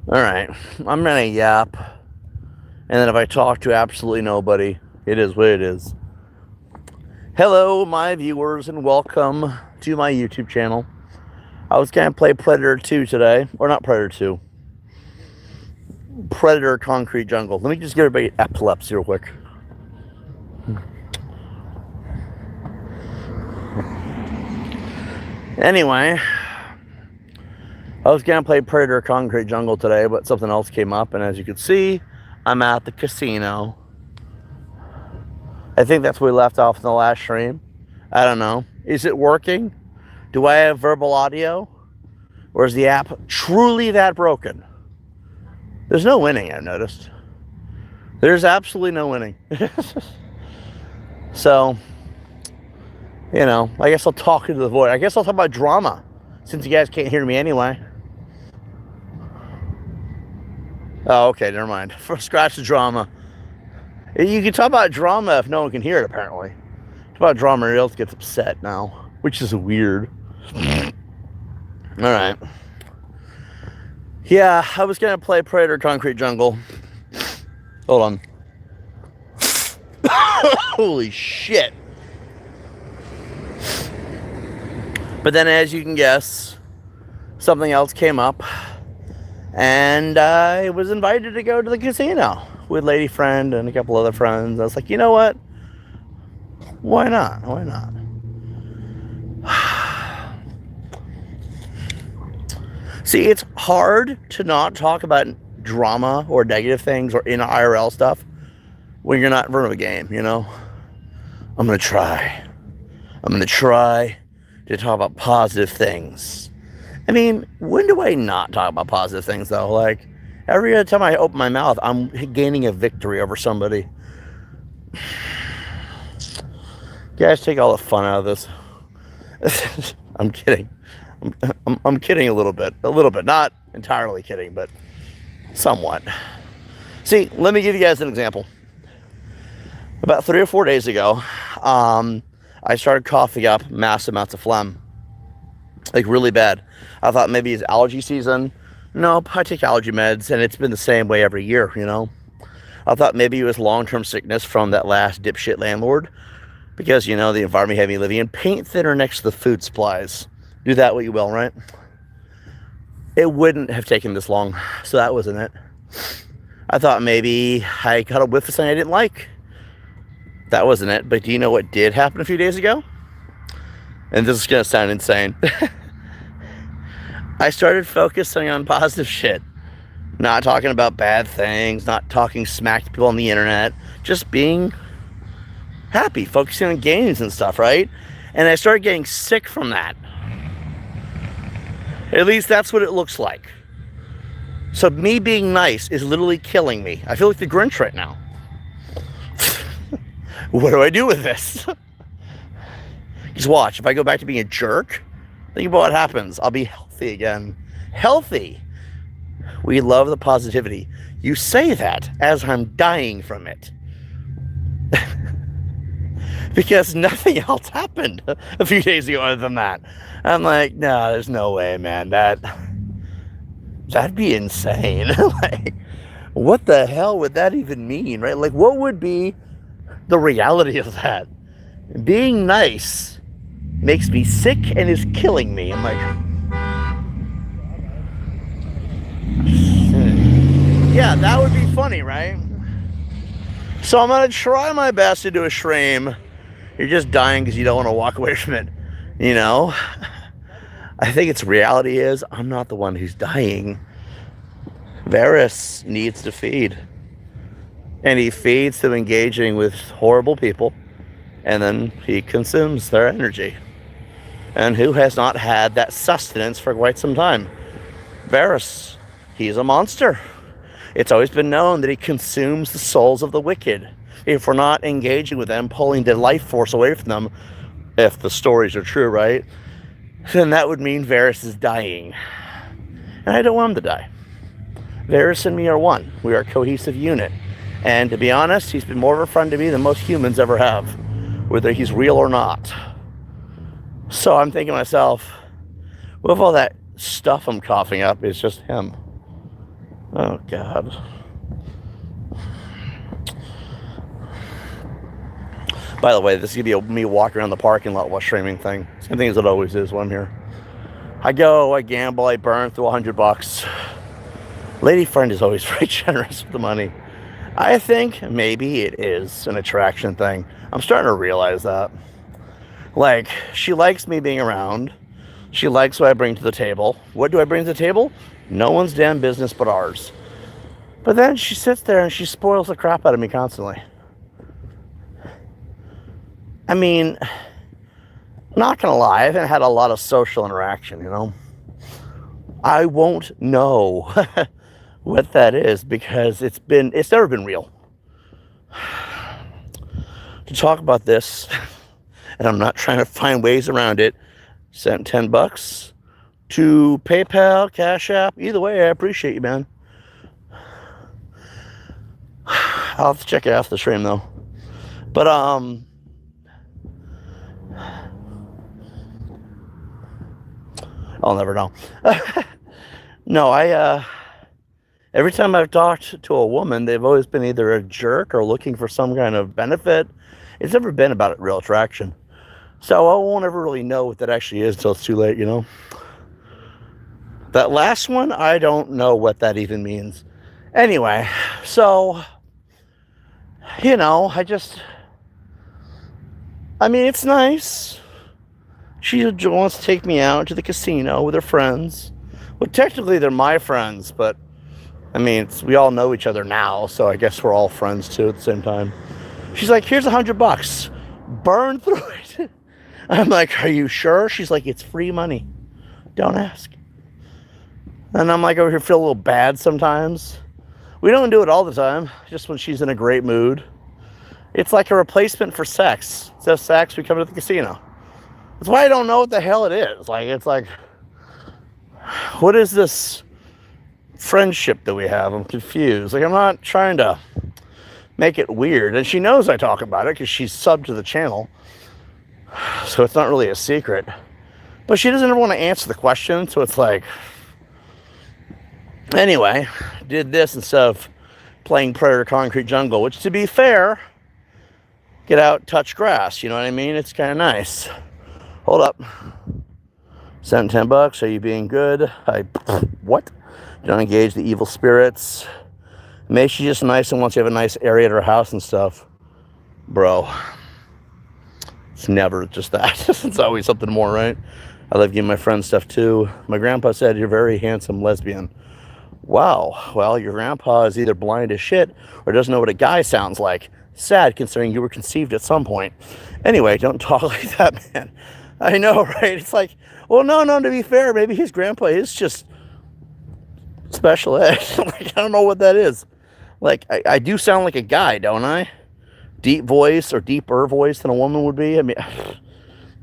Alright, I'm gonna yap, and then if I talk to absolutely nobody, it is what it is. Hello, my viewers, and welcome to my YouTube channel. I was gonna play Predator 2 today, or not Predator 2, Predator Concrete Jungle. Let me just give everybody epilepsy real quick. Anyway, I was gonna play Predator Concrete Jungle today, but something else came up, and as you can see, I'm at the casino. I think that's where we left off in the last stream. I don't know. Is it working? Do I have verbal audio? Or is the app truly that broken? There's no winning, I've noticed. There's absolutely no winning. So, you know, I guess I'll talk into the void. I guess I'll talk about drama, since you guys can't hear me anyway. Oh, okay, never mind. Scratch the drama. You can talk about drama if no one can hear it, apparently. Talk about drama, everybody else gets upset now, which is weird. Alright. Yeah, I was going to play Predator Concrete Jungle. Hold on. Holy shit. But then, as you can guess, something else came up. And I was invited to go to the casino with lady friend and a couple other friends. I was like, you know what? Why not? Why not? See, it's hard to not talk about drama or negative things or in IRL stuff when you're not in front of a game, you know? I'm going to try to talk about positive things. I mean, when do I not talk about positive things, though? Like, every other time I open my mouth, I'm gaining a victory over somebody. You guys take all the fun out of this. I'm kidding. I'm kidding a little bit. Not entirely kidding, but somewhat. See, let me give you guys an example. About 3 or 4 days ago, I started coughing up massive amounts of phlegm. Like, really bad. I thought maybe it's allergy season. Nope, I take allergy meds, and it's been the same way every year, you know? I thought maybe it was long-term sickness from that last dipshit landlord. Because, you know, the environment had me living in paint thinner next to the food supplies. Do that what you will, right? It wouldn't have taken this long, so that wasn't it. I thought maybe I got a whiff of something I didn't like. That wasn't it, but do you know what did happen a few days ago? And this is going to sound insane. I started focusing on positive shit. Not talking about bad things, not talking smack to people on the internet, just being happy, focusing on games and stuff, right? And I started getting sick from that. At least that's what it looks like. So me being nice is literally killing me. I feel like the Grinch right now. What do I do with this? Just watch. If I go back to being a jerk, think about what happens. I'll be healthy again. Healthy. We love the positivity. You say that as I'm dying from it. Because nothing else happened a few days ago other than that. I'm like, no, there's no way, man. That'd be insane. Like, what the hell would that even mean, right? Like, what would be the reality of that? Being nice makes me sick and is killing me. I'm like, yeah, that would be funny, right? So I'm gonna try my best to do a stream. You're just dying because you don't want to walk away from it, you know? I think its reality is I'm not the one who's dying. Varys needs to feed. And he feeds through engaging with horrible people, and then he consumes their energy. And who has not had that sustenance for quite some time? Varys, he's a monster. It's always been known that he consumes the souls of the wicked. If we're not engaging with them, pulling the life force away from them, if the stories are true, right? Then that would mean Varys is dying. And I don't want him to die. Varys and me are one. We are a cohesive unit. And to be honest, he's been more of a friend to me than most humans ever have, whether he's real or not. So I'm thinking to myself, what if all that stuff I'm coughing up is just him? Oh, God. By the way, this is going to be me walking around the parking lot while streaming thing. Same thing as it always is when I'm here. I go, I gamble, I burn through $100. Lady friend is always very generous with the money. I think maybe it is an attraction thing. I'm starting to realize that. Like, she likes me being around. She likes what I bring to the table. What do I bring to the table? No one's damn business but ours. But then she sits there and she spoils the crap out of me constantly. I mean, not gonna lie, I haven't had a lot of social interaction, you know? I won't know what that is because it's never been real. To talk about this, and I'm not trying to find ways around it, sent $10 to PayPal, Cash App. Either way, I appreciate you, man. I'll have to check it out after the stream, though. But, I'll never know. No, every time I've talked to a woman, they've always been either a jerk or looking for some kind of benefit. It's never been about real attraction. So I won't ever really know what that actually is until it's too late, you know? That last one, I don't know what that even means. Anyway, so, you know, I mean, it's nice. She wants to take me out to the casino with her friends. Well, technically, they're my friends, but, I mean, we all know each other now, so I guess we're all friends, too, at the same time. She's like, here's $100. Burn through it. I'm like, are you sure? She's like, it's free money. Don't ask. And I'm like, over here, feel a little bad sometimes. We don't do it all the time, just when she's in a great mood. It's like a replacement for sex. Instead of sex, we come to the casino. That's why I don't know what the hell it is. Like, it's like, what is this friendship that we have? I'm confused. Like, I'm not trying to make it weird. And she knows I talk about it because she's subbed to the channel. So it's not really a secret. But she doesn't ever want to answer the question. So it's like, anyway, did this instead of playing Predator Concrete Jungle, which, to be fair, get out, touch grass. You know what I mean? It's kind of nice. Hold up. Sent $10. Are you being good? What? Don't engage the evil spirits. Maybe she's just nice and wants you to have a nice area at her house and stuff. Bro. It's never just that. It's always something more, right? I love giving my friends stuff too. My grandpa said, you're a very handsome lesbian. Wow. Well, your grandpa is either blind as shit or doesn't know what a guy sounds like. Sad, considering you were conceived at some point. Anyway, don't talk like that, man. I know, right? It's like, well, no, to be fair, maybe his grandpa is just special ed. Like, I don't know what that is. Like, I do sound like a guy, don't I? Deep voice or deeper voice than a woman would be. I mean,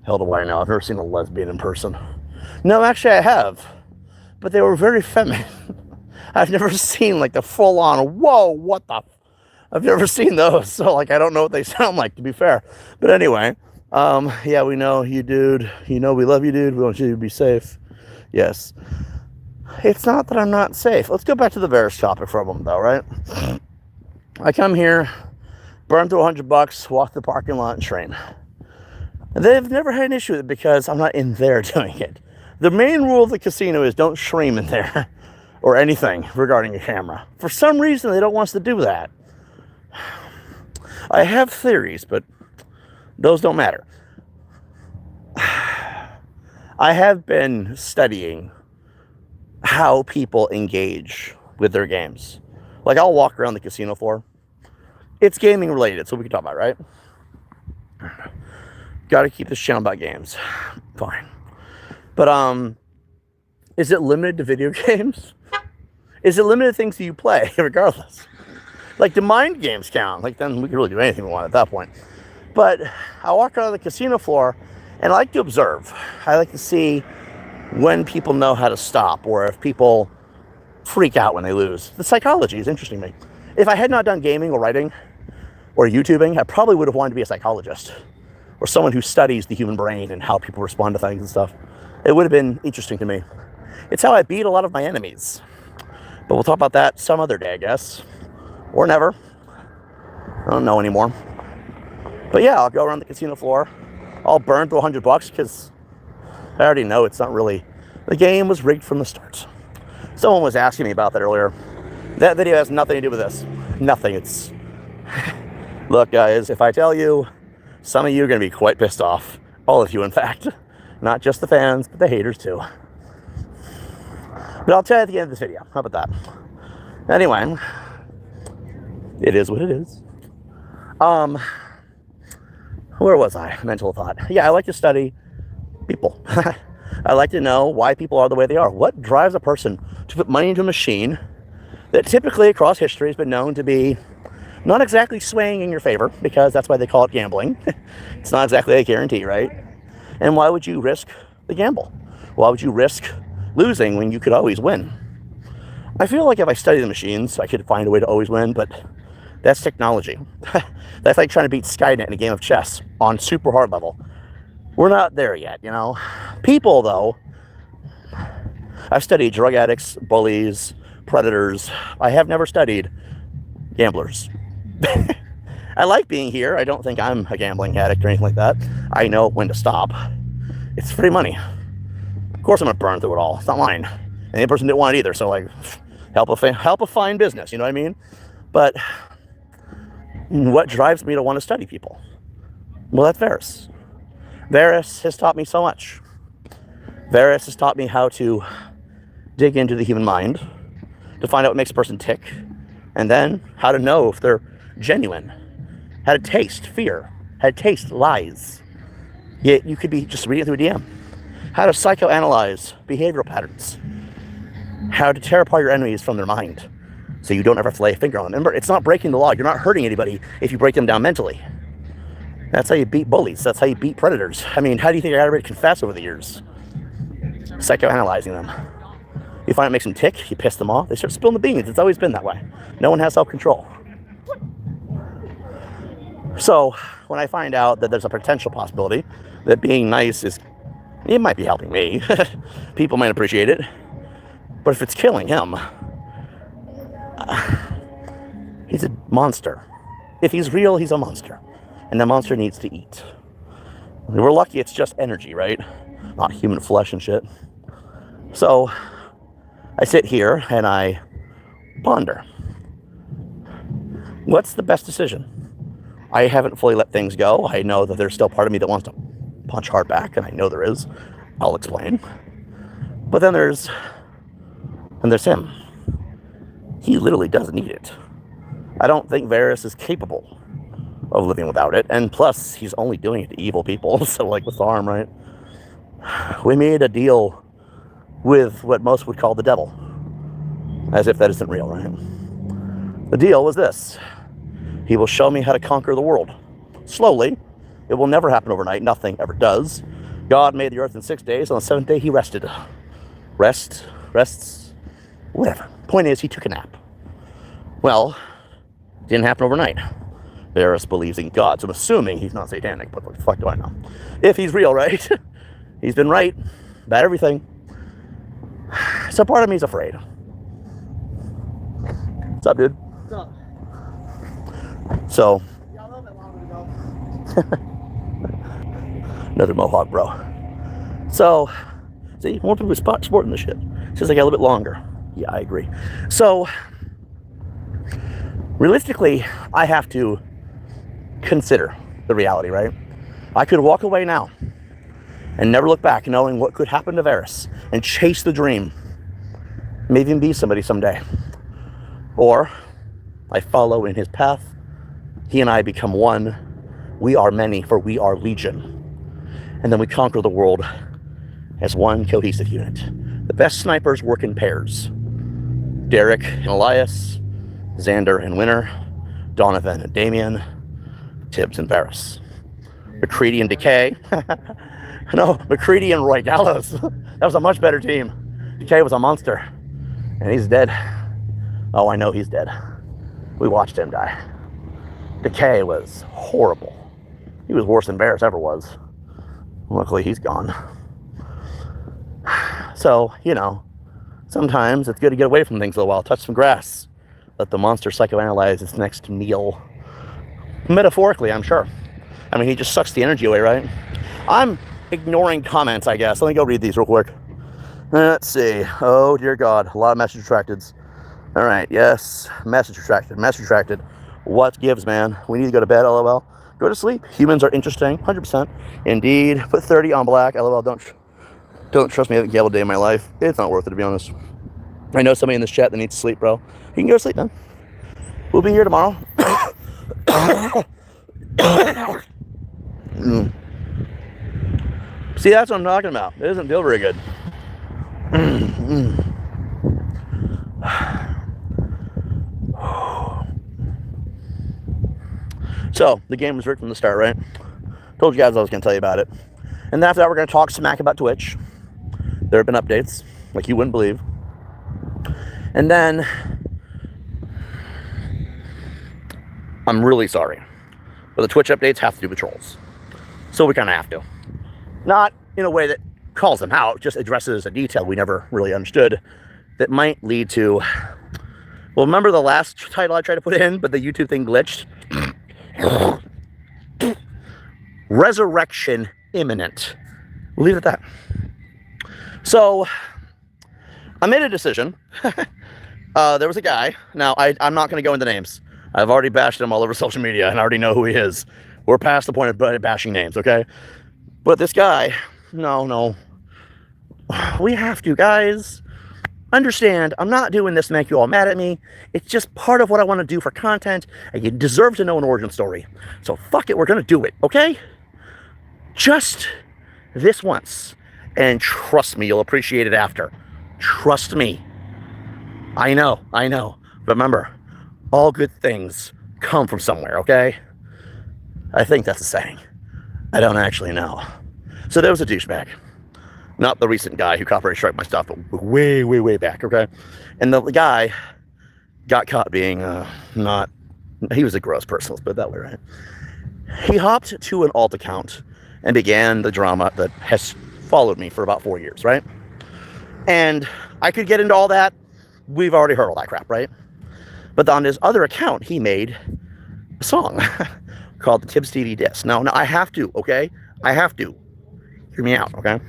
hell do I know? I've never seen a lesbian in person. No, actually I have. But they were very feminine. I've never seen like the full on, whoa, what the... I've never seen those. So like, I don't know what they sound like, to be fair. But anyway... yeah, we know you, dude. You know we love you, dude. We want you to be safe. Yes. It's not that I'm not safe. Let's go back to the Varys topic for a moment, though, right? I come here, burn through $100, walk the parking lot, and stream. They've never had an issue with it because I'm not in there doing it. The main rule of the casino is don't stream in there or anything regarding a camera. For some reason, they don't want us to do that. I have theories, but those don't matter. I have been studying how people engage with their games. Like, I'll walk around the casino floor. It's gaming related, so we can talk about it, right? Got to keep this channel about games. Fine. But, is it limited to video games? Is it limited to things that you play, regardless? Like, do mind games count? Like, then we can really do anything we want at that point. But I walk around the casino floor, and I like to observe. I like to see when people know how to stop, or if people freak out when they lose. The psychology is interesting to me. If I had not done gaming or writing or YouTubing, I probably would have wanted to be a psychologist or someone who studies the human brain and how people respond to things and stuff. It would have been interesting to me. It's how I beat a lot of my enemies. But we'll talk about that some other day, I guess. Or never. I don't know anymore. But yeah, I'll go around the casino floor. I'll burn through $100 because I already know it's not really... The game was rigged from the start. Someone was asking me about that earlier. That video has nothing to do with this. Nothing. It's... Look, guys, if I tell you, some of you are going to be quite pissed off. All of you, in fact. Not just the fans, but the haters, too. But I'll tell you at the end of this video. How about that? Anyway, it is what it is. Where was I? Mental thought. Yeah, I like to study people. I like to know why people are the way they are. What drives a person to put money into a machine that typically across history has been known to be not exactly swaying in your favor, because that's why they call it gambling. It's not exactly a guarantee, right? And why would you risk the gamble? Why would you risk losing when you could always win? I feel like if I study the machines, I could find a way to always win, but that's technology. That's like trying to beat Skynet in a game of chess on super hard level. We're not there yet, you know? People, though, I've studied drug addicts, bullies, predators. I have never studied gamblers. I like being here. I don't think I'm a gambling addict or anything like that. I know when to stop. It's free money. Of course I'm going to burn through it all. It's not mine. And the person didn't want it either, so like, help a fine business, you know what I mean? But what drives me to want to study people? Well, that's Varys. Varys has taught me so much. Varys has taught me how to dig into the human mind, to find out what makes a person tick, and then how to know if they're genuine, how to taste fear, how to taste lies. Yet you could be just reading it through a DM. How to psychoanalyze behavioral patterns. How to tear apart your enemies from their mind so you don't ever have to lay a finger on them. Remember, it's not breaking the law. You're not hurting anybody if you break them down mentally. That's how you beat bullies. That's how you beat predators. I mean, how do you think I got everybody to confess over the years? Psychoanalyzing them. You find it makes them tick, you piss them off, they start spilling the beans. It's always been that way. No one has self-control. So, when I find out that there's a potential possibility that being nice it might be helping me. People might appreciate it. But if it's killing him, he's a monster. If he's real, he's a monster. And the monster needs to eat. We're lucky it's just energy, right? Not human flesh and shit. So, I sit here and I ponder. What's the best decision? I haven't fully let things go. I know that there's still part of me that wants to punch hard back, and I know there is. I'll explain. But then there's him. He literally doesn't need it. I don't think Varys is capable of living without it, and plus, he's only doing it to evil people, so like with the arm, right? We made a deal with what most would call the devil, as if that isn't real, right? The deal was this. He will show me how to conquer the world. Slowly. It will never happen overnight. Nothing ever does. God made the earth in 6 days. On the seventh day, he rested. Rests, whatever. Point is, he took a nap. Well, it didn't happen overnight. Varys believes in God, so I'm assuming he's not satanic, but what the fuck do I know? If he's real, right? He's been right about everything. So part of me is afraid. What's up, dude? What's up? So, Yeah, a little bit longer to go. another Mohawk, bro. So, see, more people sporting this shit. Says I got a little bit longer. Yeah, I agree. So, realistically, I have to consider the reality, right? I could walk away now and never look back, knowing what could happen to Varys, and chase the dream. Maybe even be somebody someday. Or I follow in his path. He and I become one. We are many, for we are legion. And then we conquer the world as one cohesive unit. The best snipers work in pairs. Derek and Elias, Xander and Winter, Donovan and Damien, Tubbz and Varys. McCready and Decay. No, McCready and Roy Gallows. That was a much better team. Decay was a monster. And he's dead. Oh, I know he's dead. We watched him die. Decay was horrible. He was worse than Varys ever was. Luckily, he's gone. So, you know, Sometimes it's good to get away from things a little while. Touch some grass. Let the monster psychoanalyze its next meal. Metaphorically, I'm sure. I mean, he just sucks the energy away, right? I'm ignoring comments, I guess. Let me go read these real quick. Let's see. Oh, dear God. A lot of message retracteds. All right. Yes. Message retracted. Message retracted. What gives, man? We need to go to bed, LOL. Go to sleep. Humans are interesting. 100%. Indeed. Put 30 on black. LOL. Don't trust me. I haven't gambled a day in my life. It's not worth it, to be honest. I know somebody in this chat that needs to sleep, bro. You can go to sleep, man. We'll be here tomorrow. See, that's what I'm talking about. It doesn't feel very good. So, the game was rigged from the start, right? Told you guys I was going to tell you about it. And after that, we're going to talk smack about Twitch. There have been updates, like you wouldn't believe. And then, I'm really sorry, but the Twitch updates have to do with trolls. So we kind of have to. Not in a way that calls them out, just addresses a detail we never really understood that might lead to... Well, remember the last title I tried to put in, but the YouTube thing glitched? Resurrection imminent. We'll leave it at that. So, I made a decision. There was a guy. Now, I'm not going to go into names. I've already bashed him all over social media, and I already know who he is. We're past the point of bashing names, okay? But this guy, no. We have to, guys. Understand, I'm not doing this to make you all mad at me. It's just part of what I want to do for content, and you deserve to know an origin story. So fuck it, we're going to do it, okay? Just this once. And trust me, you'll appreciate it after. Trust me. I know. Remember, all good things come from somewhere, okay? I think that's a saying. I don't actually know. So there was a douchebag. Not the recent guy who copyright struck my stuff, but way, way, way back, okay? And the guy got caught being not... He was a gross person, let's put it that way, right? He hopped to an alt account and began the drama that has followed me for about 4 years, right? And I could get into all that. We've already heard all that crap, right? But on his other account, he made a song called the Tubbz TV Diss. Now, I have to, okay? I have to. Hear me out, okay?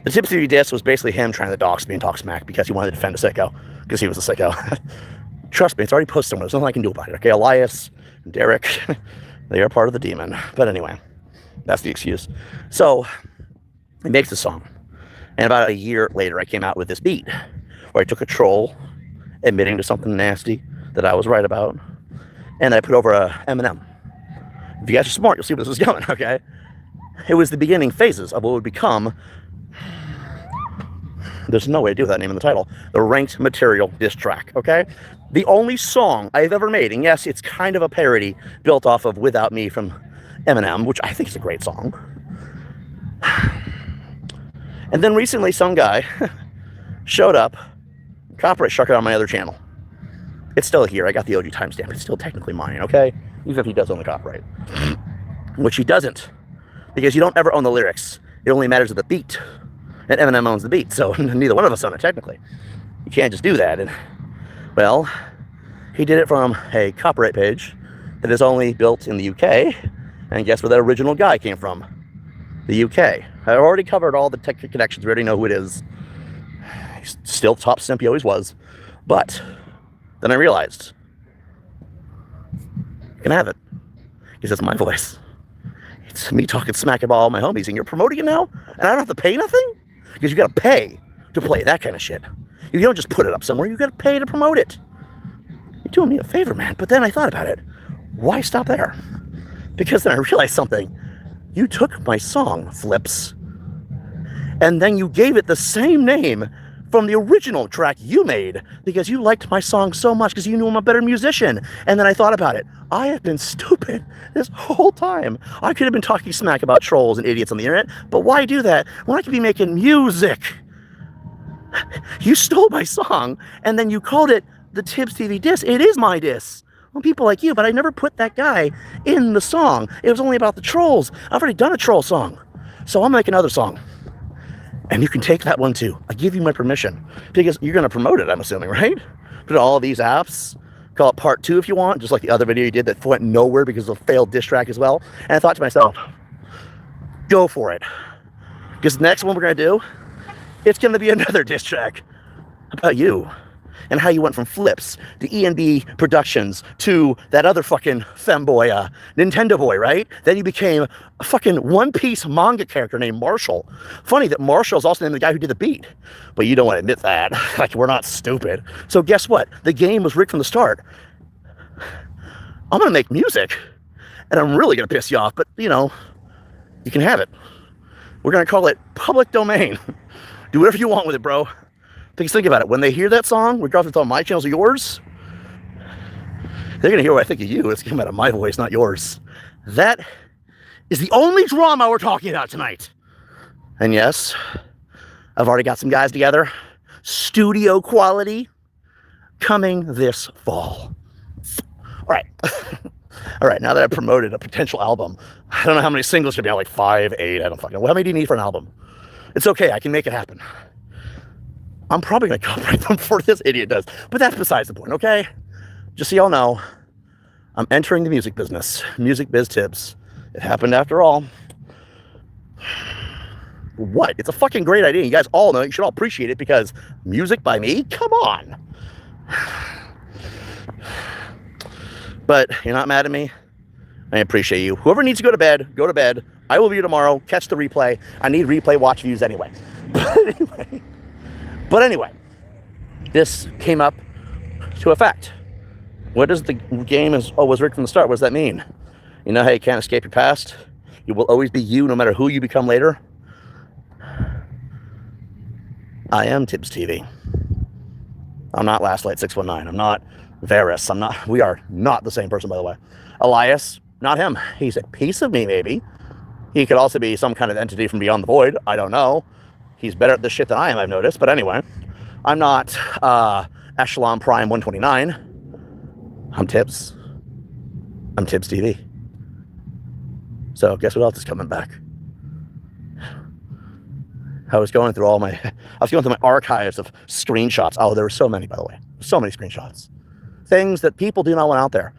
The Tubbz TV Diss was basically him trying to dox me and talk smack because he wanted to defend a sicko, because he was a sicko. Trust me, it's already posted somewhere. There's nothing I can do about it, okay? Elias and Derek, they are part of the demon. But anyway, that's the excuse. So, he makes a song. And about a year later, I came out with this beat where I took a troll admitting to something nasty that I was right about, and I put over a Eminem. If you guys are smart, you'll see where this is going, okay? It was the beginning phases of what would become... There's no way to do that name in the title. The Ranked Material Diss Track, okay? The only song I've ever made, and yes, it's kind of a parody built off of Without Me from Eminem, which I think is a great song. And then recently, some guy showed up, copyright struck it on my other channel. It's still here. I got the OG timestamp. It's still technically mine, okay? Even if he does own the copyright. Which he doesn't. Because you don't ever own the lyrics. It only matters with the beat. And Eminem owns the beat, so neither one of us own it, technically. You can't just do that. And, well, he did it from a copyright page that is only built in the UK. And guess where that original guy came from? The UK. I already covered all the tech connections. We already know who it is. He's still top simp he always was. But then I realized, you can have it. Because it's my voice. It's me talking smack about all my homies, and you're promoting it now? And I don't have to pay nothing? Because you gotta pay to play that kind of shit. You don't just put it up somewhere, you gotta pay to promote it. You're doing me a favor, man. But then I thought about it. Why stop there? Because then I realized something. You took my song, Flips, and then you gave it the same name from the original track you made because you liked my song so much because you knew I'm a better musician. And then I thought about it. I have been stupid this whole time. I could have been talking smack about trolls and idiots on the internet, but why do that when I could be making music? You stole my song, and then you called it the Tubbz TV Diss. It is my diss. Well, people like you, but I never put that guy in the song. It was only about the trolls. I've already done a troll song. So I'll make another song. And you can take that one too. I give you my permission because you're going to promote it, I'm assuming, right? Put all of these apps, call it part 2 if you want, just like the other video you did that went nowhere because of a failed diss track as well. And I thought to myself, go for it. Because the next one we're going to do, it's going to be another diss track about you and how you went from Flips to E&B Productions to that other fucking femboy, Nintendo boy, right? Then you became a fucking One Piece manga character named Marshall. Funny that Marshall is also the name of the guy who did the beat, but you don't want to admit that. Like, we're not stupid. So guess what? The game was rigged from the start. I'm going to make music, and I'm really going to piss you off, but, you know, you can have it. We're going to call it public domain. Do whatever you want with it, bro. Because think about it. When they hear that song, regardless if it's on my channels or yours, they're going to hear what I think of you. It's coming out of my voice, not yours. That is the only drama we're talking about tonight. And yes, I've already got some guys together. Studio quality coming this fall. All right. All right, now that I've promoted a potential album, I don't know how many singles should be out, like 5, 8, I don't fucking know. How many do you need for an album? It's okay, I can make it happen. I'm probably going to copyright them before this idiot does, but that's besides the point, okay? Just so y'all know, I'm entering the music business. Music biz Tubbz. It happened after all. What? It's a fucking great idea. You guys all know it. You should all appreciate it because music by me? Come on. But you're not mad at me. I appreciate you. Whoever needs to go to bed, go to bed. I will be here tomorrow. Catch the replay. I need replay watch views anyway. But anyway, this came up to effect. What does the game was rigged from the start? What does that mean? You know how you can't escape your past? You will always be you no matter who you become later. I am Tubbz TV. I'm not Last Light 619. I'm not Varys. We are not the same person, by the way. Elias, not him. He's a piece of me, maybe. He could also be some kind of entity from beyond the void. I don't know. He's better at this shit than I am, I've noticed. But anyway, I'm not Echelon Prime 129. I'm Tubbz. I'm Tubbz TV. So guess what else is coming back? I was going through my archives of screenshots. Oh, there were so many, by the way. So many screenshots. Things that people do not want out there.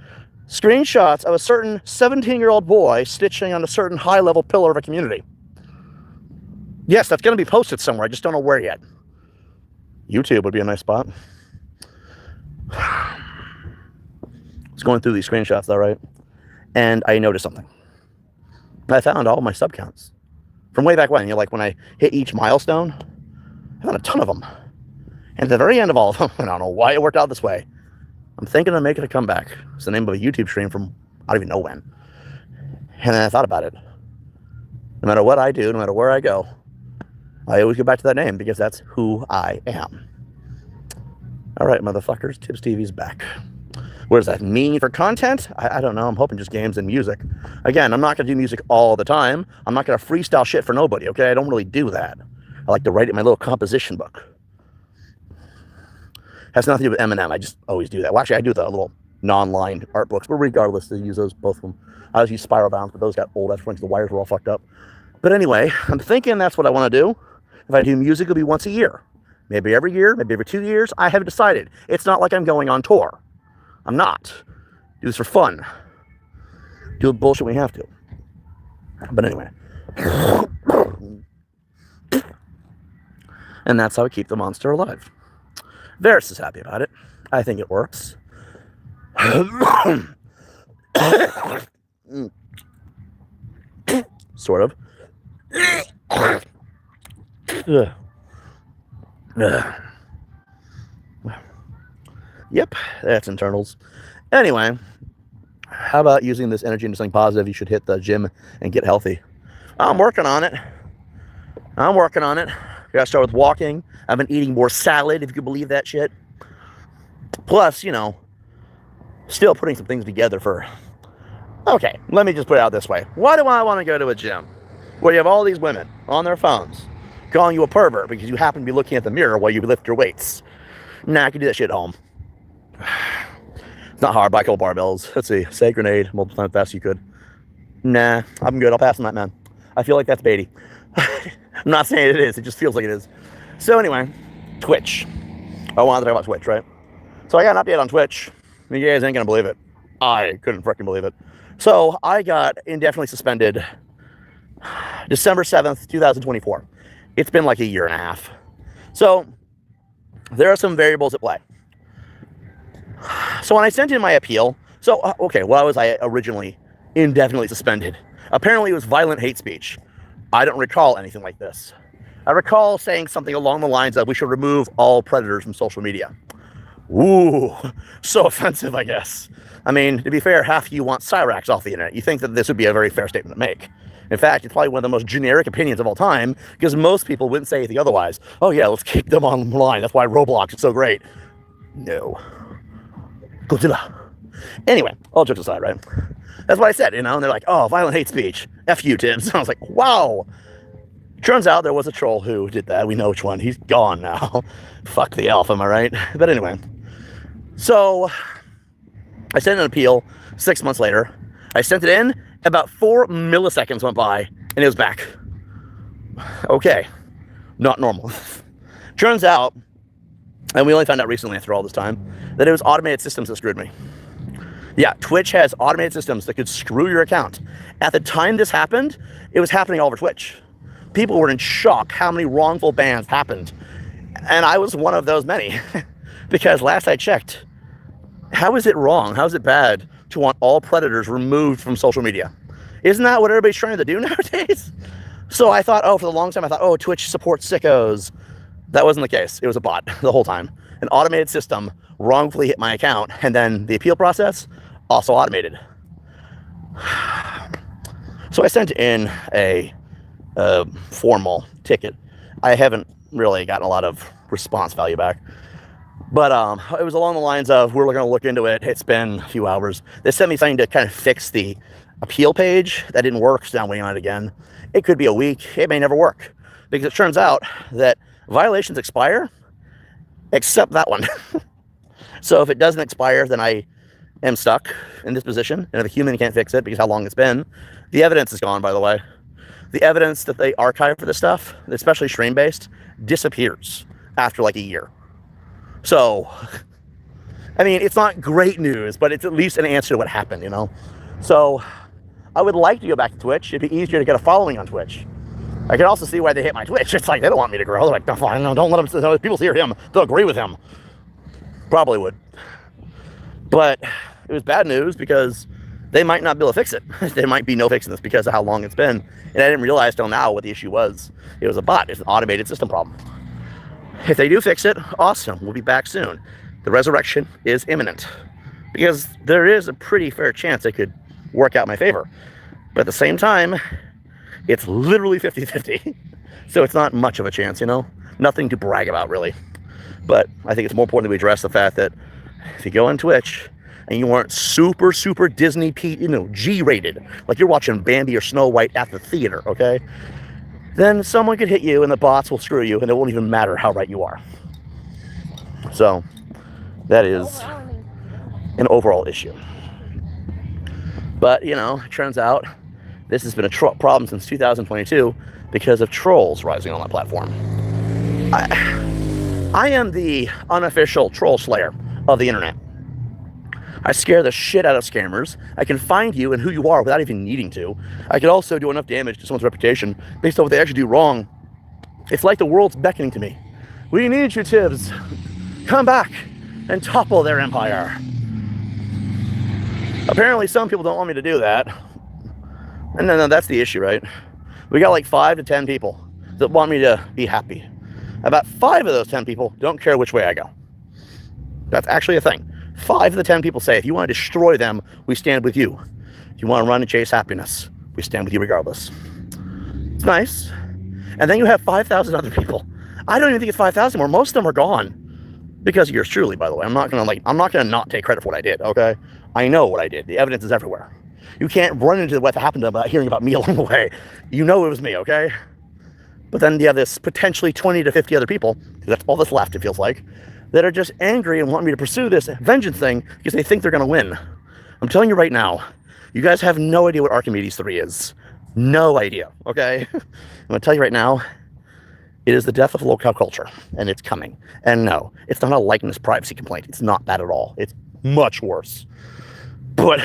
Screenshots of a certain 17-year-old boy stitching on a certain high-level pillar of a community. Yes, that's going to be posted somewhere. I just don't know where yet. YouTube would be a nice spot. I was going through these screenshots, though, right? And I noticed something. I found all my sub counts from way back when. You know, like when I hit each milestone, I found a ton of them. And at the very end of all of them, I don't know why it worked out this way, I'm thinking of making a comeback. It's the name of a YouTube stream from I don't even know when. And then I thought about it. No matter what I do, no matter where I go, I always go back to that name because that's who I am. All right, motherfuckers, Tubbz TV's back. What does that mean for content? I don't know. I'm hoping just games and music. Again, I'm not going to do music all the time. I'm not going to freestyle shit for nobody, okay? I don't really do that. I like to write it in my little composition book. Has nothing to do with Eminem. I just always do that. Well, actually, I do the little non-line art books, but regardless, I use those, both of them. I always use spiral bounds, but those got old. That's when the wires were all fucked up. But anyway, I'm thinking that's what I want to do. If I do music, it'll be once a year. Maybe every year, maybe every 2 years. I haven't decided. It's not like I'm going on tour. I'm not. Do this for fun. Do the bullshit when we have to. But anyway. And that's how we keep the monster alive. Varys is happy about it. I think it works. Sort of. Yep, that's internals. Anyway, how about using this energy into something positive? You should hit the gym and get healthy. I'm working on it. Gotta start with walking. I've been eating more salad, if you can believe that shit. Plus, you know, still putting some things together for... Okay, let me just put it out this way. Why do I want to go to a gym where you have all these women on their phones calling you a pervert because you happen to be looking at the mirror while you lift your weights? Nah, I can do that shit at home. It's not hard. Buy a couple barbells. Let's see. Say grenade multiple times fast as you could. Nah, I'm good. I'll pass on that, man. I feel like that's baity. I'm not saying it is. It just feels like it is. So anyway, Twitch. I wanted to talk about Twitch, right? So I got an update on Twitch. You guys ain't gonna believe it. I couldn't freaking believe it. So I got indefinitely suspended December 7th, 2024. It's been like a year and a half. So there are some variables at play. So when I sent in my appeal, okay, why was I originally indefinitely suspended? Apparently it was violent hate speech. I don't recall anything like this. I recall saying something along the lines of we should remove all predators from social media. Ooh, so offensive, I guess. I mean, to be fair, half of you want Cyrax off the internet. You think that this would be a very fair statement to make. In fact, it's probably one of the most generic opinions of all time, because most people wouldn't say anything otherwise. Oh yeah, let's kick them online. That's why Roblox is so great. No. Godzilla. Anyway, all jokes aside, right? That's what I said, and they're like, oh, violent hate speech. F you, Tubbz. I was like, wow. Turns out there was a troll who did that. We know which one. He's gone now. Fuck the elf, am I right? But anyway. So, I sent an appeal 6 months later. I sent it in. About 4 milliseconds went by, and it was back. Okay. Not normal. Turns out, and we only found out recently after all this time, that it was automated systems that screwed me. Yeah, Twitch has automated systems that could screw your account. At the time this happened, it was happening all over Twitch. People were in shock how many wrongful bans happened. And I was one of those many. Because last I checked, how is it wrong? How is it bad to want all predators removed from social media? Isn't that what everybody's trying to do nowadays? So I thought, for the long time, I thought, Twitch supports sickos. That wasn't the case. It was a bot the whole time. An automated system wrongfully hit my account, and then the appeal process also automated. So I sent in a formal ticket. I haven't really gotten a lot of response value back. But it was along the lines of, we're going to look into it. It's been a few hours. They sent me something to kind of fix the appeal page. That didn't work, so now I'm waiting on it again. It could be a week. It may never work. Because it turns out that violations expire, except that one. So if it doesn't expire, then I am stuck in this position. And if a human can't fix it because how long it's been, the evidence is gone, by the way. The evidence that they archive for this stuff, especially stream-based, disappears after like a year. So, I mean, it's not great news, but it's at least an answer to what happened, So, I would like to go back to Twitch. It'd be easier to get a following on Twitch. I can also see why they hate my Twitch. It's like, they don't want me to grow. They're like, don't let them, people hear him. They'll agree with him. Probably would. But it was bad news because they might not be able to fix it. There might be no fixing this because of how long it's been. And I didn't realize till now what the issue was. It was a bot. It's an automated system problem. If they do fix it, awesome. We'll be back soon. The resurrection is imminent. Because there is a pretty fair chance it could work out in my favor. But at the same time, it's literally 50-50. So it's not much of a chance, Nothing to brag about, really. But I think it's more important that we address the fact that if you go on Twitch and you aren't super, super Disney, G-rated, like you're watching Bambi or Snow White at the theater, okay? Then someone could hit you and the bots will screw you and it won't even matter how right you are. So, that is an overall issue. But, it turns out this has been a problem since 2022 because of trolls rising on that platform. I am the unofficial troll slayer of the internet. I scare the shit out of scammers. I can find you and who you are without even needing to. I can also do enough damage to someone's reputation based on what they actually do wrong. It's like the world's beckoning to me. We need you, Tubbz. Come back and topple their empire. Apparently some people don't want me to do that. And no, that's the issue, right? We got like 5 to 10 people that want me to be happy. About 5 of those 10 people don't care which way I go. That's actually a thing. 5 of the 10 people say, if you want to destroy them, we stand with you. If you want to run and chase happiness, we stand with you regardless. It's nice. And then you have 5,000 other people. I don't even think it's 5,000 more. Most of them are gone. Because of yours truly, by the way. I'm not gonna not take credit for what I did, okay? I know what I did. The evidence is everywhere. You can't run into what happened without hearing about me along the way. You know it was me, okay? But then you have this potentially 20 to 50 other people, that's all that's left, it feels like, that are just angry and want me to pursue this vengeance thing because they think they're gonna win. I'm telling you right now, you guys have no idea what Archimedes 3 is. No idea, okay? I'm gonna tell you right now, It is the death of local culture, and it's coming. And no, it's not a likeness privacy complaint. It's not that at all. It's much worse. But,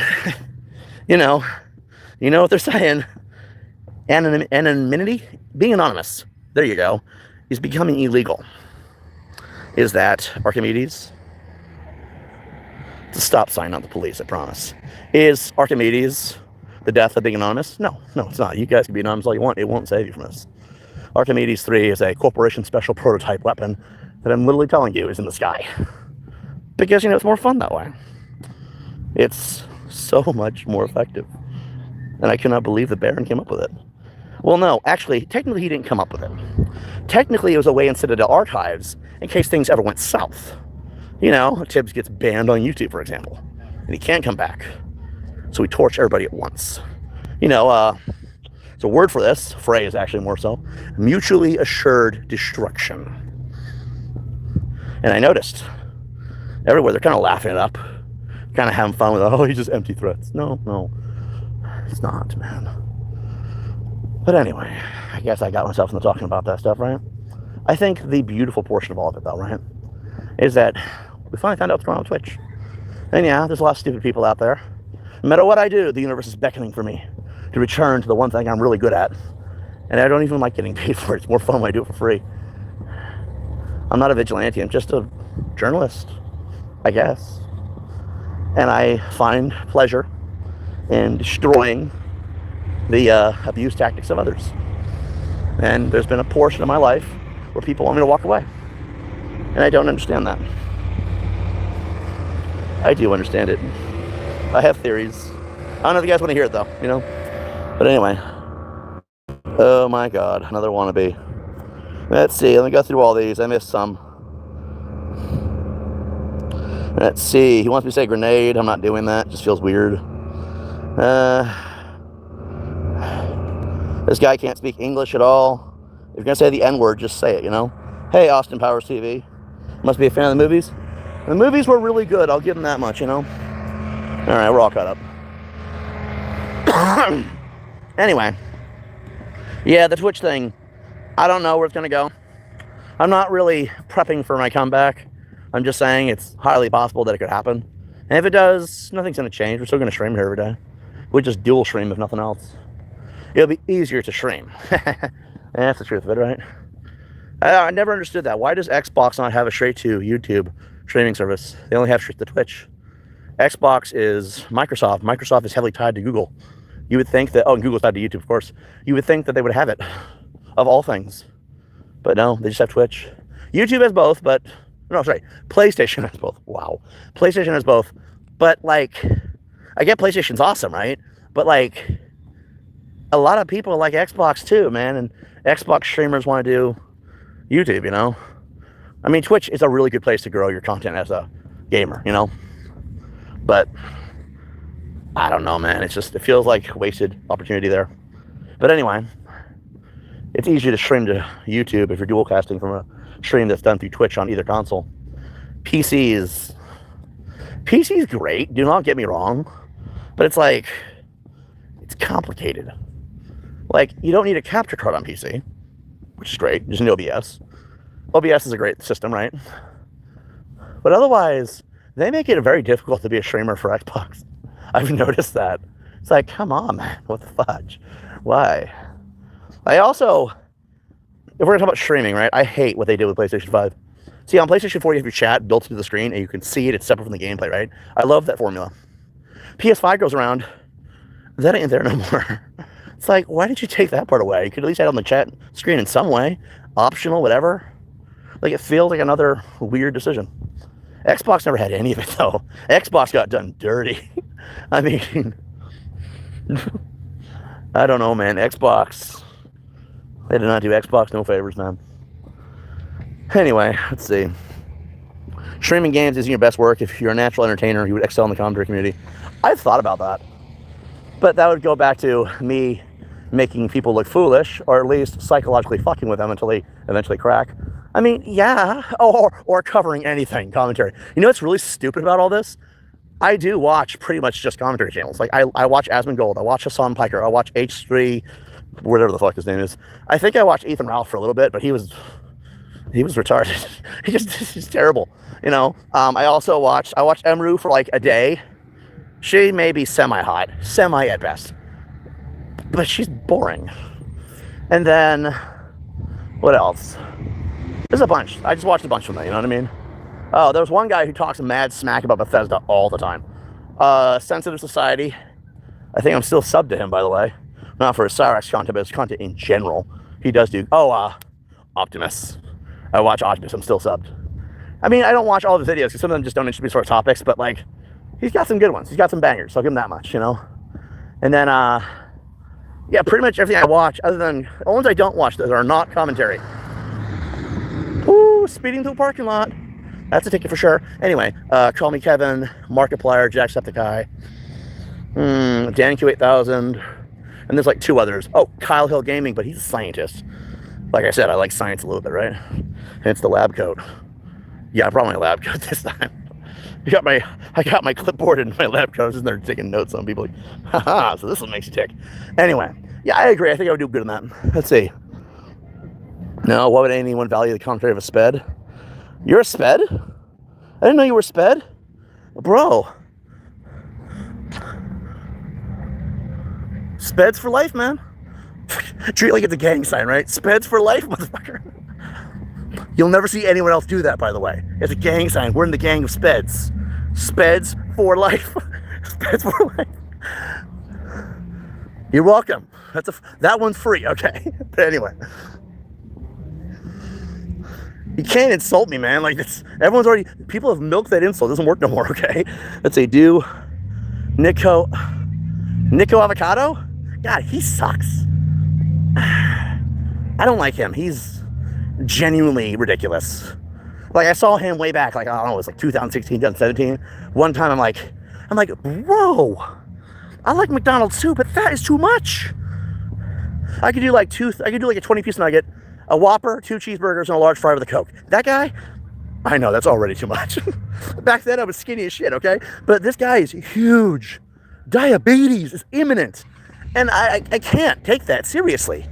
you know what they're saying. Anonymity, being anonymous, there you go, is becoming illegal. Is that Archimedes? It's a stop sign, not the police, I promise. Is Archimedes the death of being anonymous? No, it's not. You guys can be anonymous all you want. It won't save you from this. Archimedes 3 is a corporation special prototype weapon that I'm literally telling you is in the sky. Because, it's more fun that way. It's so much more effective. And I cannot believe that Barron came up with it. Well, no, actually, technically he didn't come up with it. Technically, it was a way in Citadel Archives in case things ever went south. Tubbz gets banned on YouTube, for example, and he can't come back. So we torch everybody at once. So word for this phrase, actually more so, mutually assured destruction. And I noticed everywhere they're kind of laughing it up, kind of having fun with, oh, he's just empty threats. No, it's not, man. But anyway, I guess I got myself into talking about that stuff, right? I think the beautiful portion of all of it, though, right, is that we finally found out what's going on with Twitch. And yeah, there's a lot of stupid people out there. No matter what I do, the universe is beckoning for me to return to the one thing I'm really good at. And I don't even like getting paid for it. It's more fun when I do it for free. I'm not a vigilante. I'm just a journalist, I guess. And I find pleasure in destroying the abuse tactics of others. And there's been a portion of my life where people want me to walk away. And I don't understand that. I do understand it. I have theories. I don't know if you guys want to hear it, though, But anyway. Oh, my God. Another wannabe. Let's see. Let me go through all these. I missed some. Let's see. He wants me to say grenade. I'm not doing that. It just feels weird. This guy can't speak English at all. If you're going to say the N-word, just say it, Hey, Austin Powers TV. Must be a fan of the movies. The movies were really good. I'll give them that much, All right, we're all caught up. Anyway. Yeah, the Twitch thing. I don't know where it's going to go. I'm not really prepping for my comeback. I'm just saying it's highly possible that it could happen. And if it does, nothing's going to change. We're still going to stream here every day. We'll just dual stream if nothing else. It'll be easier to stream. That's the truth of it, right? I never understood that. Why does Xbox not have a straight to YouTube streaming service? They only have straight to Twitch. Xbox is Microsoft. Microsoft is heavily tied to Google. You would think that, and Google's tied to YouTube, of course. You would think that they would have it, of all things. But no, they just have Twitch. YouTube has both, but, no, sorry, PlayStation has both. Wow. PlayStation has both. But, I get PlayStation's awesome, right? But, a lot of people like Xbox too, man. And Xbox streamers want to do YouTube, I mean, Twitch is a really good place to grow your content as a gamer, But I don't know, man. It feels like wasted opportunity there. But anyway, it's easier to stream to YouTube if you're dual casting from a stream that's done through Twitch on either console. PC is great. Do not get me wrong. But it's complicated. You don't need a capture card on PC, which is great. Just an OBS. OBS is a great system, right? But otherwise, they make it very difficult to be a streamer for Xbox. I've noticed that. It's come on, man. What the fudge? Why? I also, if we're going to talk about streaming, right? I hate what they did with PlayStation 5. See, on PlayStation 4, you have your chat built into the screen, and you can see it. It's separate from the gameplay, right? I love that formula. PS5 goes around. That ain't there no more. It's why did you take that part away? You could at least add it on the chat screen in some way. Optional, whatever. It feels like another weird decision. Xbox never had any of it, though. Xbox got done dirty. I mean, I don't know, man. Xbox. They did not do Xbox no favors, man. Anyway, let's see. Streaming games isn't your best work. If you're a natural entertainer, you would excel in the commentary community. I've thought about that. But that would go back to me making people look foolish, or at least psychologically fucking with them until they eventually crack. I mean, yeah, or covering anything, commentary. You know what's really stupid about all this? I do watch pretty much just commentary channels. I watch Asmongold, I watch Hassan Piker, I watch H3, whatever the fuck his name is. I think I watched Ethan Ralph for a little bit, but he was retarded. He's terrible. You know. I watched Emru for like a day. She may be semi-hot, semi at best, but she's boring. And then what else? There's a bunch. I just watched a bunch of them. You know what I mean? Oh, there was one guy who talks mad smack about Bethesda all the time. Sensitive Society. I think I'm still subbed to him, by the way. Not for his Cyrax content, but his content in general. He does do... Optimus. I watch Optimus. I'm still subbed. I mean, I don't watch all the videos, because some of them just don't interest me sort of topics, but, like, he's got some good ones. He's got some bangers, so I'll give him that much, you know? And then, yeah, pretty much everything I watch, other than... The ones I don't watch that are not commentary. Ooh, speeding through a parking lot. That's a ticket for sure. Anyway, Call Me Kevin, Markiplier, Jacksepticeye, Dan Q8000, and there's like 2 others. Oh, Kyle Hill Gaming, but he's a scientist. Like I said, I like science a little bit, right? And it's the lab coat. Yeah, I brought my lab coat this time. I got my clipboard and my lab coat. I was just there taking notes on people. Like, haha, so this one makes you tick. Anyway, yeah, I agree. I think I would do good on that. Let's see. No, why would anyone value the commentary of a sped? You're a sped? I didn't know you were a sped. Bro. Speds for life, man. Treat it like it's a gang sign, right? Speds for life, motherfucker. You'll never see anyone else do that, by the way. It's a gang sign. We're in the gang of speds. Speds for life. Speds for life. You're welcome. That one's free, okay? But anyway. You can't insult me, man. Like, people have milked that insult. It doesn't work no more, okay? Let's say, Nico Avocado? God, he sucks. I don't like him. He's genuinely ridiculous. Like, I saw him way back, like, I don't know, it was like 2016, 2017. One time I'm like, bro, I like McDonald's too, but that is too much. I could do like a 20-piece nugget, a Whopper, 2 cheeseburgers, and a large fry with a Coke. That guy, I know, that's already too much. Back then, I was skinny as shit, okay? But this guy is huge. Diabetes is imminent. And I can't take that seriously.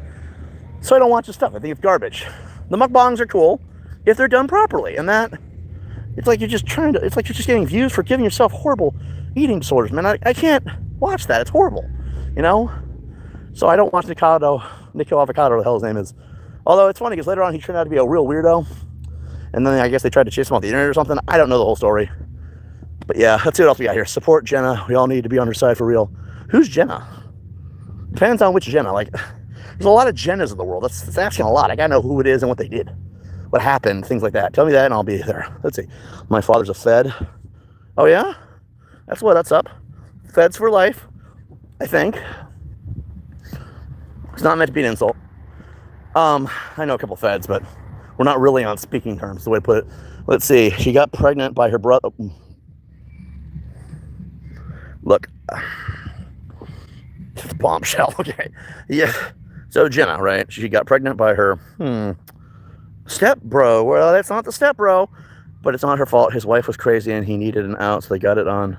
So I don't watch his stuff. I think it's garbage. The mukbangs are cool if they're done properly. And that, it's like you're just getting views for giving yourself horrible eating disorders, man. I can't watch that. It's horrible, you know? So I don't watch Nico Avocado, what the hell his name is. Although it's funny because later on he turned out to be a real weirdo. And then I guess they tried to chase him off the internet or something. I don't know the whole story. But yeah, let's see what else we got here. Support Jenna. We all need to be on her side for real. Who's Jenna? Depends on which Jenna. Like, there's a lot of Jennas in the world. That's asking a lot. I gotta know who it is and what they did. What happened, things like that. Tell me that and I'll be there. Let's see. My father's a Fed. Oh yeah? That's up. Feds for life, I think. It's not meant to be an insult. I know a couple Feds, but we're not really on speaking terms, the way to put it. Let's see. She got pregnant by her brother. Look. It's a bombshell, okay. Yeah. So Jenna, right? She got pregnant by her step bro. Well, that's not the step bro, but it's not her fault. His wife was crazy and he needed an out, so they got it on.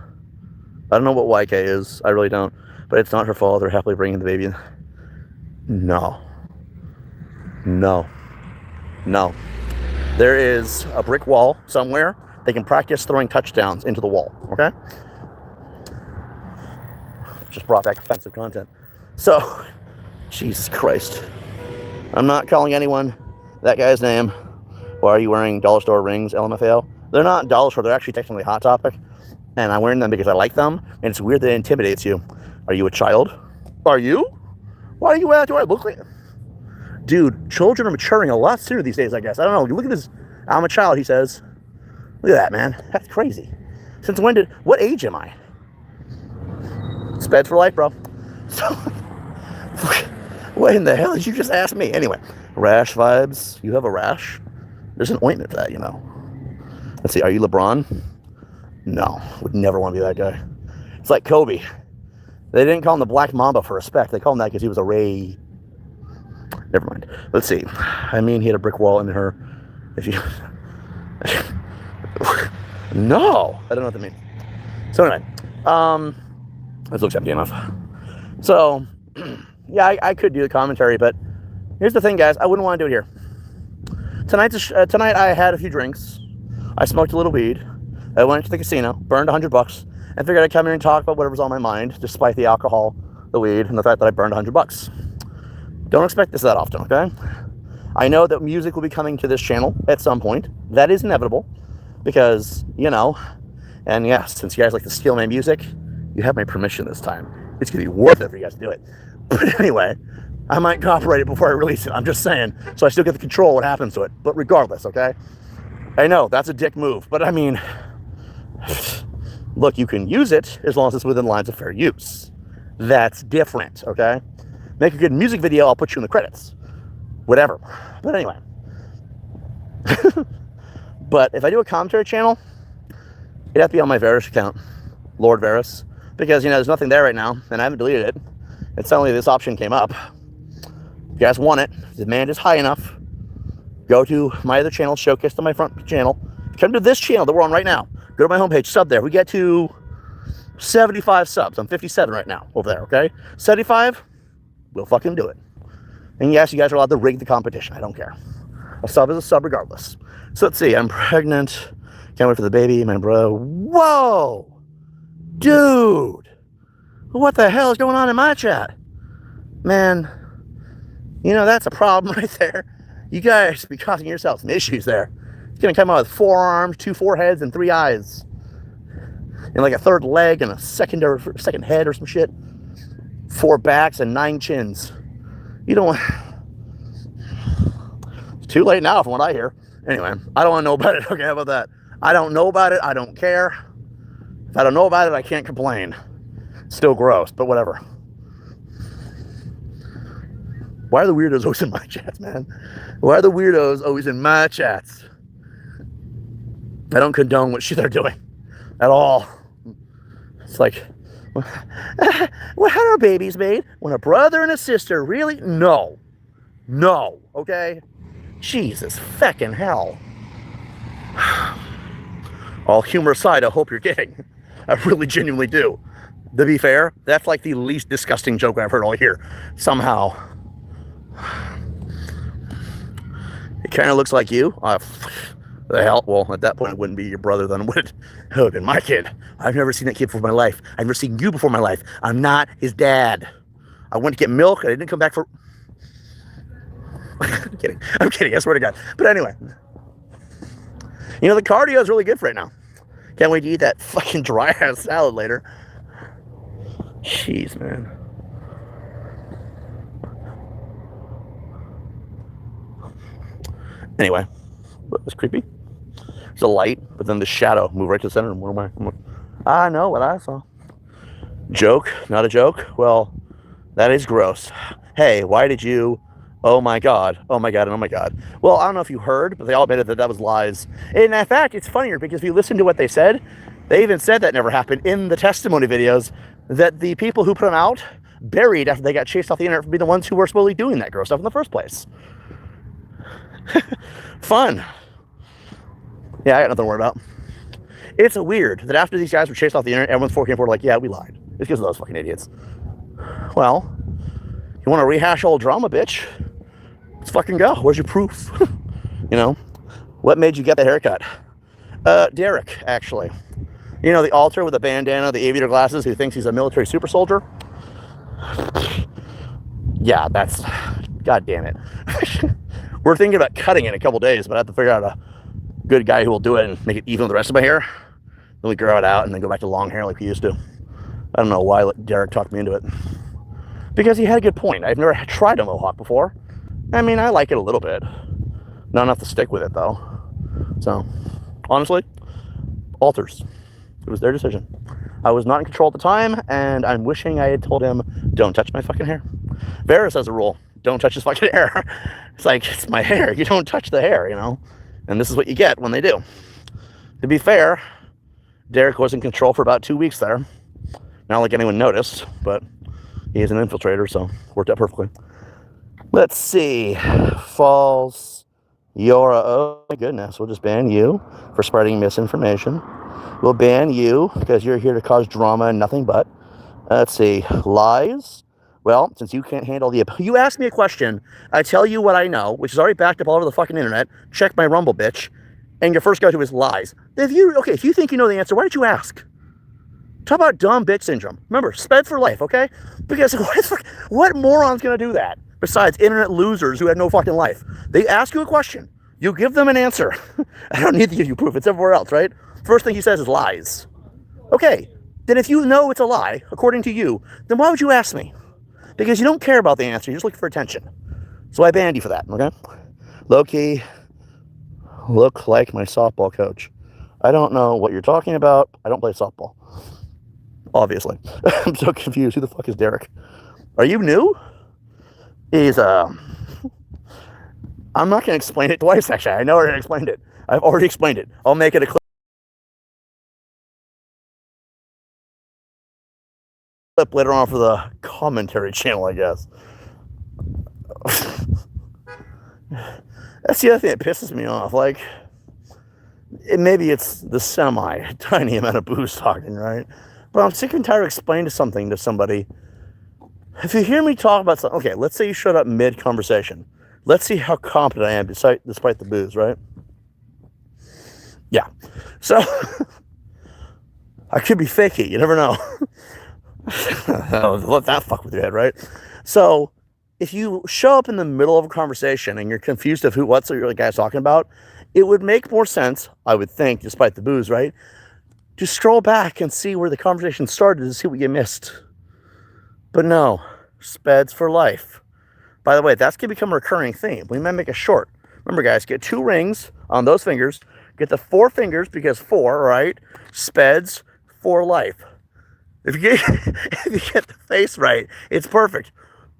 I don't know what YK is. I really don't. But it's not her fault. They're happily bringing the baby in. No. There is a brick wall somewhere. They can practice throwing touchdowns into the wall, okay? Just brought back offensive content. So, Jesus Christ. I'm not calling anyone that guy's name. Why are you wearing dollar store rings, LMFAO? They're not dollar store. They're actually technically Hot Topic. And I'm wearing them because I like them. And it's weird that it intimidates you. Are you a child? Are you? Why are you at? Do I look like... Dude, children are maturing a lot sooner these days, I guess. I don't know. Look at this. I'm a child, he says. Look at that, man. That's crazy. Since when did... What age am I? Sped for life, bro. So, what in the hell did you just ask me? Anyway, rash vibes. You have a rash? There's an ointment for that, you know. Let's see. Are you LeBron? No. Would never want to be that guy. It's like Kobe. They didn't call him the Black Mamba for respect. They called him that because he was a Ray. Never mind. Let's see. I mean, he had a brick wall in her. If you... No. I don't know what that means. So anyway. This looks empty enough. So, yeah, I could do the commentary, but here's the thing, guys. I wouldn't want to do it here. Tonight I had a few drinks. I smoked a little weed. I went to the casino, burned $100, and figured I'd come here and talk about whatever's on my mind, despite the alcohol, the weed, and the fact that I burned $100. Don't expect this that often, okay? I know that music will be coming to this channel at some point. That is inevitable because, you know, and yes, since you guys like to steal my music, you have my permission this time. It's going to be worth it for you guys to do it. But anyway, I might copyright it before I release it. I'm just saying. So I still get to control what happens to it. But regardless, okay? I know, that's a dick move. But I mean, look, you can use it as long as it's within lines of fair use. That's different, okay? Make a good music video, I'll put you in the credits. Whatever. But anyway. But if I do a commentary channel, it'd have to be on my Varus account, Lord Varus. Because, you know, there's nothing there right now, and I haven't deleted it. And suddenly this option came up. If you guys want it, the demand is high enough, go to my other channel, showcased on my front channel. Come to this channel that we're on right now. Go to my homepage, sub there. We get to 75 subs. I'm 57 right now over there, okay? 75, we'll fucking do it. And yes, you guys are allowed to rig the competition. I don't care. A sub is a sub regardless. So let's see. I'm pregnant. Can't wait for the baby. My bro. Whoa! Dude! What the hell is going on in my chat? Man, you know, that's a problem right there. You guys be causing yourself some issues there. It's going to come out with 4 arms, 2 foreheads, and 3 eyes. And like a 3rd leg and a second head or some shit. 4 backs and 9 chins. You don't want... It's too late now from what I hear. Anyway, I don't want to know about it. Okay, how about that? I don't know about it. I don't care. If I don't know about it, I can't complain. It's still gross, but whatever. Why are the weirdos always in my chats, man? Why are the weirdos always in my chats? I don't condone what shit they're doing at all. It's like, well, how are babies made? When a brother and a sister, really? No. No, okay? Jesus feckin' hell. All humor aside, I hope you're kidding. I really genuinely do. To be fair, that's like the least disgusting joke I've heard all year. Somehow. It kind of looks like you. The hell? Well, at that point, it wouldn't be your brother, then would it? It would have been my kid. I've never seen that kid before in my life. I've never seen you before in my life. I'm not his dad. I went to get milk, and I didn't come back for... I'm kidding. I'm kidding. I swear to God. But anyway. You know, the cardio is really good for right now. Can't wait to eat that fucking dry-ass salad later. Jeez, man. Anyway, it's creepy. There's a light, but then the shadow moved right to the center. And what am I know what I saw. Joke, not a joke. Well, that is gross. Hey, why did you? Oh my God, oh my God, and oh my God. Well, I don't know if you heard, but they all admitted that that was lies. And in fact, it's funnier because if you listen to what they said, they even said that never happened in the testimony videos, that the people who put them out buried after they got chased off the internet for being the ones who were supposedly doing that gross stuff in the first place. Fun. Yeah, I got nothing to worry about. It's weird that after these guys were chased off the internet, everyone's forking forward like, yeah, we lied. It's because of those fucking idiots. Well, you want to rehash old drama, bitch? Let's fucking go. Where's your proof? You know, what made you get the haircut? Derek, actually. You know, the altar with the bandana, the aviator glasses, who thinks he's a military super soldier? Yeah, that's... God damn it. We're thinking about cutting it in a couple days, but I have to figure out a good guy who will do it and make it even with the rest of my hair. Then we grow it out and then go back to long hair like we used to. I don't know why Derek talked me into it. Because he had a good point. I've never tried a mohawk before. I mean, I like it a little bit. Not enough to stick with it, though. So, honestly, alters. It was their decision. I was not in control at the time, and I'm wishing I had told him, don't touch my fucking hair. Varus has a rule. Don't touch his fucking hair. It's like, it's my hair. You don't touch the hair, you know? And this is what you get when they do. To be fair, Derek was in control for about 2 weeks there. Not like anyone noticed, but he is an infiltrator, so worked out perfectly. Let's see. False. Yora. Oh, my goodness. We'll just ban you for spreading misinformation. We'll ban you because you're here to cause drama and nothing but. Let's see. Lies. Well, since you can't handle you ask me a question, I tell you what I know, which is already backed up all over the fucking internet. Check my Rumble, bitch. And your first go-to is lies. If you think you know the answer, why don't you ask? Talk about dumb bitch syndrome. Remember, sped for life, okay? Because what moron's gonna do that besides internet losers who have no fucking life? They ask you a question, you give them an answer. I don't need to give you proof. It's everywhere else, right? First thing he says is lies. Okay, then if you know it's a lie, according to you, then why would you ask me? Because you don't care about the answer. You're just looking for attention. So I banned you for that, okay? Low-key, look like my softball coach. I don't know what you're talking about. I don't play softball. Obviously. I'm so confused. Who the fuck is Derek? Are you new? He's, I'm not going to explain it twice, actually. I know I already explained it. I've already explained it. I'll make it a clip later on for the commentary channel, I guess. That's the other thing that pisses me off. Like, maybe it's the semi-tiny amount of booze talking, right? But I'm sick and tired of explaining something to somebody. If you hear me talk about something, okay, let's say you shut up mid-conversation. Let's see how competent I am despite the booze, right? Yeah. So, I could be fakey. You never know. Let that fuck with your head, right? So, if you show up in the middle of a conversation and you're confused of what's the guy's talking about, it would make more sense, I would think, despite the booze, right? To scroll back and see where the conversation started to see what you missed. But no, speds for life. By the way, that's going to become a recurring theme. We might make a short. Remember, guys, get 2 rings on those fingers. Get the 4 fingers because 4, right? Speds for life. If you get the face right, it's perfect.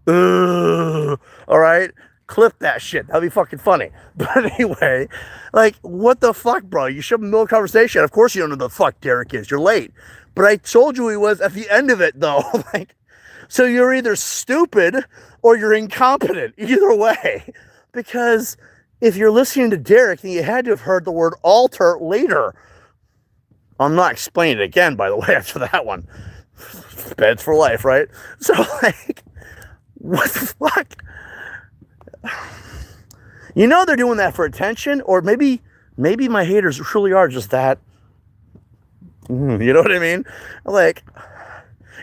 All right? Clip that shit. That'd be fucking funny. But anyway, like, what the fuck, bro? You show up in the middle of a conversation. Of course you don't know who the fuck Derek is. You're late. But I told you he was at the end of it, though. Like, so you're either stupid or you're incompetent. Either way. Because if you're listening to Derek, then you had to have heard the word alter later. I'm not explaining it again, by the way, after that one. Speds for life, right? So, like, what the fuck? You know they're doing that for attention, or maybe my haters truly are just that. You know what I mean? Like,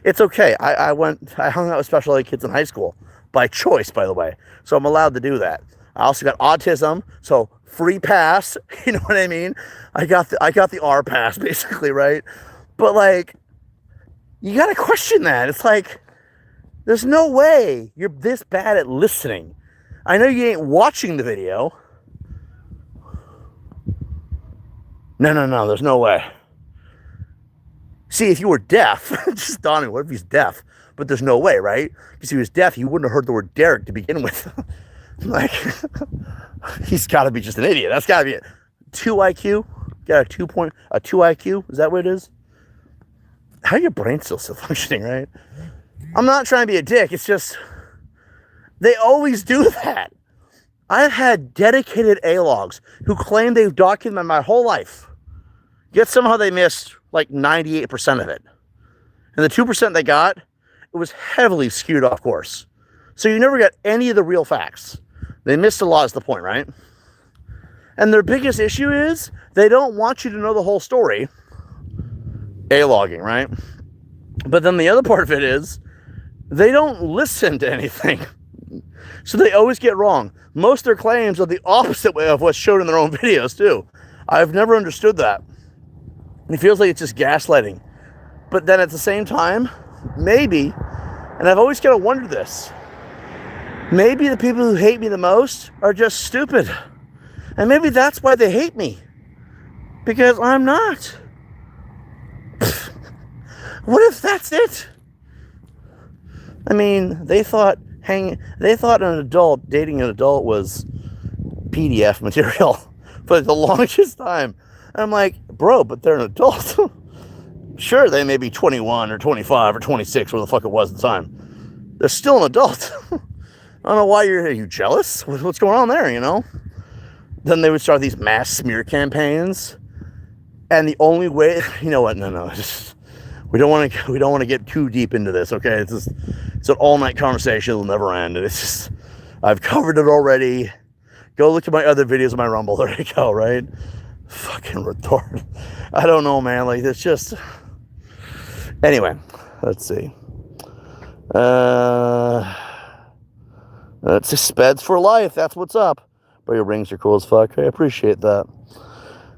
it's okay. I hung out with special ed kids in high school by choice, by the way. So I'm allowed to do that. I also got autism, so free pass. You know what I mean? I got the R pass, basically, right? But like, you gotta question that. It's like, there's no way you're this bad at listening. I know you ain't watching the video. No, there's no way. See, if you were deaf, just dawned me, what if he's deaf? But there's no way, right? Because if he was deaf, he wouldn't have heard the word Derek to begin with. Like, he's got to be just an idiot. That's got to be it. 2 IQ? Got a 2 IQ? Is that what it is? How are your brain still functioning, right? I'm not trying to be a dick. It's just, they always do that. I've had dedicated A-logs who claim they've documented my whole life, yet somehow they missed like 98% of it. And the 2% they got, it was heavily skewed off course. So you never got any of the real facts. They missed a lot is the point, right? And their biggest issue is they don't want you to know the whole story. A-logging, right? But then the other part of it is they don't listen to anything. So they always get wrong. Most of their claims are the opposite way of what's shown in their own videos too. I've never understood that. It feels like it's just gaslighting. But then at the same time, maybe, and I've always kind of wondered this, maybe the people who hate me the most are just stupid. And maybe that's why they hate me. Because I'm not. What if that's it? I mean, they thought dating an adult was PDF material for the longest time. And I'm like, bro, but they're an adult. Sure, they may be 21 or 25 or 26, where the fuck it was at the time. They're still an adult. I don't know why are you jealous? What's going on there, you know? Then they would start these mass smear campaigns. And the only way, you know what? No. We don't want to get too deep into this, okay? It's an all-night conversation. It'll never end. And it's just, I've covered it already. Go look at my other videos on my Rumble. There you go, right? Fucking retard. I don't know, man. Like, it's just... Anyway, let's see. Let's see. Speds for life. That's what's up. But your rings are cool as fuck. I appreciate that.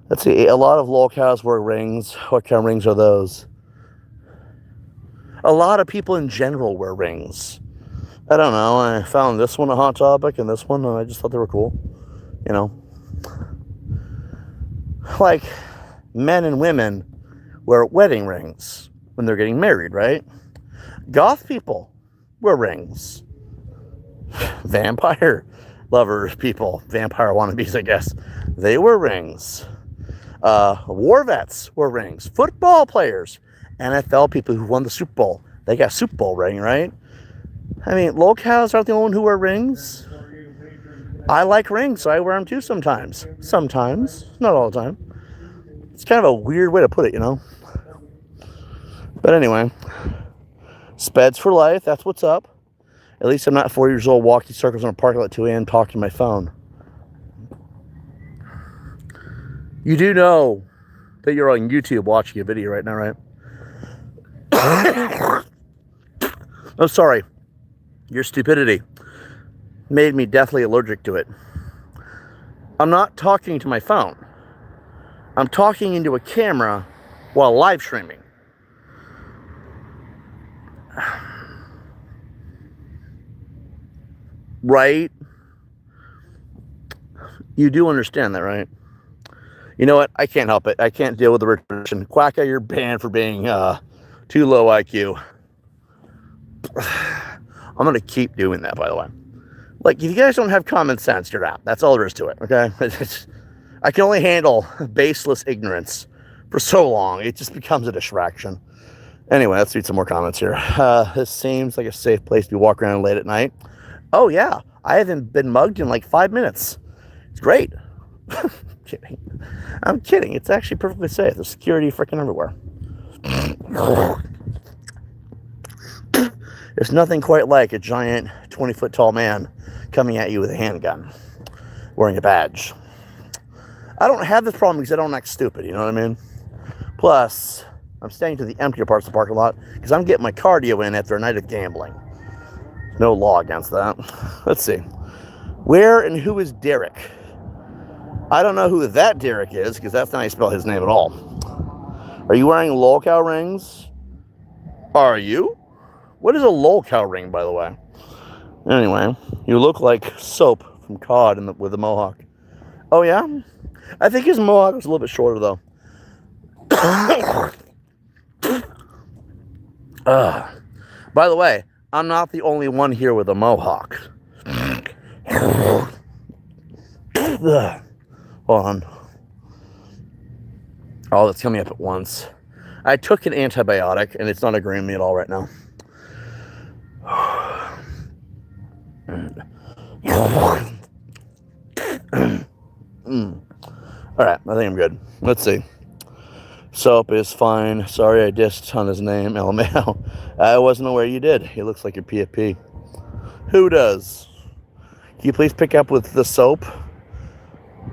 Let's see. A lot of lolcows wear rings. What kind of rings are those? A lot of people in general wear rings. I don't know. I found this one a hot topic and this one, and I just thought they were cool. You know? Like, men and women wear wedding rings when they're getting married, right? Goth people wear rings. Vampire lovers people, vampire wannabes, I guess, they wear rings. War vets wear rings. Football players, NFL people who won the Super Bowl, they got a Super Bowl ring, right? I mean, lolcows aren't the only one who wear rings. I like rings, so I wear them too sometimes. Sometimes, not all the time. It's kind of a weird way to put it, you know? But anyway, speds for life, that's what's up. At least I'm not 4 years old walking circles in a parking lot at 2 a.m. talking to my phone. You do know that you're on YouTube watching a video right now, right? Oh, sorry. Your stupidity made me deathly allergic to it. I'm not talking to my phone. I'm talking into a camera while live streaming. Right? You do understand that, right? You know what? I can't help it. I can't deal with the retribution. Quacka, you're banned for being too low IQ. I'm going to keep doing that, by the way. Like, if you guys don't have common sense, you're out. That's all there is to it, okay? I can only handle baseless ignorance for so long. It just becomes a distraction. Anyway, let's read some more comments here. This seems like a safe place to walk around late at night. Oh, yeah. I haven't been mugged in like 5 minutes. It's great. Kidding. I'm kidding. It's actually perfectly safe. There's security freaking everywhere. There's nothing quite like a giant 20-foot tall man coming at you with a handgun wearing a badge. I don't have this problem because I don't act stupid, you know what I mean? Plus, I'm staying to the emptier parts of the parking lot because I'm getting my cardio in after a night of gambling. No law against that. Let's see. Where and who is Derek? I don't know who that Derek is because that's not how you spell his name at all. Are you wearing lolcow rings? Are you? What is a lolcow ring, by the way? Anyway, you look like Soap from COD with a mohawk. Oh, yeah? I think his mohawk was a little bit shorter, though. By the way, I'm not the only one here with a mohawk. Hold on. Oh, that's coming up at once. I took an antibiotic, and it's not agreeing with me at all right now. Alright, I think I'm good. Let's see. Soap is fine. Sorry I dissed on his name, LMAO. I wasn't aware you did. He looks like your PFP. Who does? Can you please pick up with the soap?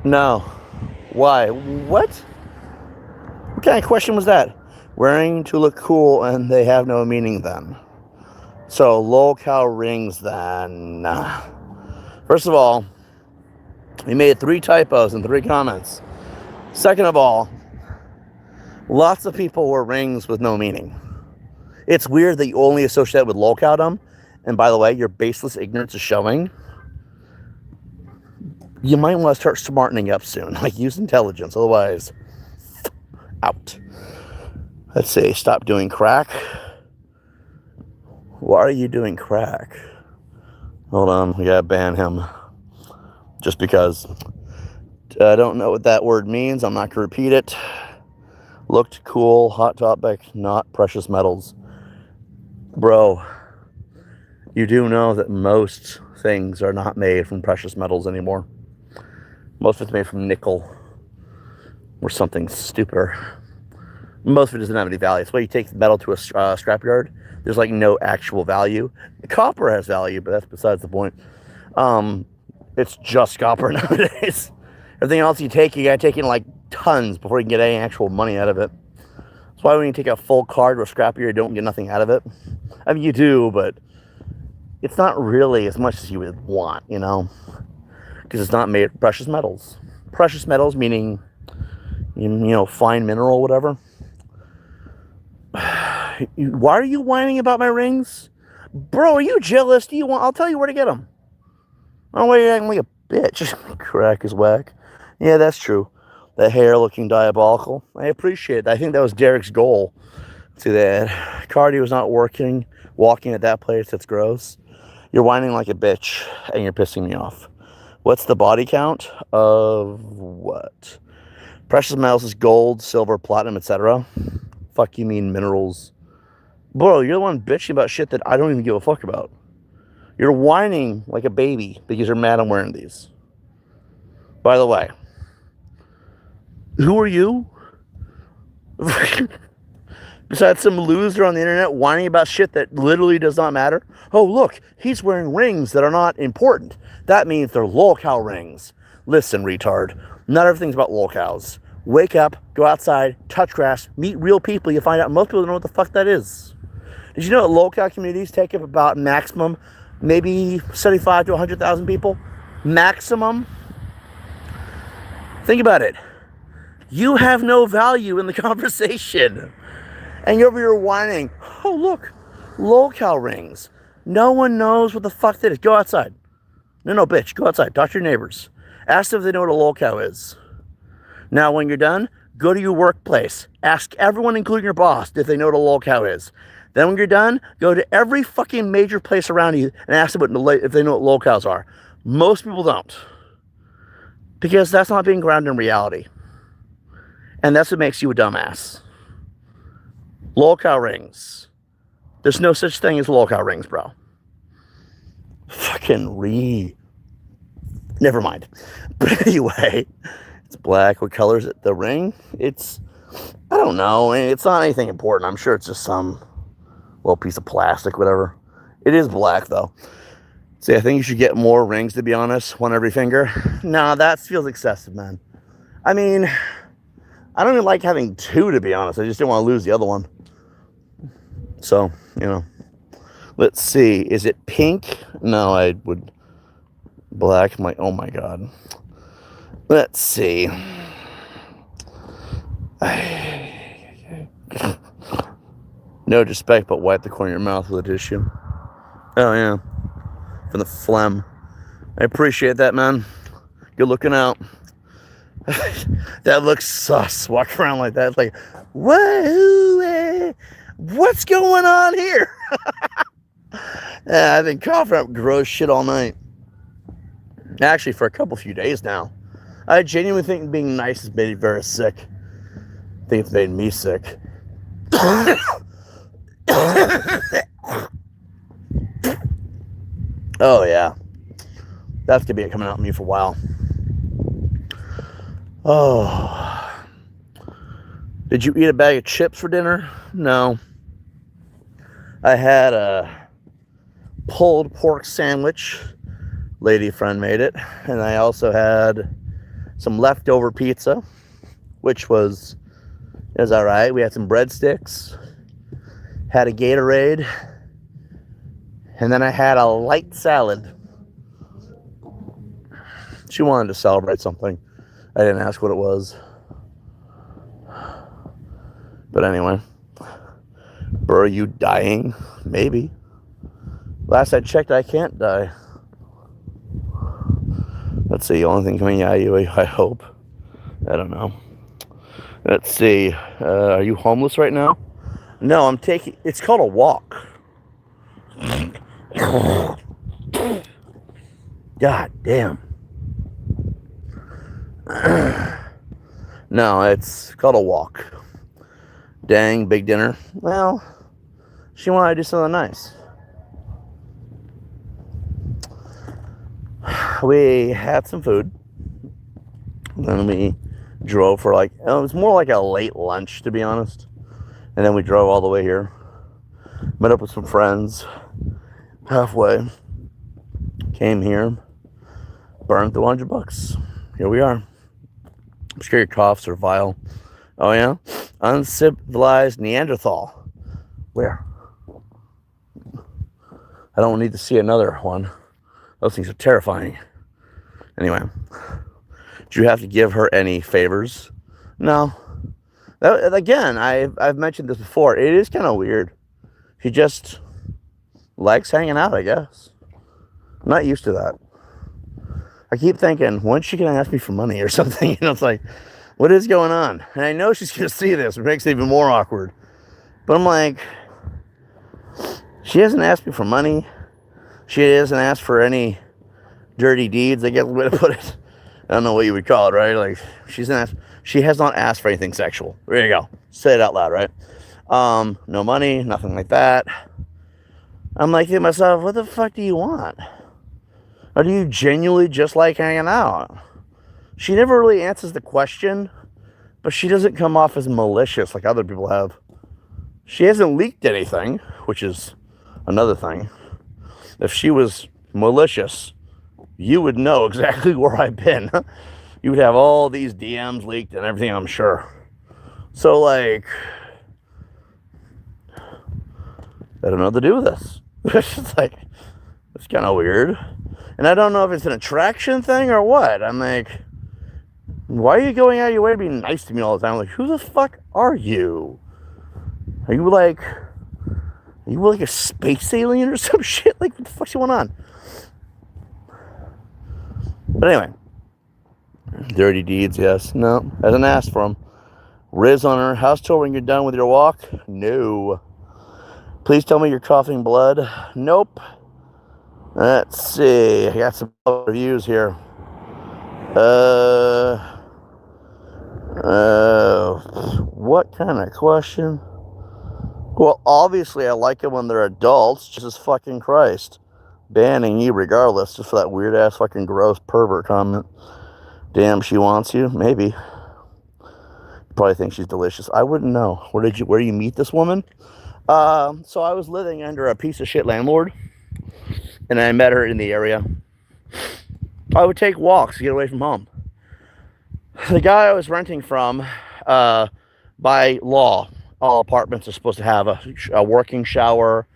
No. Why? What? What kind of question was that? Wearing to look cool and they have no meaning then. So, lolcow rings then. First of all, we made 3 typos in 3 comments. Second of all, lots of people wear rings with no meaning. It's weird that you only associate that with lolcowdom. And by the way, your baseless ignorance is showing. You might want to start smartening up soon. Like, use intelligence. Otherwise, out. Let's see. Stop doing crack. Why are you doing crack? Hold on. We gotta ban him. Just because. I don't know what that word means. I'm not going to repeat it. Looked cool. Hot topic. Not precious metals. Bro, you do know that most things are not made from precious metals anymore. Most of it's made from nickel or something stupider. Most of it doesn't have any value. That's why you take the metal to a scrapyard. There's like no actual value. The copper has value, but that's besides the point. It's just copper nowadays. Everything else you gotta take in like tons before you can get any actual money out of it. That's why when you take a full card to a scrapyard, you don't get nothing out of it. I mean, you do, but it's not really as much as you would want, you know, because it's not made of precious metals. Precious metals meaning, you know, fine mineral, whatever. Why are you whining about my rings? Bro, are you jealous? Do you want? I'll tell you where to get them. I don't know why you're acting like a bitch. Crack is whack. Yeah, that's true. That hair looking diabolical. I appreciate it. I think that was Derek's goal. See that? Cardio is not working. Walking at that place, that's gross. You're whining like a bitch, and you're pissing me off. What's the body count of what? Precious metals is gold, silver, platinum, etc. Fuck you mean minerals. Bro, you're the one bitching about shit that I don't even give a fuck about. You're whining like a baby because you're mad I'm wearing these. By the way, who are you? Besides some loser on the internet whining about shit that literally does not matter. Oh, look, he's wearing rings that are not important. That means they're lolcow rings. Listen, retard, not everything's about lolcows. Wake up, go outside, touch grass, meet real people. You find out most people don't know what the fuck that is. Did you know that lolcow communities take up about maximum, maybe 75 to 100,000 people? Maximum? Think about it. You have no value in the conversation. And you're over here whining, oh, look, lolcow rings. No one knows what the fuck that is. Go outside. No, bitch, go outside. Talk to your neighbors. Ask them if they know what a lolcow is. Now, when you're done, go to your workplace. Ask everyone, including your boss, if they know what a lolcow is. Then when you're done, go to every fucking major place around you and ask them if they know what lolcows are. Most people don't. Because that's not being grounded in reality. And that's what makes you a dumbass. Lolcow rings. There's no such thing as lolcow rings, bro. Never mind. But anyway, it's black. What color is it? The ring? I don't know. It's not anything important. I'm sure it's just some little piece of plastic, whatever. It is black, though. See, I think you should get more rings, to be honest. One every finger. Nah, that feels excessive, man. I mean, I don't even like having two, to be honest. I just didn't want to lose the other one. So, you know. Let's see. Is it pink? No, I would. Black. I'm like, oh my god. Let's see. No disrespect, but wipe the corner of your mouth with a tissue. Oh, yeah. From the phlegm. I appreciate that, man. Good looking out. That looks sus. Walk around like that. It's like, whoa, what's going on here? Yeah, I've been coughing up gross shit all night. Actually, for a few days now. I genuinely think being nice has made me very sick. I think it's made me sick. Oh, yeah. That's going to be coming out of me for a while. Oh. Did you eat a bag of chips for dinner? No. I had a pulled pork sandwich. Lady friend made it. And I also had some leftover pizza, which was all right. We had some breadsticks. Had a Gatorade. And then I had a light salad. She wanted to celebrate something. I didn't ask what it was. But anyway. Bro, are you dying? Maybe. Last I checked, I can't die. Let's see. The only thing coming out of you, I hope. I don't know. Let's see. Are you homeless right now? No, I'm taking... It's called a walk. God damn. No, it's called a walk. Dang, big dinner. Well, she wanted to do something nice. We had some food. Then we drove for it was more like a late lunch, to be honest. And then we drove all the way here. Met up with some friends halfway. Came here. Burned through $100. Here we are. I'm sure your coughs are vile. Oh yeah? Uncivilized Neanderthal. Where? I don't need to see another one. Those things are terrifying. Anyway. Did you have to give her any favors? No. Again, I've mentioned this before. It is kind of weird. She just likes hanging out, I guess. I'm not used to that. I keep thinking, when's she going to ask me for money or something? You know, it's like, what is going on? And I know she's going to see this, which makes it even more awkward. But I'm like, she hasn't asked me for money. She hasn't asked for any dirty deeds, I guess the way to put it. I don't know what you would call it, right? Like, she has not asked for anything sexual. There you go. Say it out loud, right? No money, nothing like that. I'm like to myself, what the fuck do you want? Or do you genuinely just like hanging out? She never really answers the question, but she doesn't come off as malicious like other people have. She hasn't leaked anything, which is another thing. If she was malicious, you would know exactly where I've been. You would have all these DMs leaked and everything, I'm sure. So, like, I don't know what to do with this. It's like, it's kind of weird. And I don't know if it's an attraction thing or what. I'm like, why are you going out of your way to be nice to me all the time? I'm like, who the fuck are you? Are you like a space alien or some shit? Like, what the fuck's going on? But anyway, dirty deeds, yes. No, hasn't asked for them. Riz on her house tour when you're done with your walk? No. Please tell me you're coughing blood. Nope. Let's see. I got some reviews here. What kind of question? Well, obviously I like it when they're adults. Jesus fucking Christ. Banning you regardless, just for that weird ass fucking gross pervert comment. Damn, she wants you? Maybe. You probably think she's delicious. I wouldn't know. Where do you meet this woman? So I was living under a piece of shit landlord, and I met her in the area. I would take walks to get away from home. The guy I was renting from, by law, all apartments are supposed to have a working shower,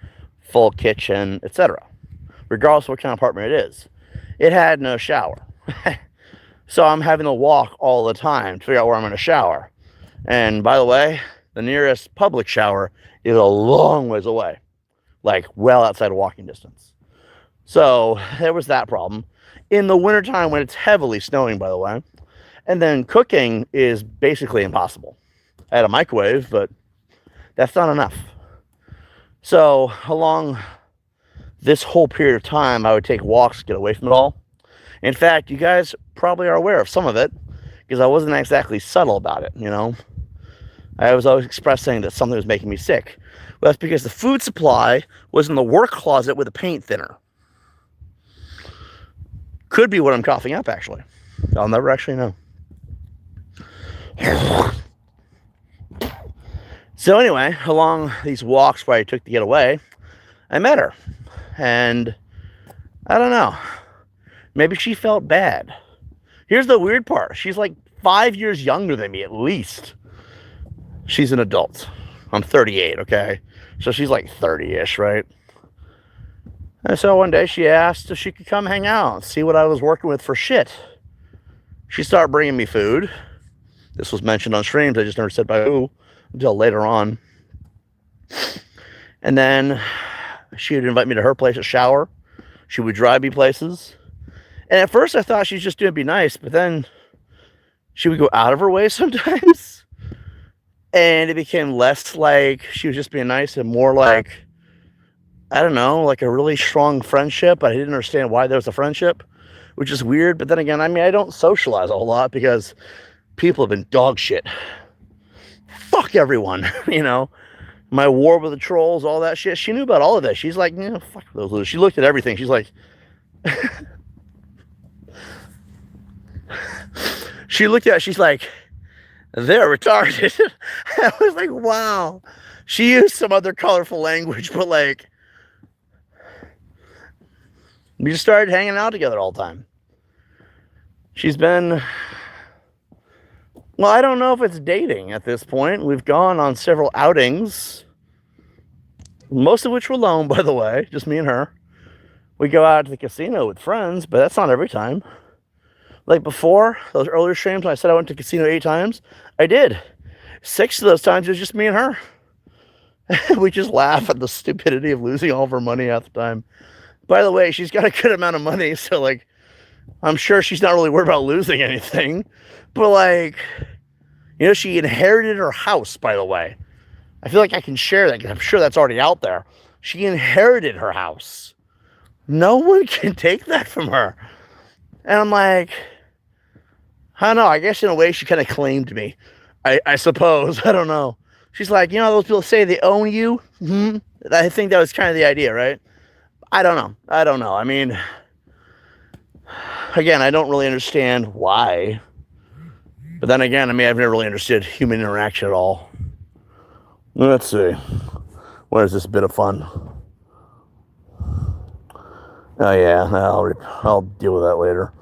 full kitchen, etc. Regardless of what kind of apartment it is. It had no shower. So I'm having to walk all the time to figure out where I'm going to shower. And by the way, the nearest public shower is a long ways away. Like, well outside of walking distance. So there was that problem. In the wintertime when it's heavily snowing, by the way. And then cooking is basically impossible. I had a microwave, but that's not enough. So along this whole period of time, I would take walks to get away from it all. In fact, you guys probably are aware of some of it, because I wasn't exactly subtle about it, you know. I was always expressing that something was making me sick. Well, that's because the food supply was in the work closet with a paint thinner. Could be what I'm coughing up, actually. I'll never actually know. So anyway, along these walks where I took to get away, I met her. And I don't know. Maybe she felt bad. Here's the weird part. She's like 5 years younger than me, at least. She's an adult. I'm 38, okay? So she's like 30-ish, right? And so one day she asked if she could come hang out and see what I was working with for shit. She started bringing me food. This was mentioned on streams. I just never said by who until later on. And then she would invite me to her place to shower. She would drive me places. And at first I thought she was just doing to be nice, but then she would go out of her way sometimes. And it became less like she was just being nice and more like, I don't know, like a really strong friendship. I didn't understand why there was a friendship, which is weird. But then again, I mean, I don't socialize a whole lot because people have been dog shit. Fuck everyone, you know. My war with the trolls, all that shit. She knew about all of that. She's like, you know, fuck those losers. She looked at everything. She's like, she looked at it. She's like, they're retarded. I was like, wow. She used some other colorful language, but like, we just started hanging out together all the time. She's been, well, I don't know if it's dating at this point. We've gone on several outings, most of which were alone, by the way, just me and her. We go out to the casino with friends, but that's not every time. Like before, those earlier streams, when I said I went to the casino 8 times, I did. 6 of those times it was just me and her. We just laugh at the stupidity of losing all of her money half the time. By the way, she's got a good amount of money, so like, I'm sure she's not really worried about losing anything. But like, you know, she inherited her house, by the way. I feel like I can share that because I'm sure that's already out there. She inherited her house. No one can take that from her. And I'm like, I don't know. I guess in a way she kind of claimed me. I suppose. I don't know. She's like, you know, those people say they own you. Mm-hmm. I think that was kind of the idea, right? I don't know. I mean, again, I don't really understand why. But then again, I mean, I've never really understood human interaction at all. Let's see. What is this bit of fun? Oh, yeah. I'll deal with that later.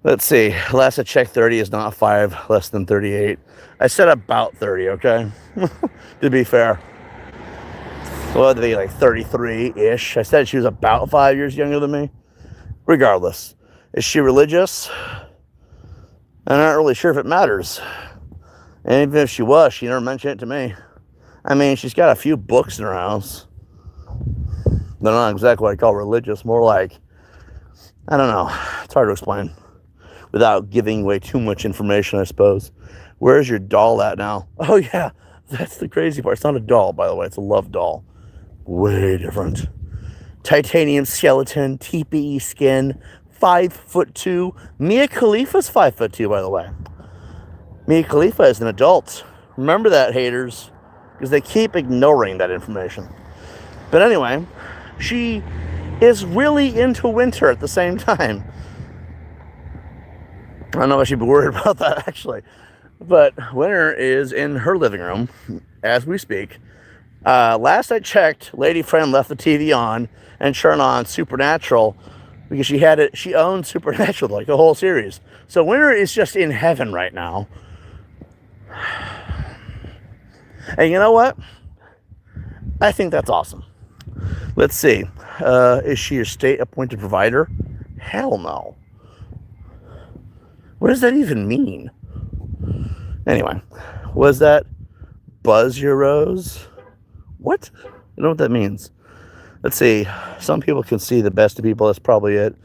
Let's see. Last I checked, 30 is not 5 less than 38. I said about 30, okay? To be fair. Well, to be like 33-ish. I said she was about 5 years younger than me. Regardless. Is she religious? I'm not really sure if it matters. And even if she was, she never mentioned it to me. I mean, she's got a few books in her house. They're not exactly what I call religious. More like, I don't know. It's hard to explain. Without giving away too much information, I suppose. Where's your doll at now? Oh, yeah. That's the crazy part. It's not a doll, by the way. It's a love doll. Way different. Titanium skeleton, TPE skin, 5'2". Mia Khalifa's 5'2", by the way. Mia Khalifa is an adult. Remember that, haters. Because they keep ignoring that information. But anyway, she is really into winter at the same time. I don't know if I should be worried about that, actually. But winter is in her living room as we speak. Last I checked, lady friend left the TV on and turned on Supernatural because she owns Supernatural, like the whole series. So winter is just in heaven right now. And you know what? I think that's awesome. Let's see. Is she a state-appointed provider? Hell no. What does that even mean? Anyway, was that Buzz Your Rose? What? I don't know what that means. Let's see. Some people can see the best of people. That's probably it.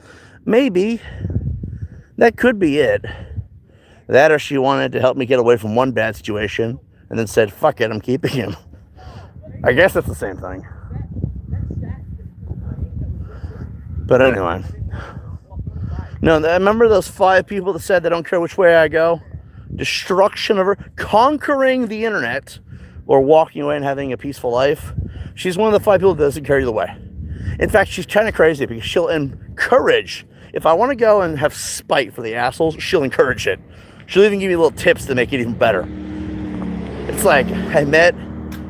Maybe. That could be it. That or she wanted to help me get away from one bad situation and then said, fuck it, I'm keeping him. I guess that's the same thing. But anyway. No, I remember those 5 people that said they don't care which way I go? Destruction of her, conquering the internet, or walking away and having a peaceful life. She's one of the 5 people that doesn't care either way. In fact, she's kind of crazy because she'll encourage. If I want to go and have spite for the assholes, she'll encourage it. She'll even give me little tips to make it even better. It's like, I met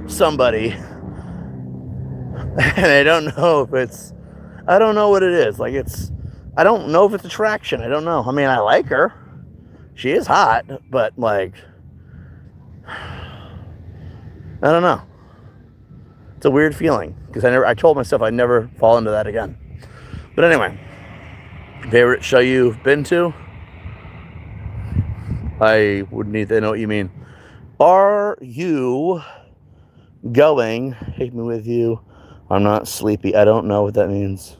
somebody, and I don't know if it's, I don't know what it is. Like I don't know if it's attraction. I don't know. I mean, I like her. She is hot, but like, I don't know. It's a weird feeling because I told myself I'd never fall into that again. But anyway, favorite show you've been to? I would need to know what you mean. Are you going? Take me with you. I'm not sleepy. I don't know what that means.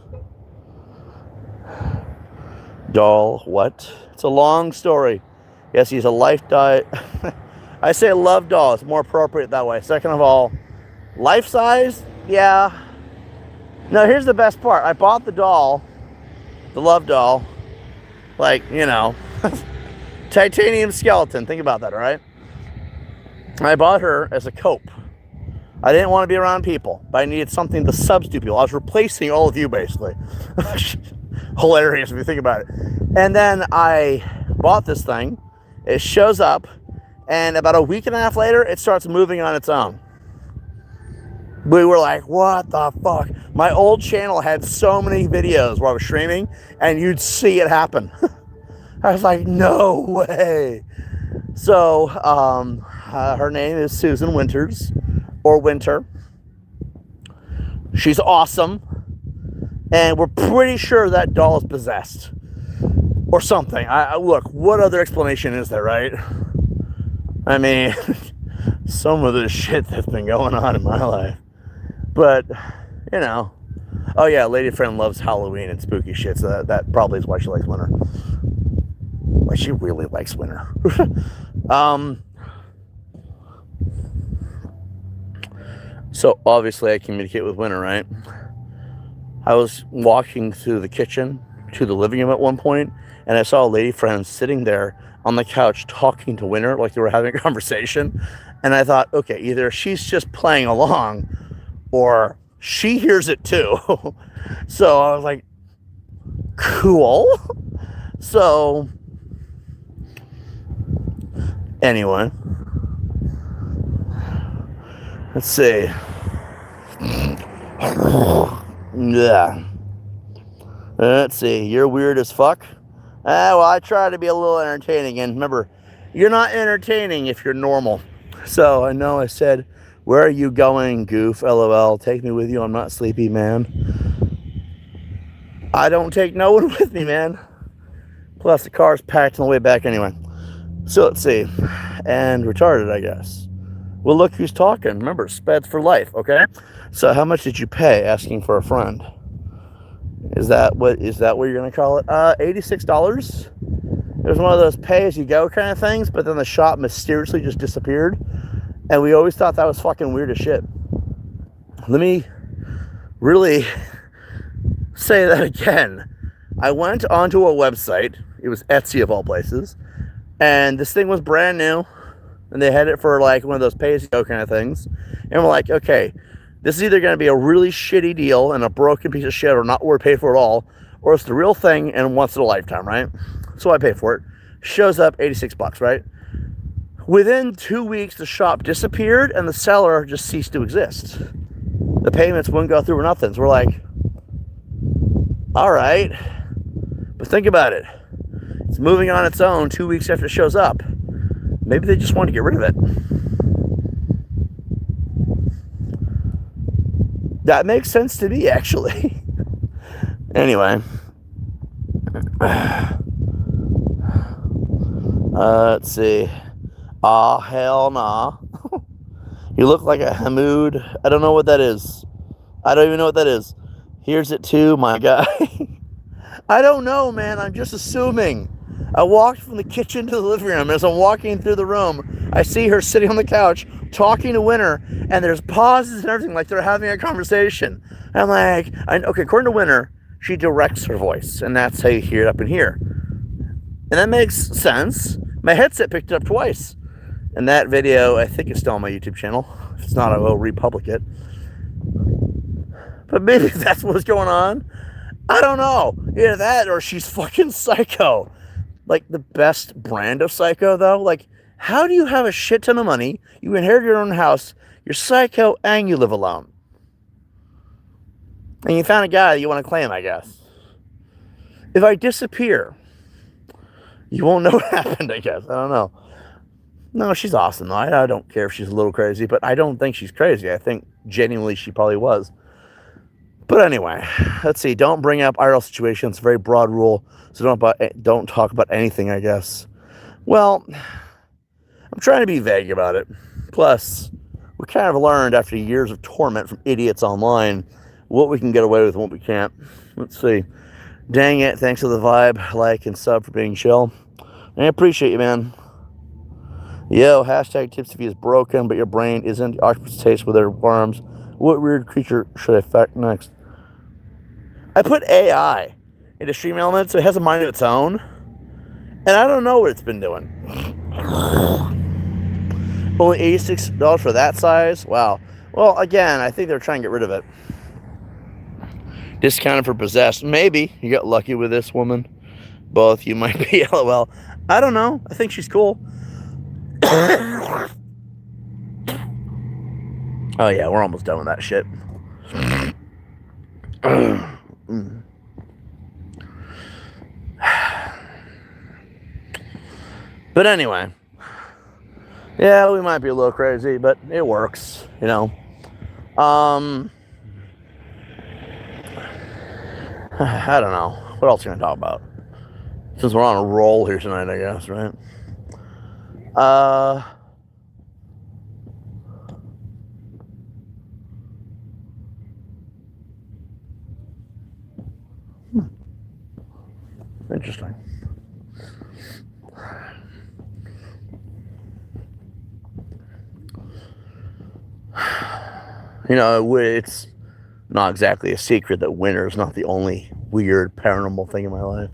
Doll, what? It's a long story. Yes, he's a life diet. I say love doll. It's more appropriate that way. Second of all, life size? Yeah. No, here's the best part. I bought the doll, the love doll, like, you know, titanium skeleton. Think about that, all right? I bought her as a cope. I didn't want to be around people, but I needed something to substitute people. I was replacing all of you, basically. Hilarious if you think about it. And then I bought this thing. It shows up And about a week and a half later, it starts moving on its own. We were like, what the fuck? My old channel had so many videos where I was streaming and you'd see it happen. I was like, no way. So her name is Susan Winters, or Winter. She's awesome. And we're pretty sure that doll is possessed or something. Look, what other explanation is there, right? I mean, some of the shit that's been going on in my life. But, you know. Oh yeah, lady friend loves Halloween and spooky shit, so that probably is why she likes winter. Why she really likes winter. So obviously I communicate with Winter, right? I was walking through the kitchen to the living room at one point, and I saw a lady friend sitting there on the couch talking to Winter like they were having a conversation. And I thought, okay, either she's just playing along or she hears it too. So I was like, cool. So anyway, let's see. Yeah. Let's see. You're weird as fuck. Well, I try to be a little entertaining. And remember, you're not entertaining if you're normal. So I know I said, where are you going, goof? LOL. Take me with you. I'm not sleepy, man. I don't take no one with me, man. Plus, the car's packed on the way back anyway. So let's see. And retarded, I guess. Well, look who's talking. Remember, speds for life, okay? So how much did you pay asking for a friend? Is that what you're going to call it? $86. It was one of those pay-as-you-go kind of things, but then the shop mysteriously just disappeared. And we always thought that was fucking weird as shit. Let me really say that again. I went onto a website. It was Etsy of all places. And this thing was brand new. And they had it for like one of those pay-as-you-go kind of things. And we're like, okay, this is either going to be a really shitty deal and a broken piece of shit or not worth paying for at all, or it's the real thing and once in a lifetime, right? So I pay for it. Shows up $86, right? Within 2 weeks, the shop disappeared and the seller just ceased to exist. The payments wouldn't go through or nothing. So we're like, all right. But think about it. It's moving on its own 2 weeks after it shows up. Maybe they just want to get rid of it. That makes sense to me, actually. Anyway. Let's see. Ah, hell nah. You look like a Hamoud. I don't know what that is. I don't even know what that is. Here's it too, my guy. I don't know, man. I'm just assuming. I walked from the kitchen to the living room. As I'm walking through the room, I see her sitting on the couch talking to Winter, and there's pauses and everything like they're having a conversation. I'm like, okay, according to Winter, she directs her voice, and that's how you hear it up in here. And that makes sense. My headset picked it up twice. And that video, I think, is still on my YouTube channel. If it's not, I will republic it. But maybe that's what's going on. I don't know. Either that or she's fucking psycho. Like the best brand of psycho, though. Like, how do you have a shit ton of money, you inherit your own house, you're psycho, and you live alone? And you found a guy that you want to claim, I guess. If I disappear, you won't know what happened, I guess. I don't know. No, she's awesome, though. I don't care if she's a little crazy, but I don't think she's crazy. I think genuinely she probably was. But anyway, let's see. Don't bring up IRL situations. It's a very broad rule. So don't talk about anything, I guess. Well, I'm trying to be vague about it. Plus, we kind of learned after years of torment from idiots online what we can get away with and what we can't. Let's see. Dang it. Thanks for the vibe, like, and sub for being chill. I appreciate you, man. Yo, hashtag Tipsy is broken, but your brain isn't. Octopus taste with their worms. What weird creature should I affect next? I put AI into Stream Elements, so it has a mind of its own. And I don't know what it's been doing. Only $86 for that size? Wow. Well, again, I think they're trying to get rid of it. Discounted for possessed. Maybe. You got lucky with this woman. Both you might be LOL. I don't know. I think she's cool. Oh yeah, we're almost done with that shit. But anyway, yeah, we might be a little crazy, but it works, you know. I don't know. What else can I talk about? Since we're on a roll here tonight, I guess, right? Interesting. You know, it's not exactly a secret that winter is not the only weird paranormal thing in my life.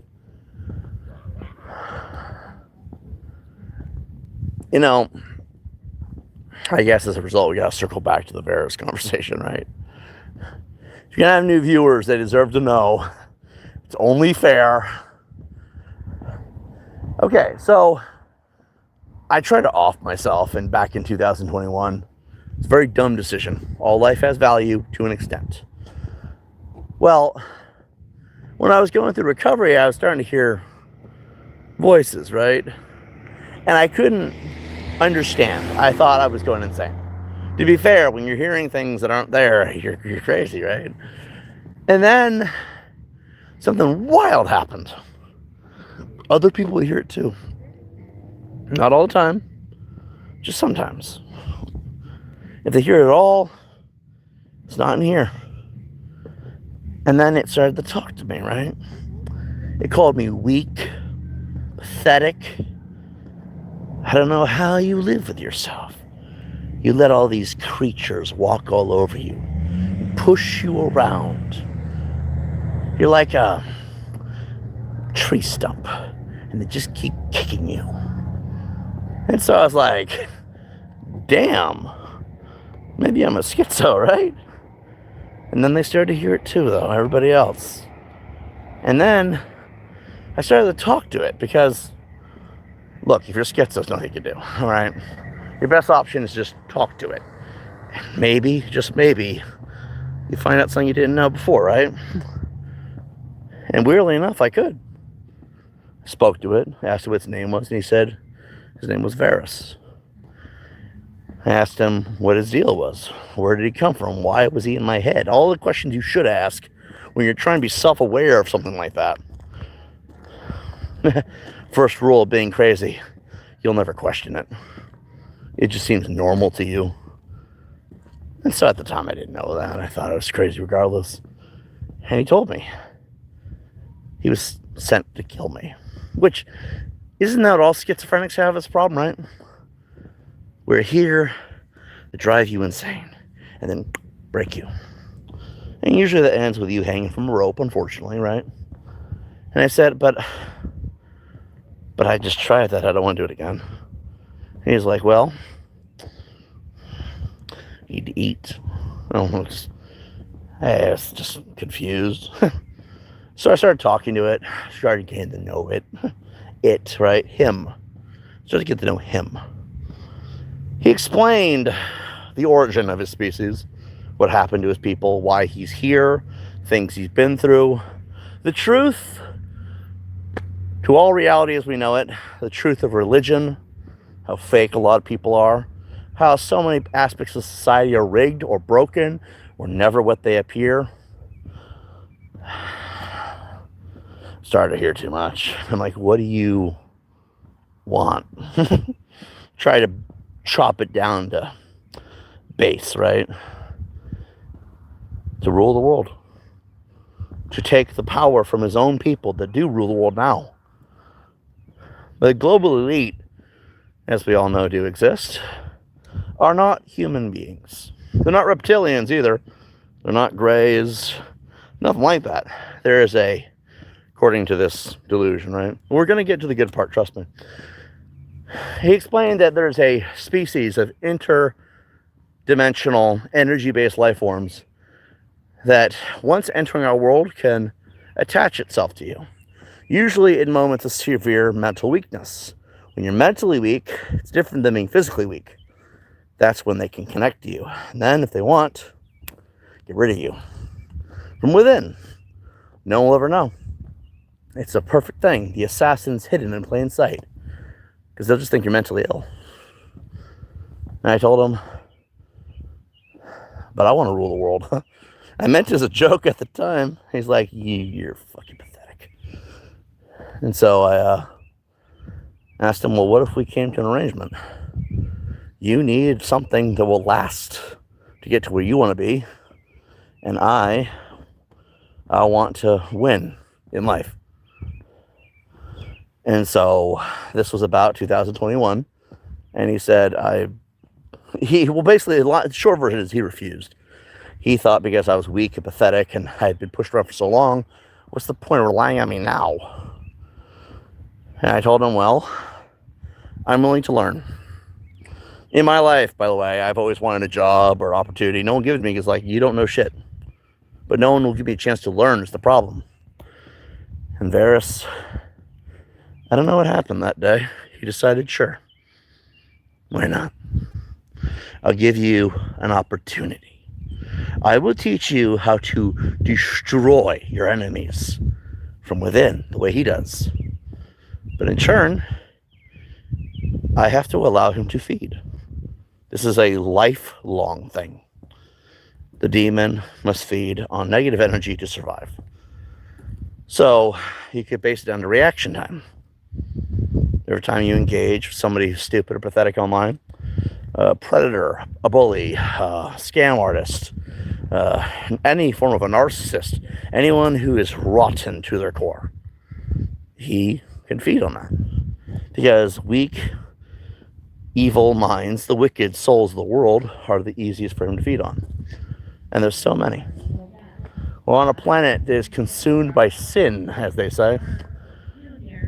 You know, I guess as a result, we got to circle back to the Varus conversation, right? If you're going to have new viewers, they deserve to know. It's only fair. Okay, so I tried to off myself, and back in 2021, it's a very dumb decision. All life has value to an extent. Well, when I was going through recovery, I was starting to hear voices, right? And I couldn't understand. I thought I was going insane. To be fair, when you're hearing things that aren't there, you're crazy, right? And then something wild happened. Other people hear it too. Not all the time, just sometimes. If they hear it all, it's not in here. And then it started to talk to me, right? It called me weak, pathetic. I don't know how you live with yourself. You let all these creatures walk all over you, push you around. You're like a tree stump, and they just keep kicking you. And so I was like, damn, maybe I'm a schizo, right? And then they started to hear it too, though, everybody else. And then I started to talk to it because, look, if you're schizo, there's nothing you can do, all right? Your best option is just talk to it. Maybe, just maybe, you find out something you didn't know before, right? And weirdly enough, I could. I spoke to it, asked it what its name was, and he said his name was Varus. I asked him what his deal was. Where did he come from? Why was he in my head? All the questions you should ask when you're trying to be self-aware of something like that. First rule of being crazy, you'll never question it. It just seems normal to you. And so at the time I didn't know that. I thought I was crazy regardless. And he told me. He was sent to kill me. Which, isn't that all schizophrenics have this problem, right? We're here to drive you insane and then break you. And usually that ends with you hanging from a rope, unfortunately, right? And I said, but I just tried that. I don't want to do it again. And he was like, well, you need to eat. I was just confused. So I started talking to it, started getting to know it. It, right? Him. Started to get to know him. He explained the origin of his species, what happened to his people, why he's here, things he's been through. The truth, to all reality as we know it, the truth of religion, how fake a lot of people are, how so many aspects of society are rigged or broken or never what they appear. Started to hear too much. I'm like, what do you want? Try to chop it down to base, right? To rule the world. To take the power from his own people that do rule the world now. The global elite, as we all know do exist, are not human beings. They're not reptilians either. They're not grays. Nothing like that. There is according to this delusion, right? We're going to get to the good part, trust me. He explained that there's a species of interdimensional energy-based life forms that once entering our world can attach itself to you, usually in moments of severe mental weakness When you're mentally weak, it's different than being physically weak. That's when they can connect to you. And then if they want, get rid of you from within. No one will ever know. It's a perfect thing. The assassin's hidden in plain sight because they'll just think you're mentally ill. And I told him, but I want to rule the world. I meant it as a joke at the time. He's like, you're fucking pathetic. And so I asked him, well, what if we came to an arrangement? You need something that will last to get to where you want to be. And I want to win in life. And so this was about 2021. And he said, basically, the short version is he refused. He thought because I was weak and pathetic and I had been pushed around for so long, what's the point of relying on me now? And I told him, well, I'm willing to learn. In my life, by the way, I've always wanted a job or opportunity. No one gives me because, like, you don't know shit. But no one will give me a chance to learn is the problem. And Varys, I don't know what happened that day. He decided, sure, why not? I'll give you an opportunity. I will teach you how to destroy your enemies from within, the way he does. But in turn, I have to allow him to feed. This is a lifelong thing. The demon must feed on negative energy to survive. So you could base it down to reaction time. Every time you engage with somebody who's stupid or pathetic online, a predator, a bully, a scam artist, any form of a narcissist, anyone who is rotten to their core, he can feed on that. Because weak, evil minds, the wicked souls of the world, are the easiest for him to feed on. And there's so many. Well, on a planet that is consumed by sin, as they say,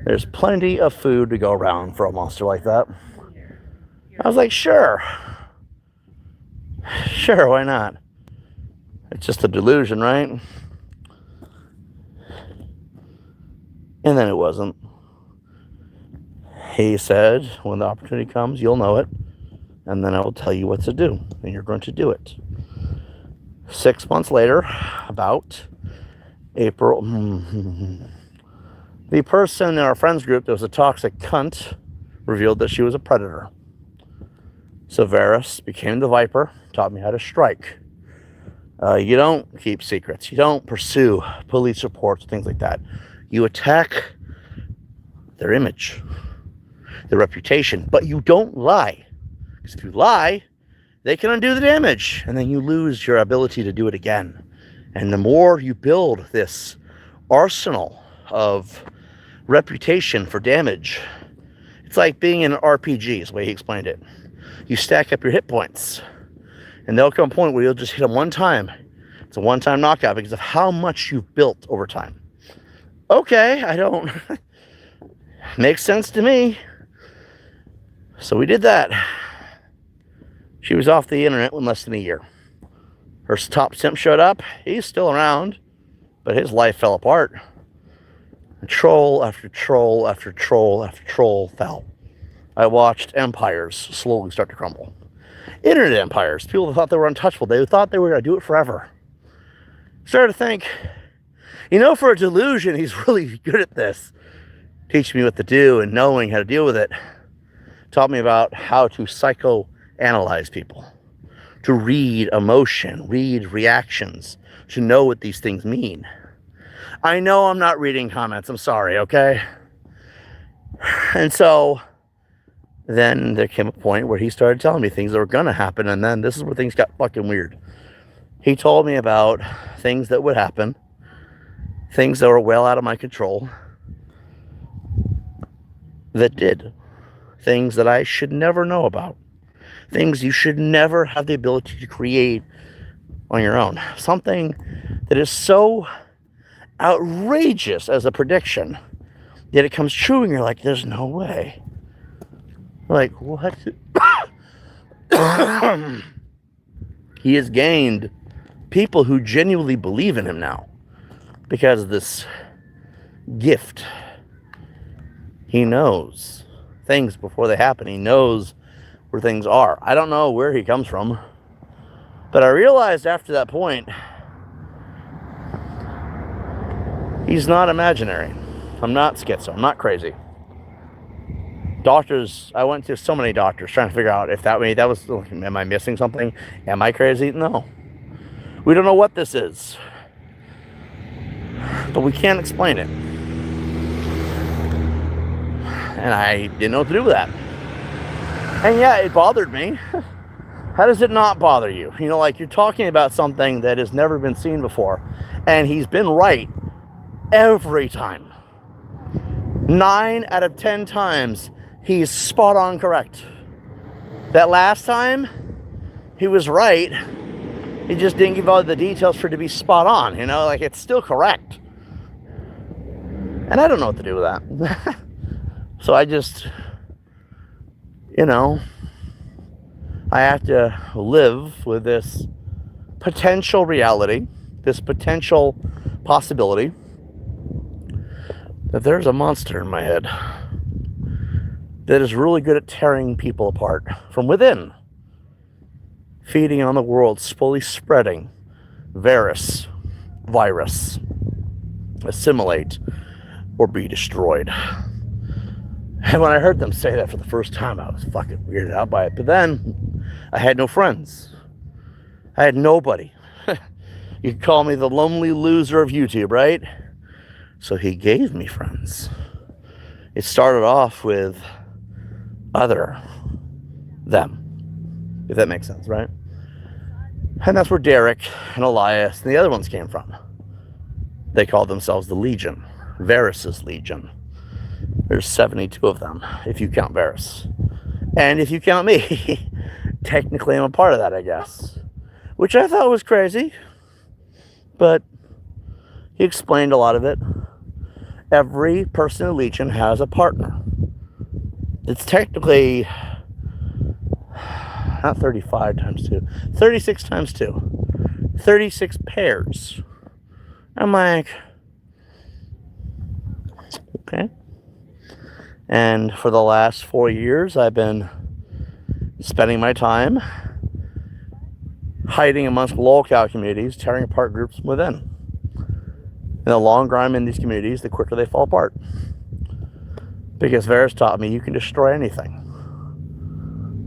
there's plenty of food to go around for a monster like that. I was like, sure. Sure, why not? It's just a delusion, right? And then it wasn't. He said, when the opportunity comes, you'll know it. And then I will tell you what to do. And you're going to do it. 6 months later, about April, the person in our friends group that was a toxic cunt revealed that she was a predator. So Varys became the Viper, taught me how to strike. You don't keep secrets. You don't pursue police reports, things like that. You attack their image, their reputation, but you don't lie. Because if you lie, they can undo the damage, and then you lose your ability to do it again. And the more you build this arsenal of reputation for damage, it's like being in an RPG, is the way he explained it. You stack up your hit points, and there'll come a point where you'll just hit them one time. It's a one-time knockout because of how much you've built over time. Okay, I don't... Makes sense to me. So we did that. She was off the internet in less than a year. Her top simp showed up. He's still around, but his life fell apart. And troll after troll after troll after troll fell. I watched empires slowly start to crumble. Internet empires. People thought they were untouchable. They thought they were going to do it forever. Started to think, you know, for a delusion, he's really good at this. Teaching me what to do and knowing how to deal with it. Taught me about how to psychoanalyze people. To read emotion, read reactions. To know what these things mean. I know I'm not reading comments. I'm sorry, okay? And so... then there came a point where he started telling me things that were going to happen, and then this is where things got fucking weird. He told me about things that would happen, things that were well out of my control, that did, things that I should never know about, things you should never have the ability to create on your own. Something that is so outrageous as a prediction, yet it comes true, and you're like, there's no way. Like, what? He has gained people who genuinely believe in him now because of this gift. He knows things before they happen. He knows where things are. I don't know where he comes from, but I realized after that point, he's not imaginary. I'm not schizo. I'm not crazy. Doctors, I went to so many doctors trying to figure out if that was, am I missing something? Am I crazy? No. We don't know what this is, but we can't explain it. And I didn't know what to do with that. And yeah, it bothered me. How does it not bother you? You know, like you're talking about something that has never been seen before, and he's been right every time. 9 out of 10 times, he's spot on correct. That last time, he was right. He just didn't give all the details for it to be spot on, you know, like it's still correct. And I don't know what to do with that. So I just, you know, I have to live with this potential reality, this potential possibility that there's a monster in my head that is really good at tearing people apart from within, feeding on the world, slowly spreading virus, assimilate, or be destroyed. And when I heard them say that for the first time, I was fucking weirded out by it. But then I had no friends. I had nobody. You could call me the lonely loser of YouTube, right? So he gave me friends. It started off with them, if that makes sense, right? And that's where Derek and Elias and the other ones came from. They called themselves the Legion, Varys's Legion. There's 72 of them, if you count Varys. And if you count me, technically I'm a part of that, I guess. Which I thought was crazy, but he explained a lot of it. Every person in Legion has a partner. It's technically not 35 times 2, 36 times 2, 36 pairs. I'm like, okay. And for the last 4 years, I've been spending my time hiding amongst lolcow communities, tearing apart groups within. And the longer I'm in these communities, the quicker they fall apart. Because Varys taught me you can destroy anything.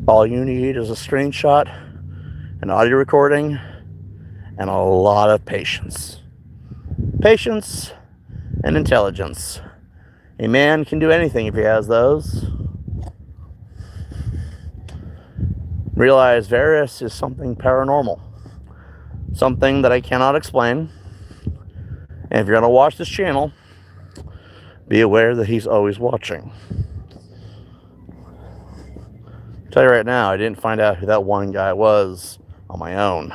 All you need is a screenshot, an audio recording, and a lot of patience. Patience and intelligence. A man can do anything if he has those. Realize Varys is something paranormal. Something that I cannot explain. And if you're going to watch this channel, be aware that he's always watching. I'll tell you right now, I didn't find out who that one guy was on my own.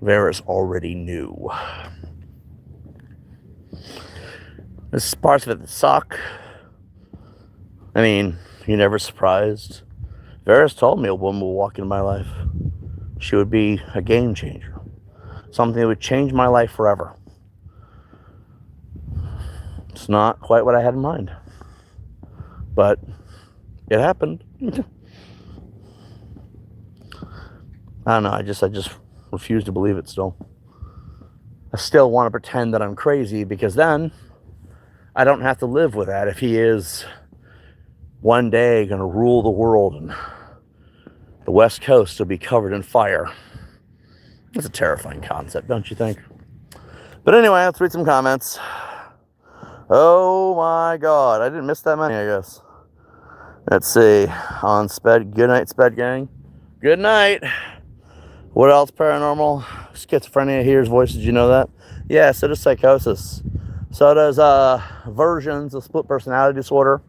Varys already knew. There's parts of it that suck. I mean, you're never surprised. Varys told me a woman would walk into my life. She would be a game changer. Something that would change my life forever. It's not quite what I had in mind. But it happened. I don't know, I just refuse to believe it still. I still want to pretend that I'm crazy because then I don't have to live with that if he is one day going to rule the world and the West Coast will be covered in fire. It's a terrifying concept, don't you think? But anyway, let's read some comments. Oh my God, I didn't miss that many, I guess. Let's see. On Sped, good night, Sped Gang. Good night. What else paranormal? Schizophrenia hears voices, you know that? Yeah, so does psychosis. So does versions of split personality disorder.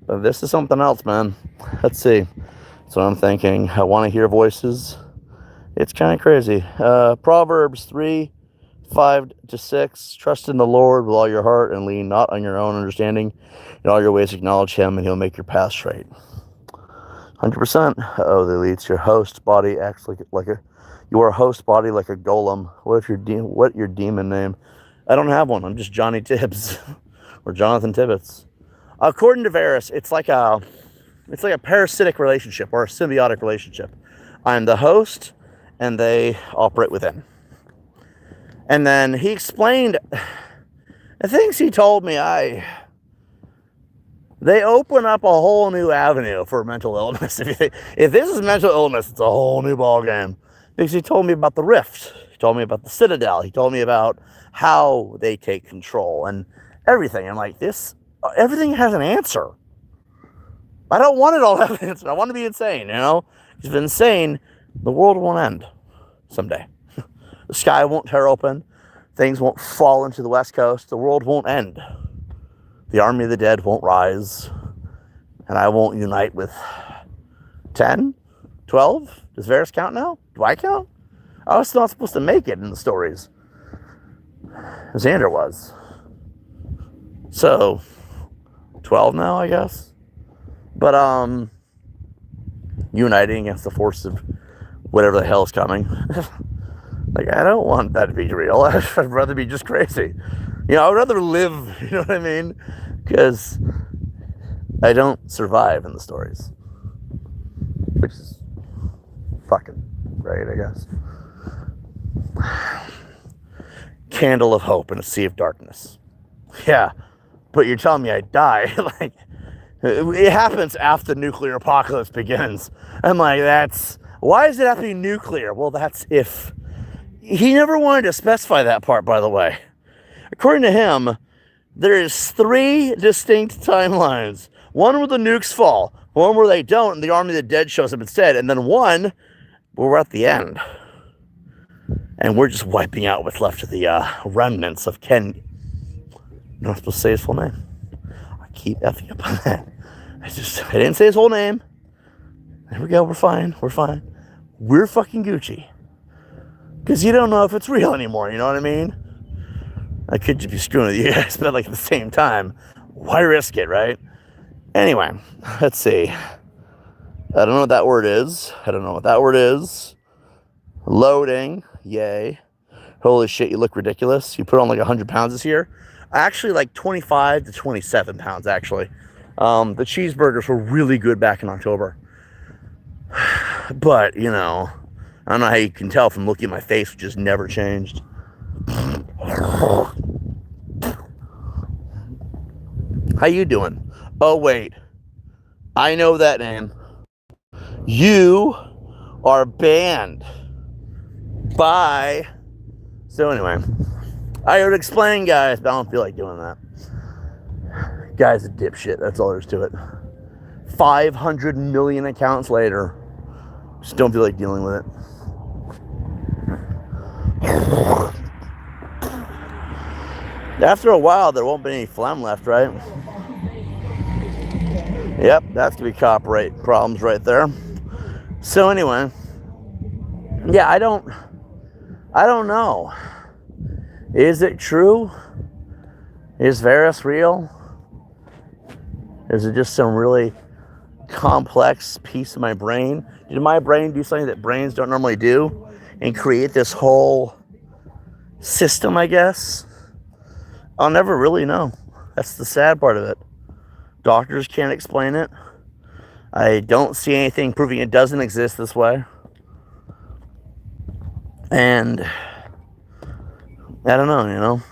But this is something else, man. Let's see. So I'm thinking, I want to hear voices. It's kind of crazy. Proverbs 3:5-6. Trust in the Lord with all your heart and lean not on your own understanding. In all your ways acknowledge him and he'll make your path straight. 100%. Oh, the elites. Your host body acts like a your host body like a golem. What your demon name? I don't have one. I'm just Johnny Tubbz or Jonathan Tibbetts. According to Varys, it's like a parasitic relationship or a symbiotic relationship. I'm the host, and they operate within. And then he explained the things he told me. They open up a whole new avenue for mental illness. If this is mental illness, it's a whole new ballgame. Because he told me about the Rift. He told me about the Citadel. He told me about how they take control and everything. I'm like, everything has an answer. I don't want it all to have an answer. I want to be insane, you know? If it's insane, the world won't end someday. The sky won't tear open. Things won't fall into the West Coast. The world won't end. The army of the dead won't rise. And I won't unite with 10, 12? Does Varys count now? Do I count? I was not supposed to make it in the stories. Xander was. So, 12 now, I guess. But, uniting against the force of whatever the hell is coming. Like, I don't want that to be real. I'd rather be just crazy. You know, I'd rather live, you know what I mean? Because I don't survive in the stories. Which is fucking great, I guess. Candle of hope in a sea of darkness. Yeah, but you're telling me I die. Like, it happens after the nuclear apocalypse begins. I'm like, why does it have to be nuclear? Well, that's if. He never wanted to specify that part, by the way. According to him, there is 3 distinct timelines. One where the nukes fall, one where they don't, and the army of the dead shows up instead, and then one where we're at the end. And we're just wiping out what's left of the remnants of Ken. I'm not supposed to say his full name. I keep effing up on that. I didn't say his whole name. There we go, we're fine. We're fucking Gucci. Because you don't know if it's real anymore, you know what I mean? I could just be screwing with you guys, but like at the same time, why risk it, right? Anyway, let's see. I don't know what that word is. Loading. Yay. Holy shit, you look ridiculous. You put on like 100 pounds this year. Actually, like 25 to 27 pounds, actually. The cheeseburgers were really good back in October. But, you know, I don't know how you can tell from looking at my face, which has never changed. How you doing? Oh, wait. I know that name. You are banned. Bye. So anyway, I would explain, guys, but I don't feel like doing that. Guy's a dipshit. That's all there is to it. 500 million accounts later. Just don't feel like dealing with it. After a while, there won't be any phlegm left, right? Yep, that's gonna be copyright problems right there. So anyway, yeah, I don't know. Is it true? Is Varys real? Is it just some really complex piece of my brain? Did my brain do something that brains don't normally do and create this whole system, I guess? I'll never really know. That's the sad part of it. Doctors can't explain it. I don't see anything proving it doesn't exist this way. And I don't know, you know.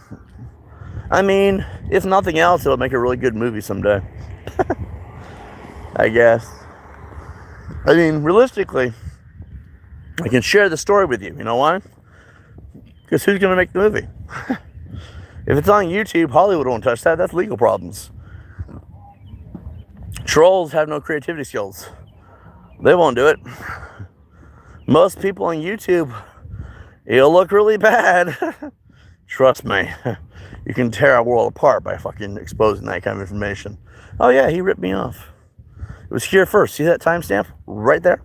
I mean, if nothing else, it'll make a really good movie someday. I guess. I mean, realistically, I can share the story with you. You know why? Because who's going to make the movie? If it's on YouTube, Hollywood won't touch that. That's legal problems. Trolls have no creativity skills. They won't do it. Most people on YouTube, it'll look really bad. Trust me. You can tear our world apart by fucking exposing that kind of information. Oh yeah, he ripped me off. It was here first. See that timestamp? Right there.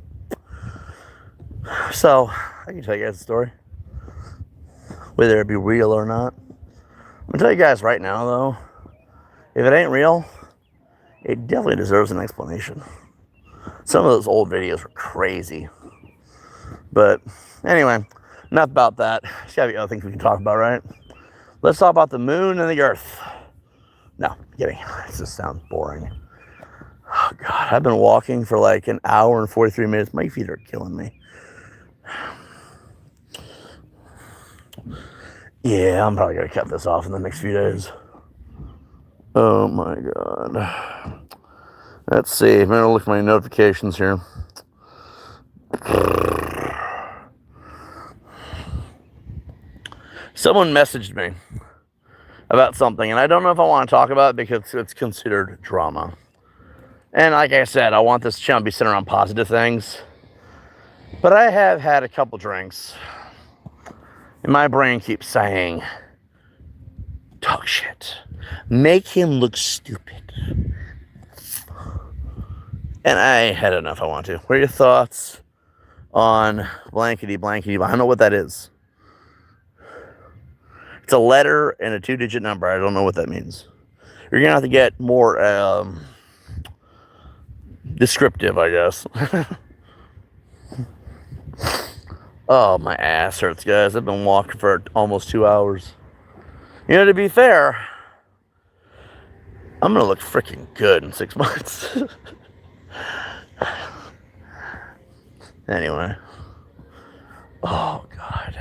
So, I can tell you guys the story. Whether it be real or not. I'm going to tell you guys right now, though. If it ain't real, it definitely deserves an explanation. Some of those old videos were crazy. But, anyway, enough about that. There's got to be other things we can talk about, right? Let's talk about the moon and the earth. No, kidding. It just sounds boring. Oh, God. I've been walking for like an hour and 43 minutes. My feet are killing me. Yeah, I'm probably going to cut this off in the next few days. Oh, my God. Let's see. I'm going to look at my notifications here. Someone messaged me about something, and I don't know if I want to talk about it because it's considered drama. And like I said, I want this channel to be centered around positive things. But I have had a couple drinks, and my brain keeps saying, talk shit. Make him look stupid. And I had enough. I want to. What are your thoughts on blankety blankety? I don't know what that is. It's a letter and a 2-digit number. I don't know what that means. You're going to have to get more descriptive, I guess. Oh, my ass hurts, guys. I've been walking for almost 2 hours. You know, to be fair, I'm going to look freaking good in 6 months. Anyway. Oh, God.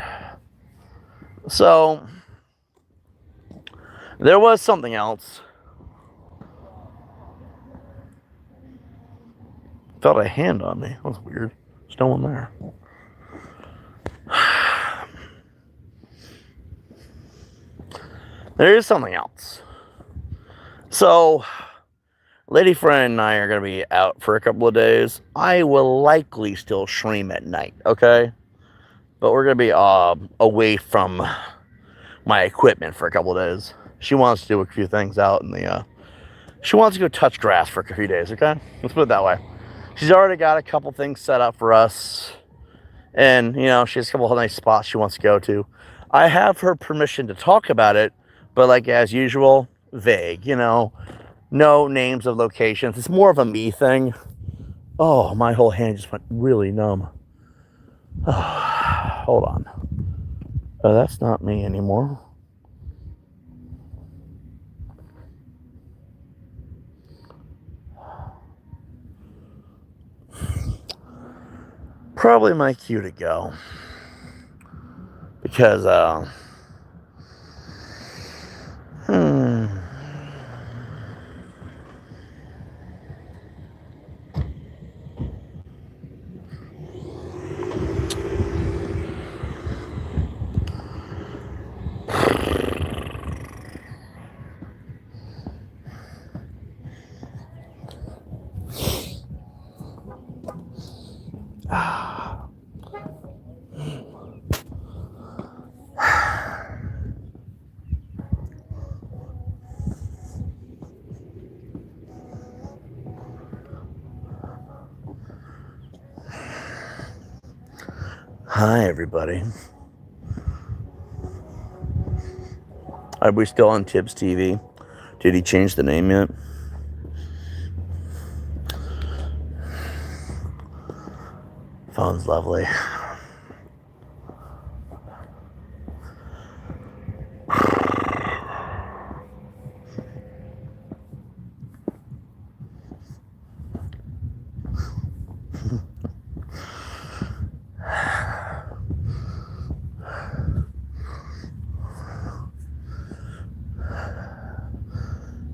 So, there was something else. Felt a hand on me. That was weird. There's no one there. There is something else. So, lady friend and I are going to be out for a couple of days. I will likely still stream at night, okay? But we're going to be away from my equipment for a couple of days. She wants to do a few things out in the... she wants to go touch grass for a few days, okay? Let's put it that way. She's already got a couple things set up for us. And, you know, she has a couple of nice spots she wants to go to. I have her permission to talk about it, but like as usual, vague, you know. No names of locations. It's more of a me thing. Oh, my whole hand just went really numb. Oh, hold on. Oh, that's not me anymore. Probably my cue to go. Because, hi, everybody. Are we still on Tubbz TV? Did he change the name yet? Phone's lovely.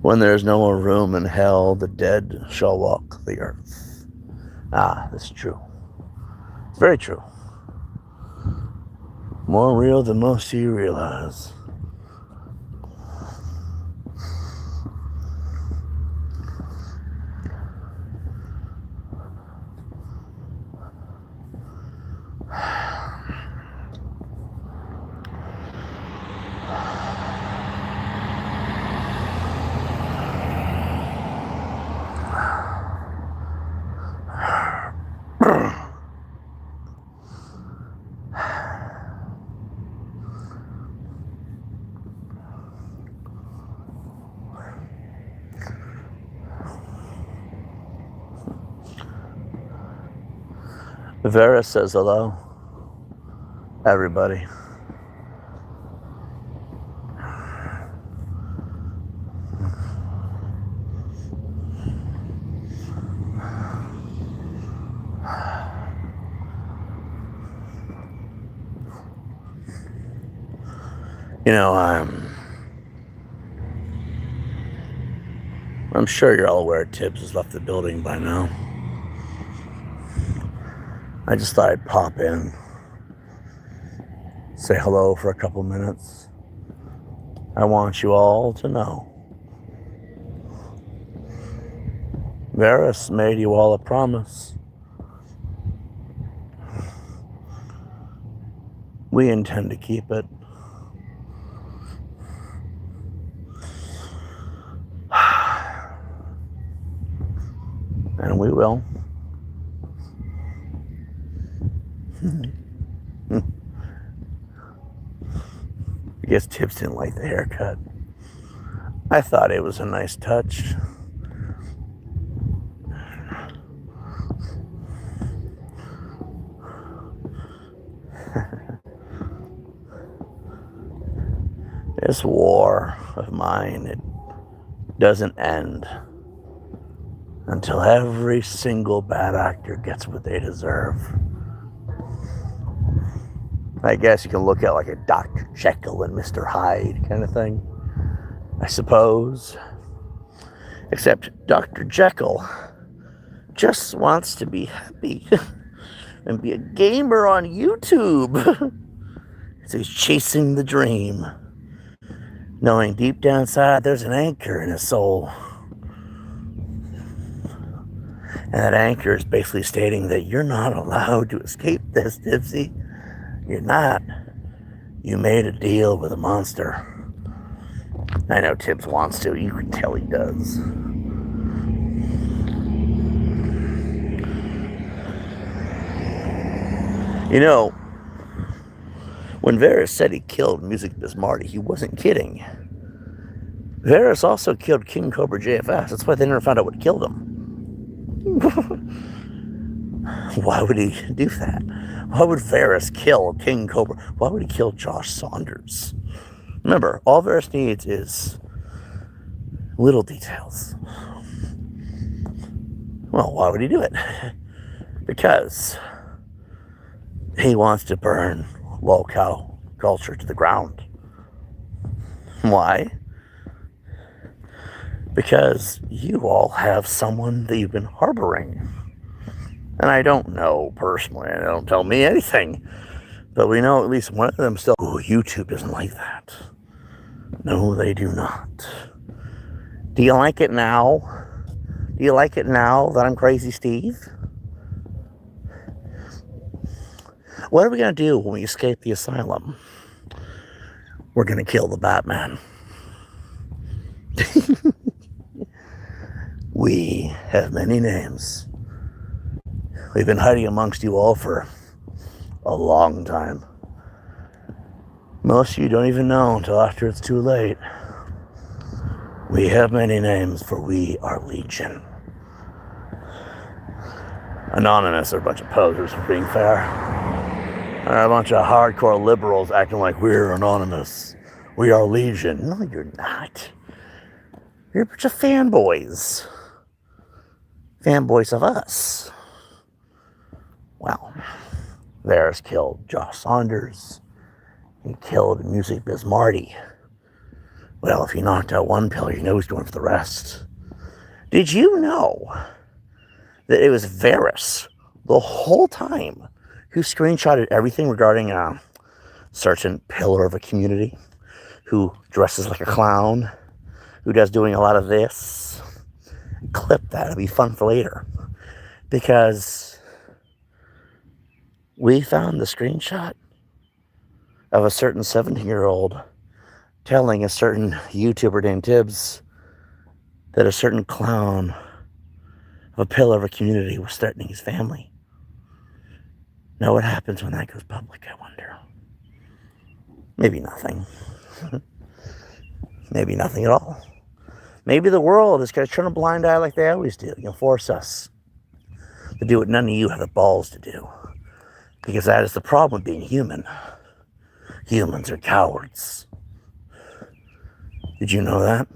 When there is no more room in hell, the dead shall walk the earth. Ah, that's true. It's very true. More real than most of you realize. Vera says hello, everybody. You know, I'm sure you're all aware Tubbz has left the building by now. I just thought I'd pop in, say hello for a couple minutes. I want you all to know Varys made you all a promise. We intend to keep it. And we will. I guess Tubbz didn't like the haircut. I thought it was a nice touch. This war of mine, it doesn't end until every single bad actor gets what they deserve. I guess you can look at like a Dr. Jekyll and Mr. Hyde kind of thing, I suppose. Except Dr. Jekyll just wants to be happy and be a gamer on YouTube. So he's chasing the dream, knowing deep down inside there's an anchor in his soul. And that anchor is basically stating that you're not allowed to escape this, Tubbzy. You're not. You made a deal with a monster. I know Tubbz wants to. You can tell he does. You know, when Varys said he killed Music Bismarcky, he wasn't kidding. Varys also killed King Cobra JFS. That's why they never found out what killed him. Why would he do that? Why would Varys kill King Cobra? Why would he kill Josh Saunders? Remember, all Varys needs is little details. Well, why would he do it? Because he wants to burn low-cow culture to the ground. Why? Because you all have someone that you've been harboring. And I don't know personally, they don't tell me anything. But we know at least one of them still, oh, YouTube doesn't like that. No, they do not. Do you like it now? Do you like it now that I'm Crazy Steve? What are we going to do when we escape the asylum? We're going to kill the Batman. We have many names. We've been hiding amongst you all for a long time. Most of you don't even know until after it's too late. We have many names, for we are Legion. Anonymous are a bunch of posers, for being fair. They're a bunch of hardcore liberals acting like we're anonymous. We are Legion. No, you're not. You're a bunch of fanboys. Fanboys of us. Well, Varys killed Josh Saunders. He killed Music Bismarcky. Well, if he knocked out one pillar, you know he's going for the rest. Did you know that it was Varys the whole time who screenshotted everything regarding a certain pillar of a community, who dresses like a clown, who does doing a lot of this? Clip that. It'll be fun for later. Because we found the screenshot of a certain 17-year-old telling a certain YouTuber named Tubbz that a certain clown of a pillar of a community was threatening his family. Now what happens when that goes public, I wonder? Maybe nothing. Maybe nothing at all. Maybe the world is going to turn a blind eye like they always do. You'll force us to do what none of you have the balls to do. Because that is the problem with being human. Humans are cowards. Did you know that?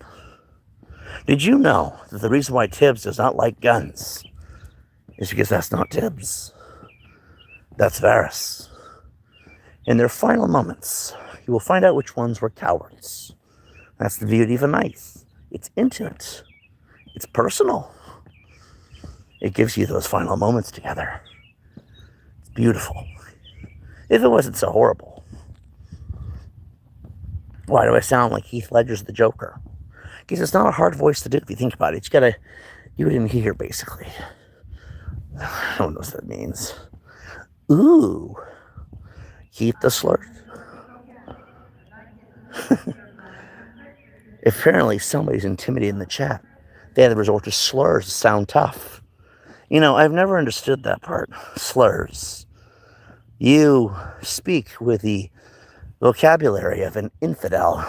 Did you know that the reason why Tubbz does not like guns is because that's not Tubbz? That's Varys. In their final moments, you will find out which ones were cowards. That's the beauty of a knife. It's intimate. It's personal. It gives you those final moments together. It's beautiful. If it wasn't so horrible. Why do I sound like Heath Ledger's the Joker? Because it's not a hard voice to do if you think about it. You gotta do it in here, basically. I don't know what that means. Ooh. Keep the slurs. Apparently somebody's intimidating the chat. They had to resort to slurs to sound tough. You know, I've never understood that part. Slurs. You speak with the vocabulary of an infidel.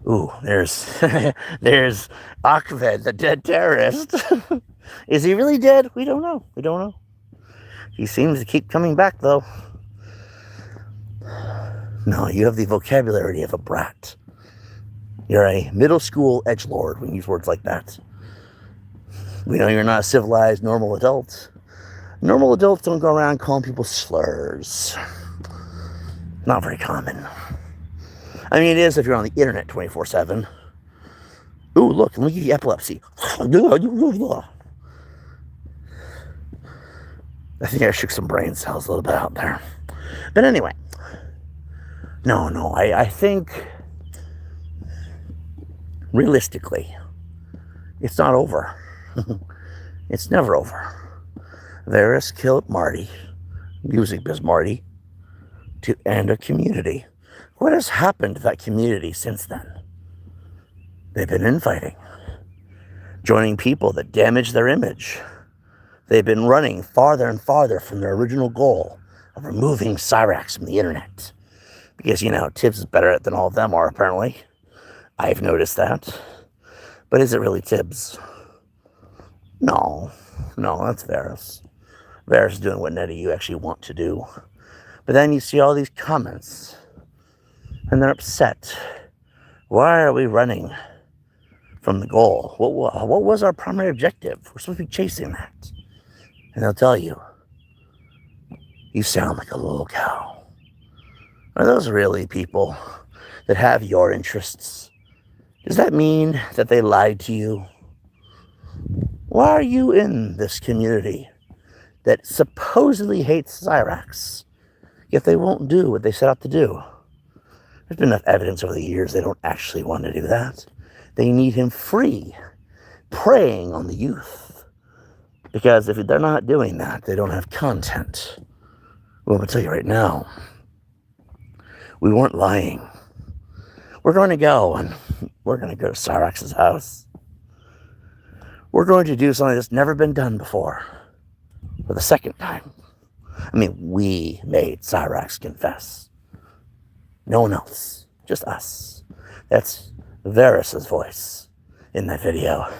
Ooh, there's there's Ahmed, the dead terrorist. Is he really dead? We don't know. We don't know. He seems to keep coming back, though. No, you have the vocabulary of a brat. You're a middle school edgelord when you use words like that. We know you're not a civilized, normal adult. Normal adults don't go around calling people slurs. Not very common. I mean, it is if you're on the internet 24/7. Ooh, look, let me give you epilepsy. I think I shook some brain cells a little bit out there. But anyway. No, I think realistically, it's not over. It's never over. Varys killed Marty, Music Biz Marty, to end a community. What has happened to that community since then? They've been infighting, joining people that damage their image. They've been running farther and farther from their original goal of removing Cyrax from the internet. Because, you know, Tubbz is better at it than all of them are, apparently. I've noticed that. But is it really Tubbz? No, that's Varys. Varys is doing what none of you actually want to do. But then you see all these comments, and they're upset. Why are we running from the goal? What was our primary objective? We're supposed to be chasing that. And they'll tell you, you sound like a little cow. Are those really people that have your interests? Does that mean that they lied to you? Why are you in this community that supposedly hates Cyrax, yet they won't do what they set out to do? There's been enough evidence over the years they don't actually want to do that. They need him free, preying on the youth. Because if they're not doing that, they don't have content. Well, I'm going to tell you right now, we weren't lying. We're going to go, and we're going to go to Cyrax's house. We're going to do something that's never been done before. For the second time. I mean, we made Cyrax confess. No one else. Just us. That's Varys' voice in that video.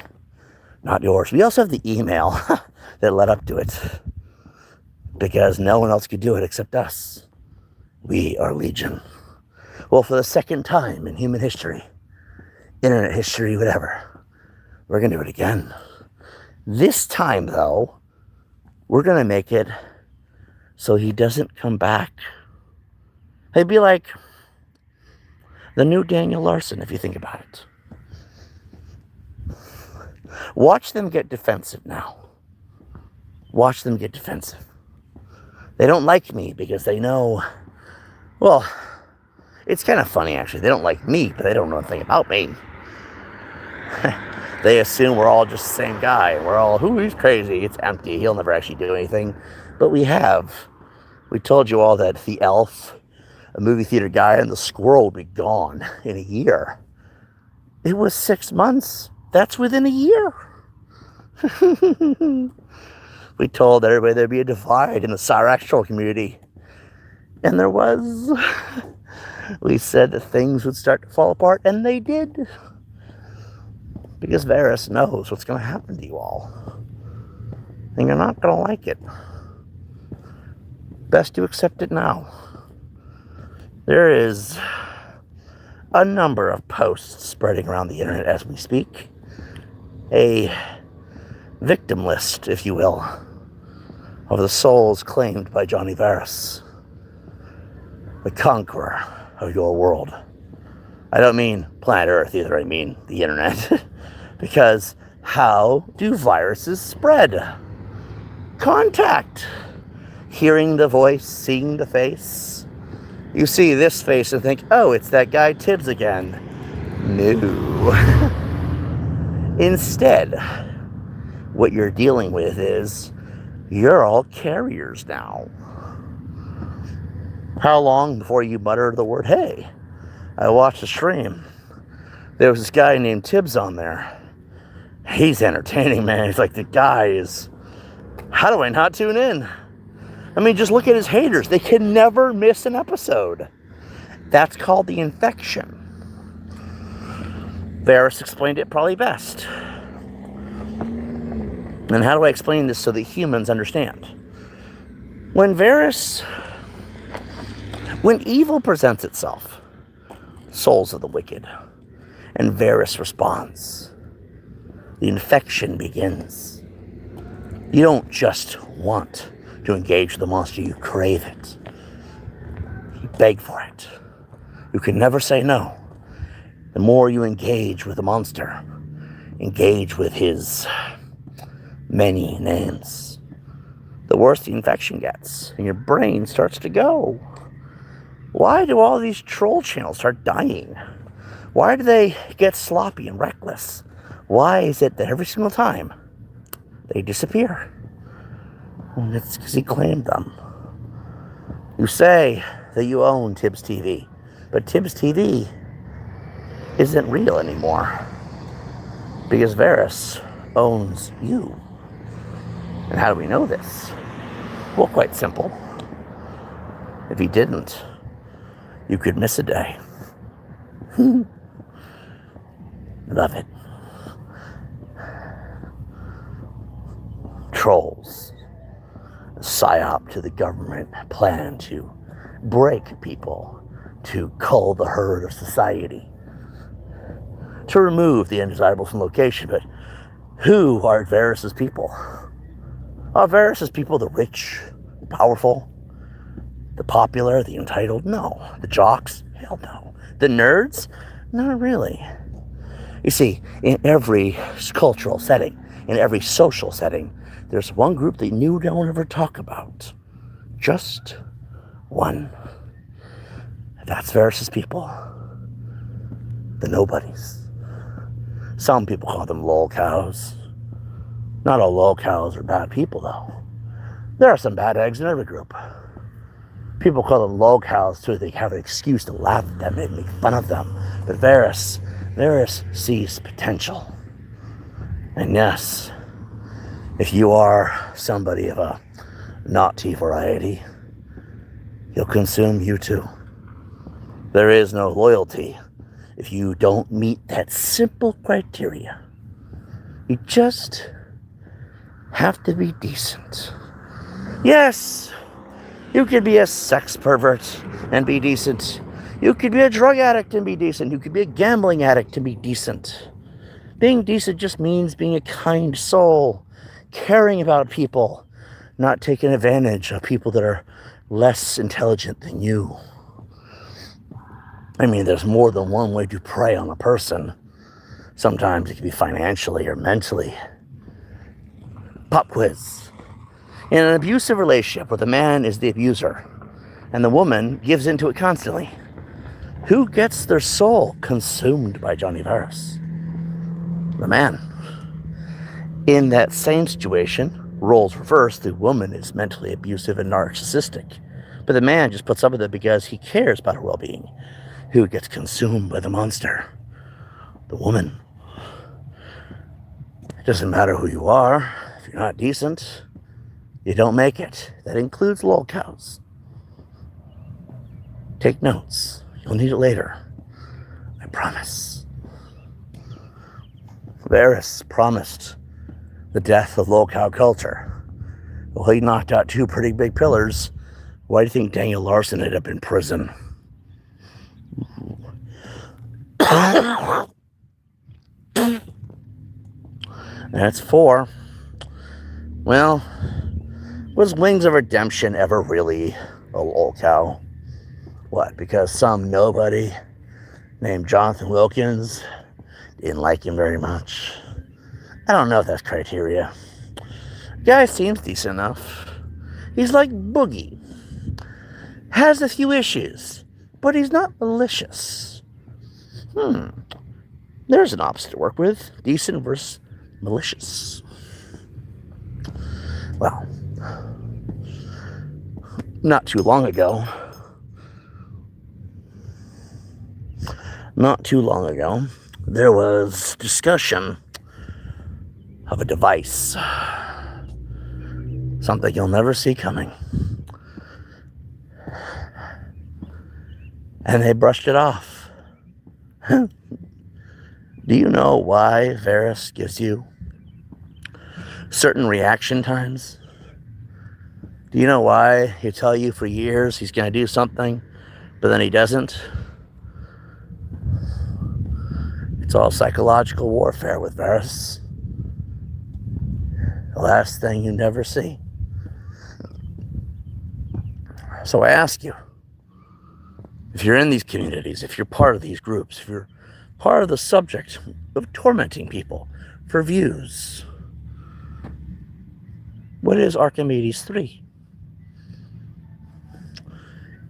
Not yours. We also have the email that led up to it. Because no one else could do it except us. We are Legion. Well, for the second time in human history, internet history, whatever, we're going to do it again. This time, though, we're going to make it so he doesn't come back. He'd be like the new Daniel Larson, if you think about it. Watch them get defensive now. Watch them get defensive. They don't like me because they know, well, it's kind of funny, actually. They don't like me, but they don't know anything about me. They assume we're all just the same guy. We're all, he's crazy. It's empty. He'll never actually do anything. But we have. We told you all that the elf, a movie theater guy, and the squirrel would be gone in a year. It was 6 months. That's within a year. We told everybody there'd be a divide in the Cyrax troll community. And there was. We said that things would start to fall apart, and they did. Because Varys knows what's going to happen to you all. And you're not going to like it. Best to accept it now. There is a number of posts spreading around the internet as we speak. A victim list, if you will, of the souls claimed by Johnny Varys, the conqueror, of your world. I don't mean planet Earth either, I mean the internet. Because how do viruses spread? Contact. Hearing the voice, seeing the face. You see this face and think, oh, it's that guy Tubbz again. No. Instead, what you're dealing with is you're all carriers now. How long before you mutter the word, hey, I watched a stream. There was this guy named Tubbz on there. He's entertaining, man. He's like, the guy is... How do I not tune in? I mean, just look at his haters. They can never miss an episode. That's called the infection. Varys explained it probably best. And how do I explain this so that humans understand? When evil presents itself, souls of the wicked, and Varys responds, the infection begins. You don't just want to engage with the monster, you crave it. You beg for it. You can never say no. The more you engage with the monster, engage with his many names, the worse the infection gets, and your brain starts to go. Why do all these troll channels start dying? Why do they get sloppy and reckless? Why is it that every single time they disappear? And it's because he claimed them. You say that you own Tubbz TV, but Tubbz TV isn't real anymore because Varys owns you. And how do we know this? Well, quite simple. If he didn't, you could miss a day. Love it. Trolls. A psyop to the government plan to break people, to cull the herd of society, to remove the undesirables from location. But who are Varys' people? Are Varys' people the rich, the powerful, the popular, the entitled? No. The jocks? Hell no. The nerds? Not really. You see, in every cultural setting, in every social setting, there's one group that you don't ever talk about. Just one. That's Varys' people. The nobodies. Some people call them lol cows. Not all lol cows are bad people, though. There are some bad eggs in every group. People call them lol cows so they have an excuse to laugh at them and make fun of them. But Varys sees potential. And yes, if you are somebody of a naughty variety, he'll consume you too. There is no loyalty if you don't meet that simple criteria. You just have to be decent. Yes, you could be a sex pervert and be decent. You could be a drug addict and be decent. You could be a gambling addict and be decent. Being decent just means being a kind soul, caring about people, not taking advantage of people that are less intelligent than you. I mean, there's more than one way to prey on a person. Sometimes it can be financially or mentally. Pop quiz. In an abusive relationship where the man is the abuser and the woman gives into it constantly, who gets their soul consumed by Johnny Varys? The man. In that same situation, roles reversed, the woman is mentally abusive and narcissistic, but the man just puts up with it because he cares about her well-being. Who gets consumed by the monster? The woman. It doesn't matter who you are. If you're not decent, you don't make it. That includes lol cows. Take notes. You'll need it later. I promise. Varys promised the death of lol cow culture. Well, he knocked out two pretty big pillars. Why do you think Daniel Larson ended up in prison? That's 4. Well, was Wings of Redemption ever really a lol cow? What? Because some nobody named Jonathan Wilkins didn't like him very much. I don't know if that's criteria. Guy seems decent enough. He's like Boogie. Has a few issues, but he's not malicious. There's an opposite to work with. Decent versus malicious. Well, not too long ago, there was discussion of a device. Something you'll never see coming. And they brushed it off. Do you know why Varys gives you certain reaction times? Do you know why he tell you for years he's going to do something, but then he doesn't? It's all psychological warfare with Varys. The last thing you never see. So I ask you, if you're in these communities, if you're part of these groups, if you're part of the subject of tormenting people for views, what is Archimedes 3?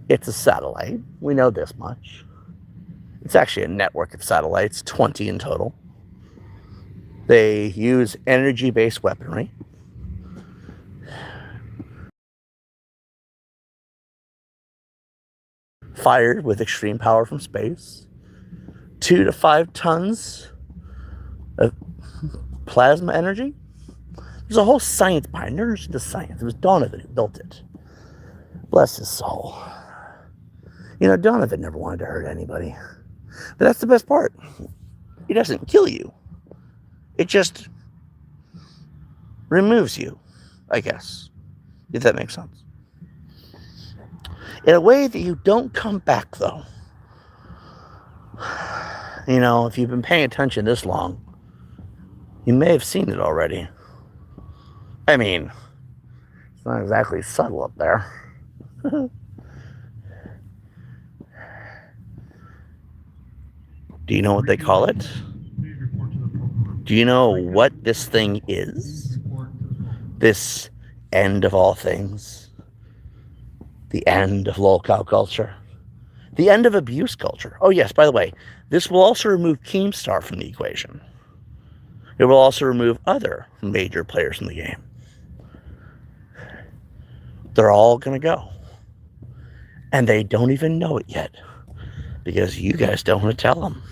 It's a satellite. We know this much. It's actually a network of satellites, 20 in total. They use energy-based weaponry. Fired with extreme power from space. 2 to 5 tons of plasma energy. There's a whole science behind it. There's the science. It was Donovan who built it. Bless his soul. You know, Donovan never wanted to hurt anybody. But that's the best part. It doesn't kill you. It just removes you, I guess. If that makes sense. In a way that you don't come back, though. You know, if you've been paying attention this long, you may have seen it already. I mean, it's not exactly subtle up there. Do you know what they call it? Do you know what this thing is? This end of all things? The end of lolcow culture? The end of abuse culture? Oh yes, by the way, this will also remove Keemstar from the equation. It will also remove other major players in the game. They're all going to go. And they don't even know it yet. Because you guys don't want to tell them.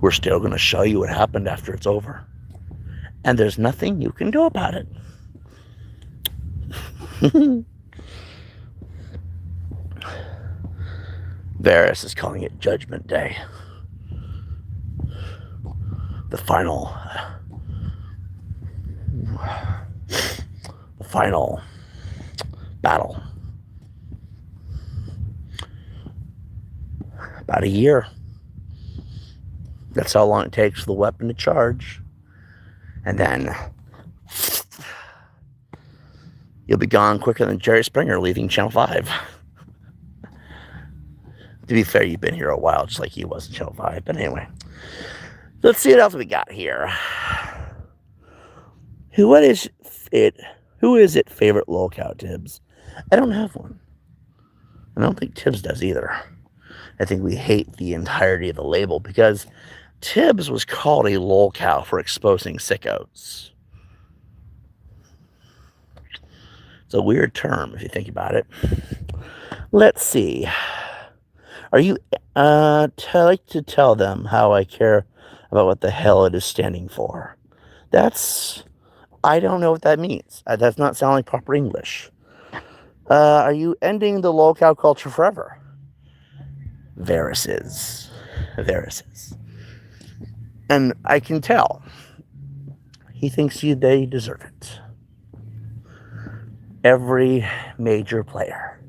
We're still going to show you what happened after it's over. And there's nothing you can do about it. Varys is calling it Judgment Day. The final battle. About a year. That's how long it takes for the weapon to charge. And then you'll be gone quicker than Jerry Springer leaving Channel 5. To be fair, you've been here a while, just like he was in Channel 5. But anyway, let's see what else we got here. Who is it favorite lolcow, Tubbz? I don't have one. I don't think Tubbz does either. I think we hate the entirety of the label because Tubbz was called a lolcow for exposing sickos. It's a weird term if you think about it. Let's see. Are you like to tell them how I care about what the hell it is standing for? I don't know what that means. That does not sound like proper English. Are you ending the lolcow culture forever? Varys is. And I can tell. He thinks they deserve it. Every major player.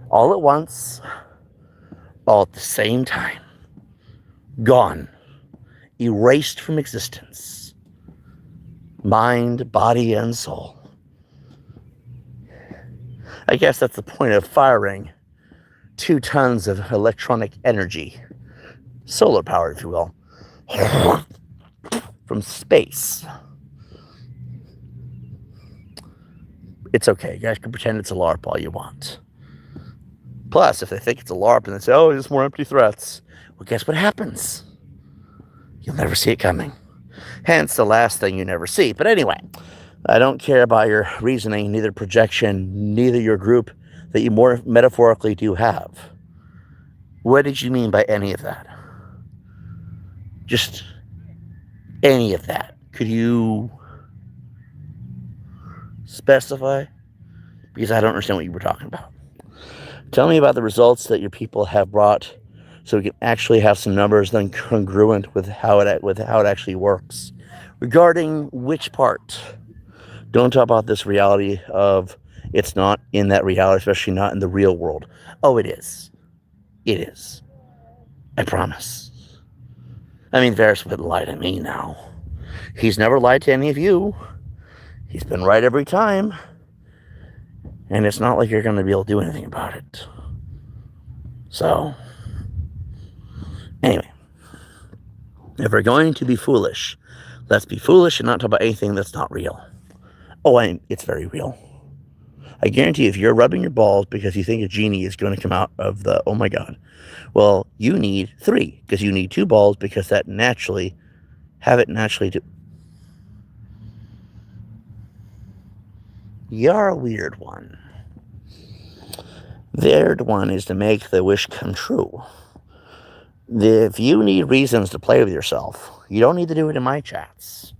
All at once. All at the same time. Gone. Erased from existence. Mind, body, and soul. I guess that's the point of firing 2 tons of electronic energy, solar power, if you will, from space. It's okay. You guys can pretend it's a LARP all you want. Plus, if they think it's a LARP and they say, oh, just more empty threats, well, guess what happens? You'll never see it coming. Hence, the last thing you never see. But anyway, I don't care about your reasoning, neither projection, neither your group that you more metaphorically do have. What did you mean by any of that? Just any of that. Could you specify? Because I don't understand what you were talking about. Tell me about the results that your people have brought so we can actually have some numbers then congruent with how it actually works. Regarding which part? Don't talk about this reality of it's not in that reality, especially not in the real world. Oh, it is. It is. I promise. I mean, Varys wouldn't lie to me now. He's never lied to any of you. He's been right every time. And it's not like you're going to be able to do anything about it. So, anyway. If we're going to be foolish, let's be foolish and not talk about anything that's not real. Oh, it's very real. I guarantee if you're rubbing your balls because you think a genie is going to come out of the, oh my God, well, you need 3 because you need 2 balls because that naturally, have it naturally do. You're a weird one. Weird one is to make the wish come true. If you need reasons to play with yourself, you don't need to do it in my chats.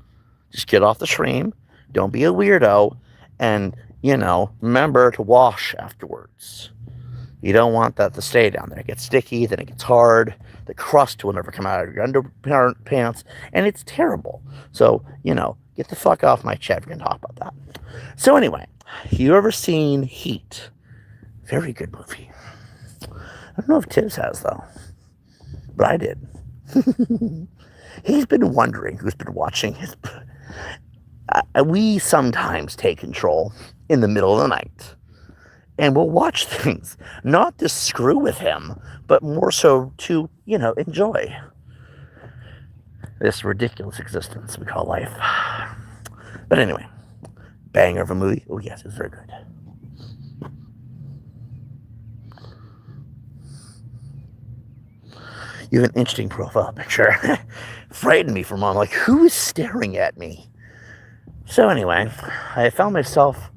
Just get off the stream. Don't be a weirdo. And, remember to wash afterwards. You don't want that to stay down there. It gets sticky, then it gets hard. The crust will never come out of your underpants. And it's terrible. So, get the fuck off my chat if you're going to talk about that. So anyway, you ever seen Heat? Very good movie. I don't know if Tubbz has, though. But I did. He's been wondering who's been watching his... we sometimes take control in the middle of the night. And we'll watch things. Not to screw with him, but more so to, enjoy this ridiculous existence we call life. But anyway, banger of a movie. Oh, yes, it's very good. You have an interesting profile picture. Frightened me for a moment. Like, who is staring at me? So anyway, I found myself...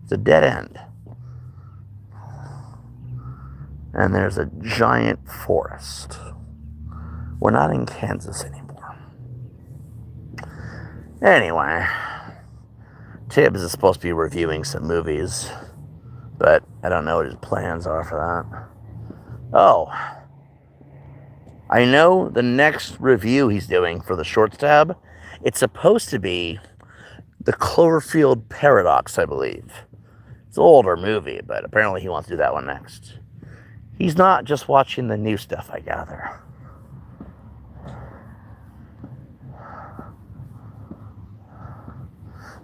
It's a dead end. And there's a giant forest. We're not in Kansas anymore. Anyway, Tubbz is supposed to be reviewing some movies, but I don't know what his plans are for that. Oh, I know the next review he's doing for the Shorts tab, it's supposed to be the Cloverfield Paradox, I believe. It's an older movie, but apparently he wants to do that one next. He's not just watching the new stuff, I gather.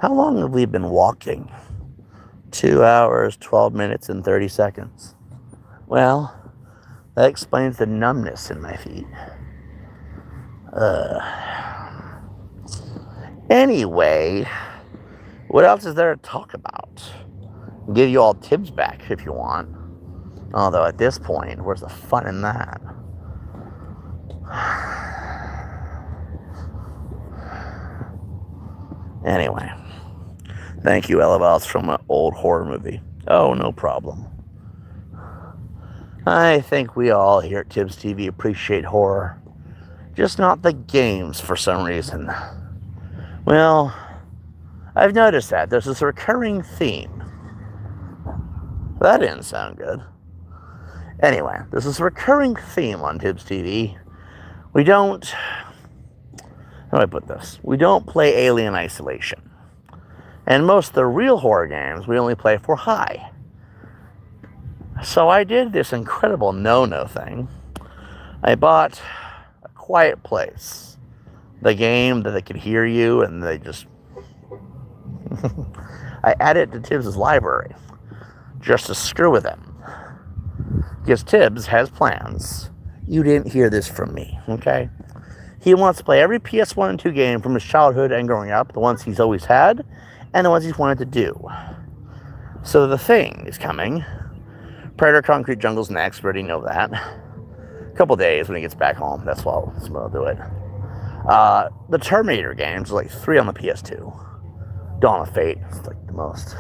How long have we been walking? 2 hours, 12 minutes, and 30 seconds. Well, that explains the numbness in my feet. Anyway, what else is there to talk about? I'll give you all Tubbz back if you want. Although at this point, where's the fun in that? Anyway, thank you, LOLs, from an old horror movie. Oh, no problem. I think we all here at Tubbz TV appreciate horror. Just not the games for some reason. Well, I've noticed that there's this recurring theme. That didn't sound good. Anyway, there's this recurring theme on Tubbz TV. We don't... How do I put this? We don't play Alien Isolation. And most of the real horror games we only play for high. So I did this incredible no-no thing. I bought A Quiet Place. The game that they could hear you and they just... I added it to Tubbz's library. just to screw with him. Because Tubbz has plans. You didn't hear this from me, okay? He wants to play every PS1 and 2 game from his childhood and growing up, the ones he's always had, and the ones he's wanted to do. So The Thing is coming. Predator Concrete Jungle's next, we already know that. A couple days when he gets back home, that's when I'll do it. The Terminator games, like 3 on the PS2. Dawn of Fate is like the most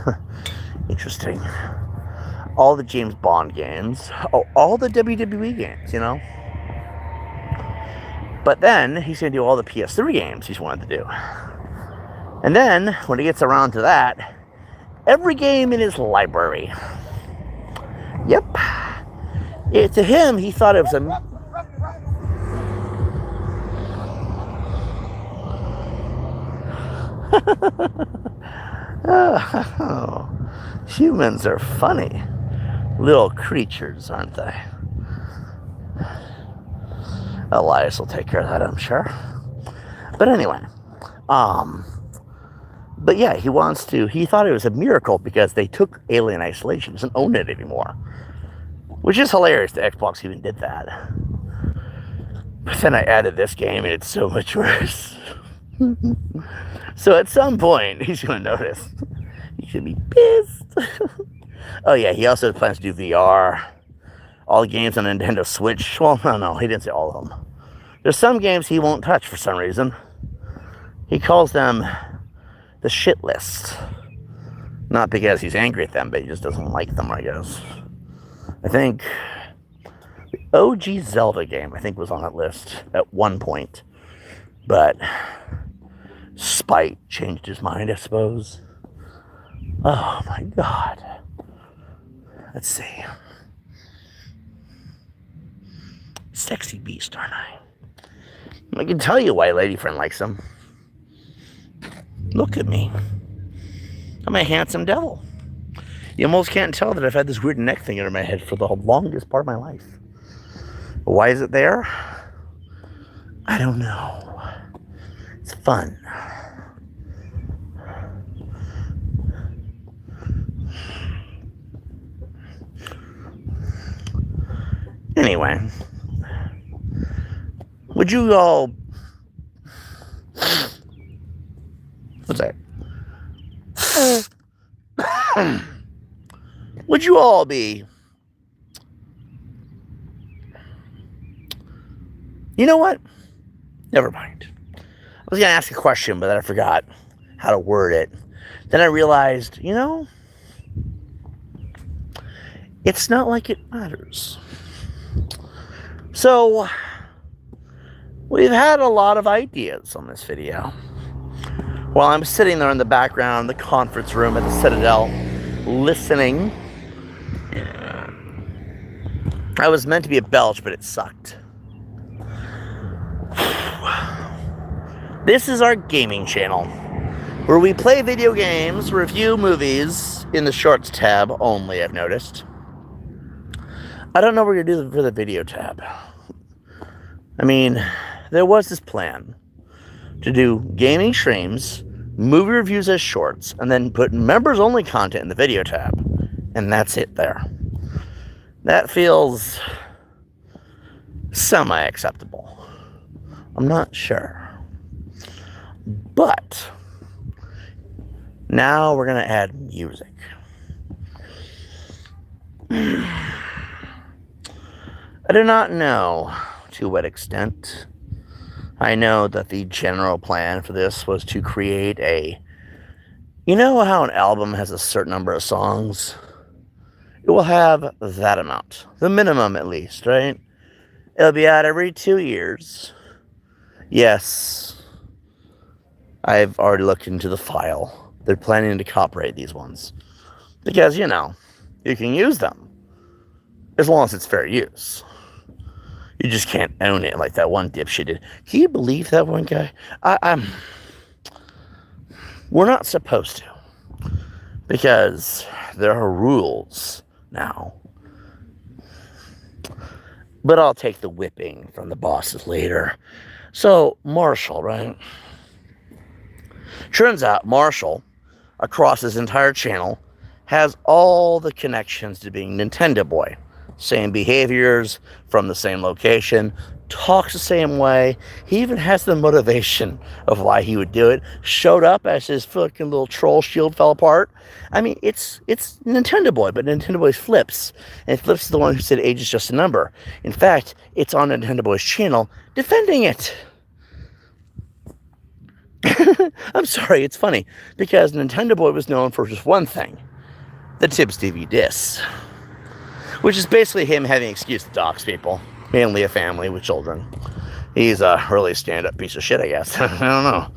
interesting. All the James Bond games. Oh, all the WWE games, you know? But then he's going to do all the PS3 games he's wanted to do. And then, when he gets around to that, every game in his library. Yep. To him, he thought it was a... Oh, humans are funny little creatures, aren't they? Elias will take care of that, I'm sure. But anyway, but yeah, he thought it was a miracle because they took Alien Isolation, doesn't own it anymore. Which is hilarious, the Xbox even did that. But then I added this game and it's so much worse. So at some point, he's going to notice. He should be pissed. Oh yeah, he also plans to do VR. All the games on Nintendo Switch. Well, no, he didn't say all of them. There's some games he won't touch for some reason. He calls them the shit list. Not because he's angry at them, but he just doesn't like them, I guess. I think the OG Zelda game, I think, was on that list at one point. But spite changed his mind, I suppose. Oh my god. Let's see. Sexy beast, aren't I? I can tell you why lady friend likes him. Look at me. I'm a handsome devil. You almost can't tell that I've had this weird neck thing under my head for the longest part of my life. Why is it there? I don't know. It's fun. Anyway, would you all... What's that? Would you all be... You know what? Never mind. I was going to ask a question, but then I forgot how to word it. Then I realized, it's not like it matters. So, we've had a lot of ideas on this video. While I'm sitting there in the background, the conference room at the Citadel, listening. I was meant to be a belch, but it sucked. This is our gaming channel, where we play video games, review movies, in the shorts tab only, I've noticed. I don't know what we're going to do for the video tab. I mean, there was this plan to do gaming streams, movie reviews as shorts, and then put members-only content in the video tab. And that's it there. That feels semi-acceptable. I'm not sure. But now we're going to add music. I do not know to what extent. I know that the general plan for this was to create a... You know how an album has a certain number of songs? It will have that amount. The minimum, at least, right? It'll be out every 2 years. Yes. I've already looked into the file. They're planning to copyright these ones. Because, you can use them. As long as it's fair use. You just can't own it like that one dipshit did. Can you believe that one guy? We're not supposed to. Because there are rules now. But I'll take the whipping from the bosses later. So, Marshall, right? Turns out Marshall, across his entire channel, has all the connections to being Nintendo Boy. Same behaviors, from the same location, talks the same way. He even has the motivation of why he would do it. Showed up as his fucking little troll shield fell apart. I mean, it's Nintendo Boy, but Nintendo Boy's Flips. And Flips is the one who said age is just a number. In fact, it's on Nintendo Boy's channel defending it. I'm sorry, it's funny. Because Nintendo Boy was known for just one thing. The Tubbz TV diss. Which is basically him having an excuse to dox people. Mainly a family with children. He's a really stand-up piece of shit, I guess. I don't know.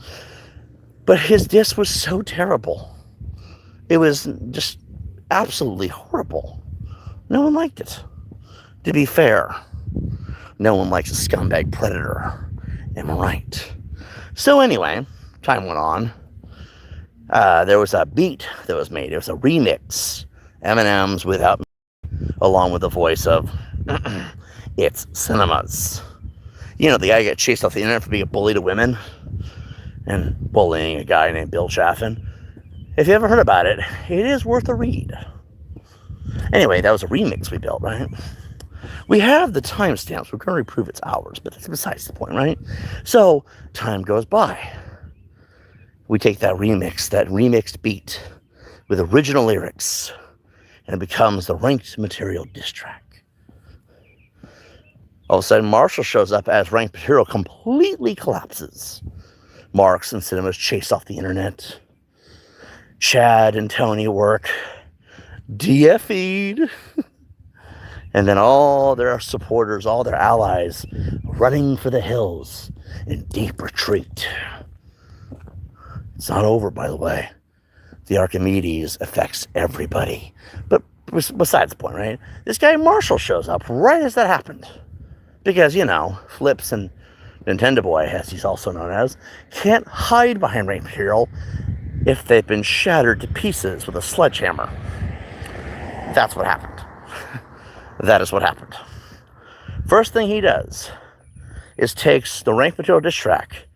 But his diss was so terrible. It was just absolutely horrible. No one liked it. To be fair, no one likes a scumbag predator. Am I right? So anyway, time went on. There was a beat that was made. It was a remix. Eminem's Without Me, along with the voice of It's Cinemas. You know, the guy got chased off the internet for being a bully to women and bullying a guy named Bill Chaffin. If you ever heard about it, it is worth a read. Anyway, that was a remix we built, right? We have the timestamps. We're going to reprove its hours, but that's besides the point, right? So, time goes by. We take that remixed beat with original lyrics, and it becomes the ranked material diss track. All of a sudden, Marshall shows up as ranked material completely collapses. Marks and Cinemas chase off the internet. Chad and Tony work DFE'd. And then all their supporters, all their allies, running for the hills in deep retreat. It's not over, by the way. The Archimedes affects everybody. But besides the point, right? This guy Marshall shows up right as that happened. Because, you know, Flips and Nintendo Boy, as he's also known as, can't hide behind ranked material if they've been shattered to pieces with a sledgehammer. That's what happened. That is what happened. First thing he does is takes the ranked material diss track,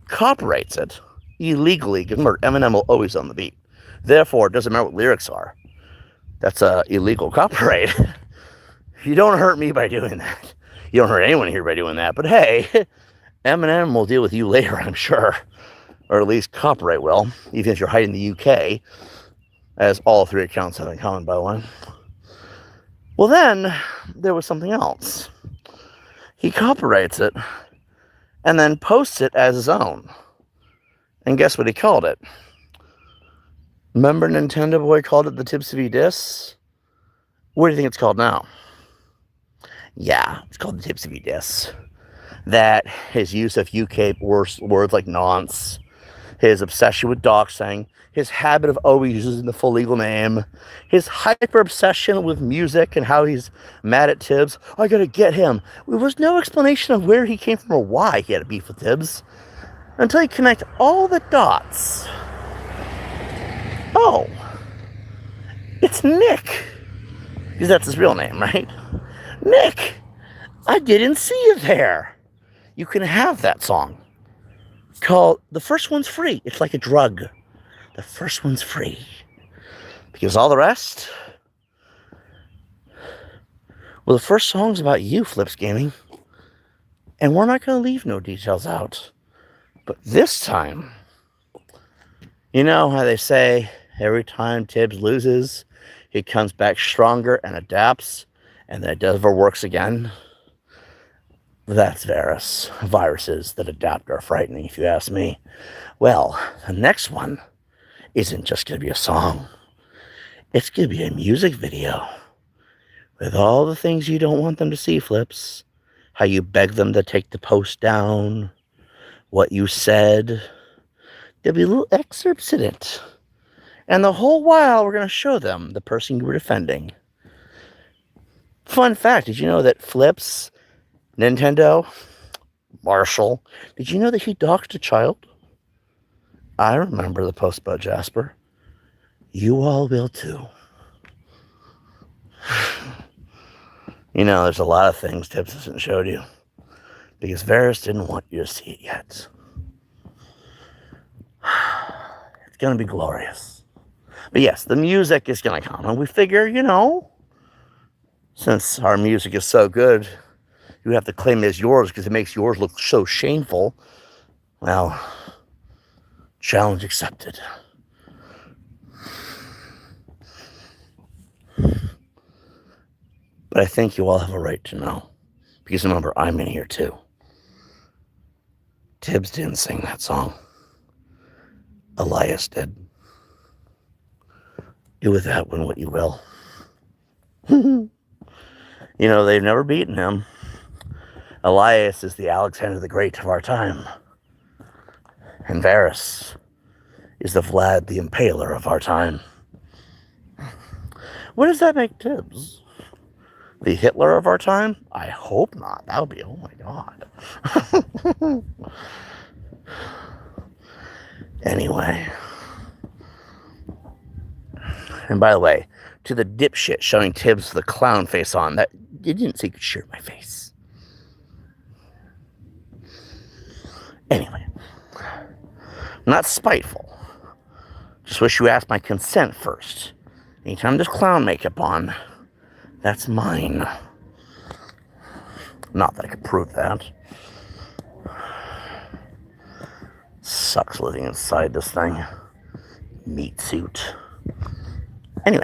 copyrights it illegally, because remember, Eminem will always own the beat. Therefore, it doesn't matter what lyrics are. That's a illegal copyright. You don't hurt me by doing that. You don't hurt anyone here by doing that. But hey, Eminem will deal with you later, I'm sure. Or at least copyright will, even if you're hiding the UK, as all three accounts have in common, by the way. Well, then, there was something else. He copyrights it, and then posts it as his own. And guess what he called it? Remember Nintendo Boy called it the Tubbz TV diss? What do you think it's called now? Yeah, it's called the Tubbz TV diss. That his use of UK words like nonce, his obsession with doxing, his habit of always using the full legal name, his hyper obsession with music and how he's mad at Tubbz. I gotta get him. There was no explanation of where he came from or why he had a beef with Tubbz until you connect all the dots. Oh, it's Nick. Because that's his real name, right? Nick, I didn't see you there. You can have that song called The First One's Free. It's like a drug. The first one's free. Because all the rest, well, the first song's about you, Flips Gaming. And we're not going to leave no details out. But this time, you know how they say every time Tubbz loses, he comes back stronger and adapts, and then it never works again? That's Varus. Viruses that adapt are frightening, if you ask me. Well, the next one isn't just going to be a song. It's going to be a music video with all the things you don't want them to see, Flips. How you beg them to take the post down, what you said. There'll be little excerpts in it. And the whole while, we're going to show them the person you were defending. Fun fact, did you know that Flips, Nintendo, Marshall, did you know that he doxed a child? I remember the post about Jasper. You all will too. You know, there's a lot of things Tubbz hasn't showed you. Because Varus didn't want you to see it yet. It's going to be glorious. But yes, the music is going to come. And we figure, since our music is so good, you have to claim it as yours because it makes yours look so shameful. Well, challenge accepted. But I think you all have a right to know. Because remember, I'm in here too. Tubbz didn't sing that song. Elias did. Do with that one what you will. They've never beaten him. Elias is the Alexander the Great of our time. And Varys is the Vlad the Impaler of our time. What does that make Tubbz? The Hitler of our time? I hope not. That would be, oh my God. Anyway. And by the way, to the dipshit showing Tubbz the clown face on, that you didn't see you could share my face. Anyway. I'm not spiteful. Just wish you asked my consent first. Anytime there's clown makeup on, that's mine. Not that I could prove that. Sucks living inside this thing. Meat suit. Anyway.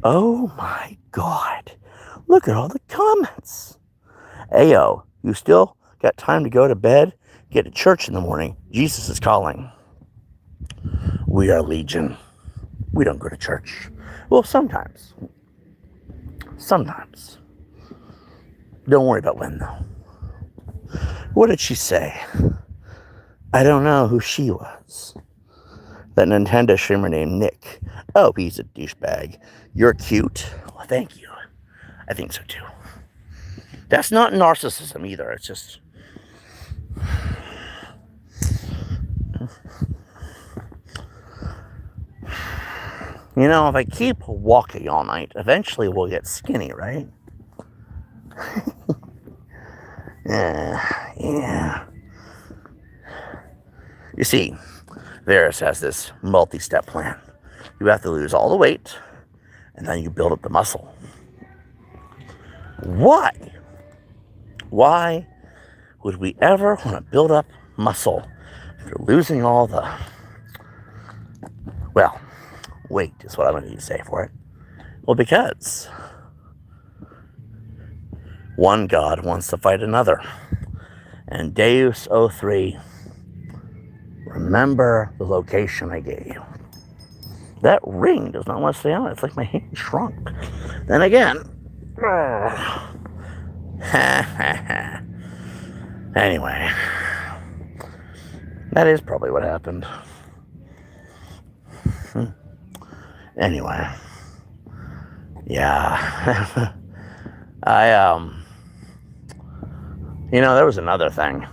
Oh my God. Look at all the comments. Ayo, you still got time to go to bed? Get to church in the morning. Jesus is calling. We are Legion. We don't go to church. Well, sometimes. Sometimes. Don't worry about when, though. What did she say? I don't know who she was. That Nintendo streamer named Nick. Oh, he's a douchebag. You're cute. Well, thank you. I think so, too. That's not narcissism, either. It's just... if I keep walking all night, eventually we'll get skinny, right? Yeah. You see, Varys has this multi-step plan. You have to lose all the weight, and then you build up the muscle. Why? Why would we ever want to build up muscle after losing all the... Well, weight is what I'm going to say for it. Well, because one god wants to fight another. And Deus 03, remember the location I gave you. That ring does not want to stay on. It's like my hand shrunk. Then again, anyway, that is probably what happened. Anyway, yeah, there was another thing.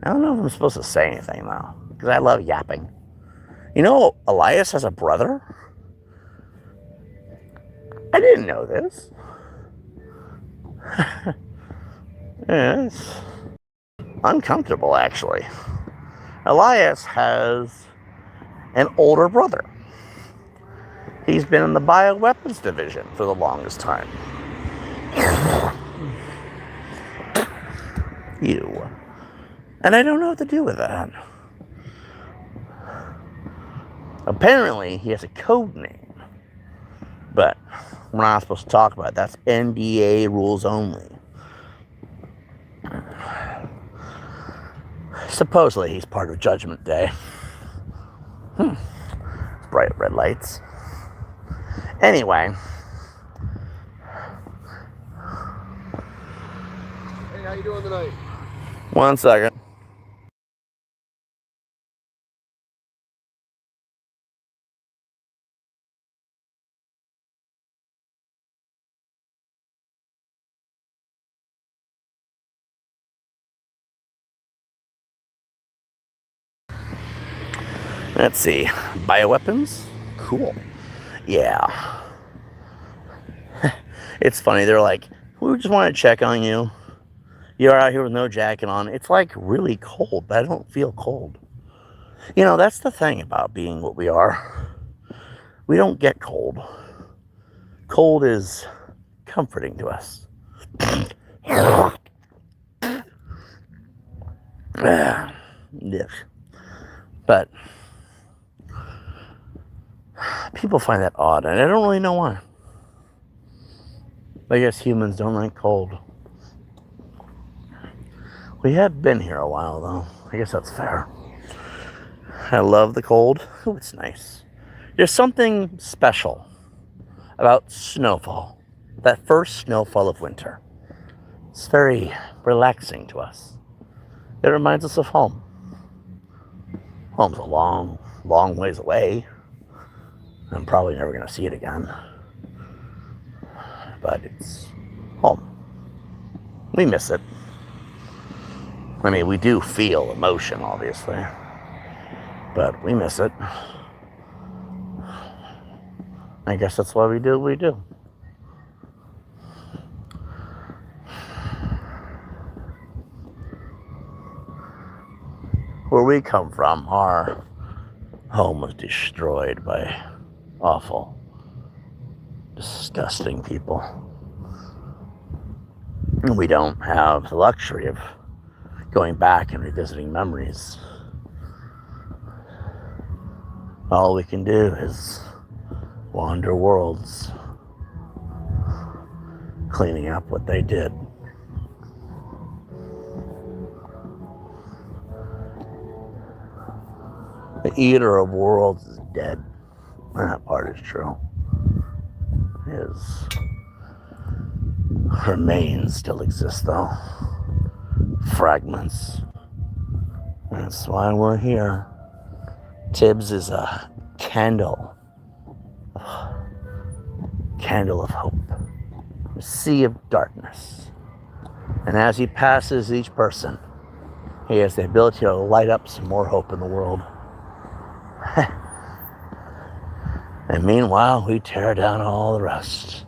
I don't know if I'm supposed to say anything, though, because I love yapping. Elias has a brother? I didn't know this. It's uncomfortable, actually. Elias has an older brother. He's been in the bioweapons division for the longest time. Ew. And I don't know what to do with that. Apparently, he has a code name. But we're not supposed to talk about it. That's NDA rules only. Supposedly, he's part of Judgment Day. Bright red lights. Anyway. Hey, how you doing tonight? 1 second. Let's see. Bioweapons? Cool. Yeah. It's funny. They're like, we just want to check on you. You're out here with no jacket on. It's like really cold, but I don't feel cold. That's the thing about being what we are. We don't get cold. Cold is comforting to us. Yes. But people find that odd, and I don't really know why. I guess humans don't like cold. We have been here a while, though. I guess that's fair. I love the cold. Oh, it's nice. There's something special about snowfall. That first snowfall of winter. It's very relaxing to us. It reminds us of home. Home's a long, long ways away. I'm probably never going to see it again. But it's home. We miss it. I mean, we do feel emotion, obviously. But we miss it. I guess that's why we do what we do. Where we come from, our home was destroyed by awful, disgusting people. And we don't have the luxury of going back and revisiting memories. All we can do is wander worlds, cleaning up what they did. The eater of worlds is dead. That part is true. His remains still exist, though. Fragments. That's why we're here. Tubbz is a candle of hope. A sea of darkness. And as he passes each person, he has the ability to light up some more hope in the world. And meanwhile, we tear down all the rest.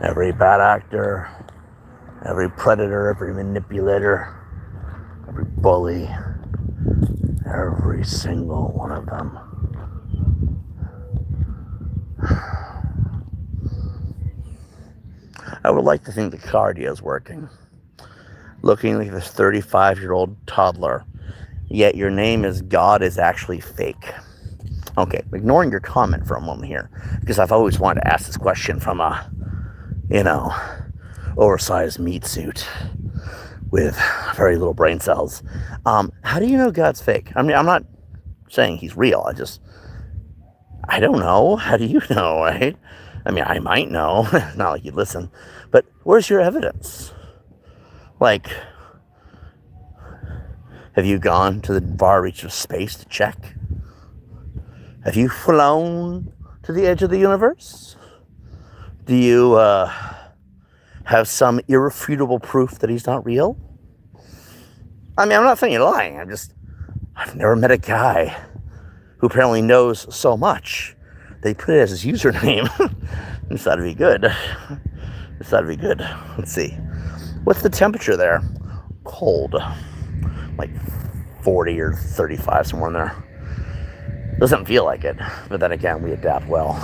Every bad actor, every predator, every manipulator, every bully, every single one of them. I would like to think the cardio is working. Looking like this 35-year-old toddler, yet your name is God is actually fake. Okay, ignoring your comment for a moment here, because I've always wanted to ask this question from a, oversized meat suit with very little brain cells. How do you know God's fake? I mean, I'm not saying he's real. I don't know. How do you know, right? I mean, I might know. Not like you'd listen. But where's your evidence? Like, have you gone to the far reach of space to check? Have you flown to the edge of the universe? Do you have some irrefutable proof that he's not real? I mean, I'm not saying you're lying. I've never met a guy who apparently knows so much that he put it as his username. This ought to be good. This ought to be good. Let's see. What's the temperature there? Cold. Like 40 or 35, somewhere in there. Doesn't feel like it, but then again, we adapt well.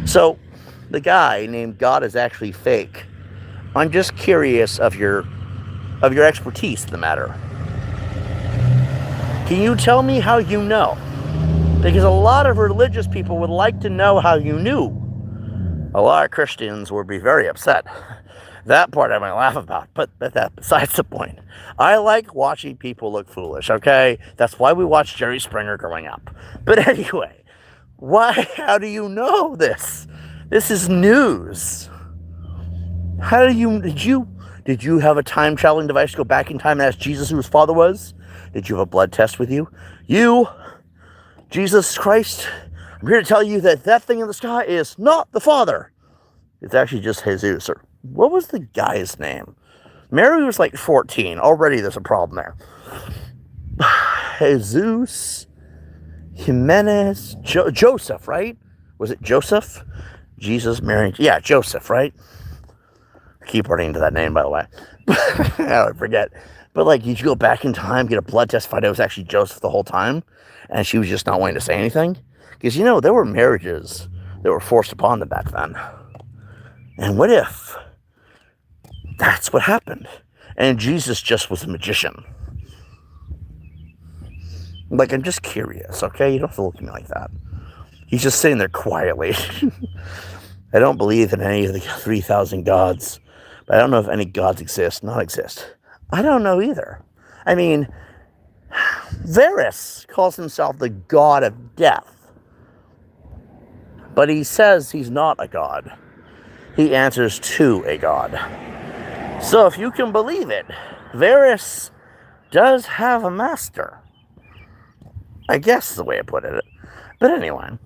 So, the guy named God is actually fake. I'm just curious of your expertise in the matter. Can you tell me how you know? Because a lot of religious people would like to know how you knew. A lot of Christians would be very upset. That part I might laugh about, but that's besides the point. I like watching people look foolish, okay? That's why we watched Jerry Springer growing up. But anyway, how do you know this? This is news. Did you have a time traveling device to go back in time and ask Jesus who his father was? Did you have a blood test with you? You, Jesus Christ, I'm here to tell you that thing in the sky is not the Father. It's actually just Jesus. Or what was the guy's name? Mary was like 14. Already there's a problem there. Jesus Jimenez. Joseph, right? Was it Joseph? Jesus, Mary. Yeah, Joseph, right? I keep running into that name, by the way. I forget. But, like, did you go back in time, get a blood test, find out it was actually Joseph the whole time, and she was just not wanting to say anything? Because, there were marriages that were forced upon them back then. And what if that's what happened? And Jesus just was a magician. Like, I'm just curious, okay? You don't have to look at me like that. He's just sitting there quietly. I don't believe in any of the 3,000 gods. But I don't know if any gods exist, not exist. I don't know either. I mean, Varus calls himself the god of death. But he says he's not a god. He answers to a god. So if you can believe it, Varus does have a master. I guess is the way I put it. But anyway.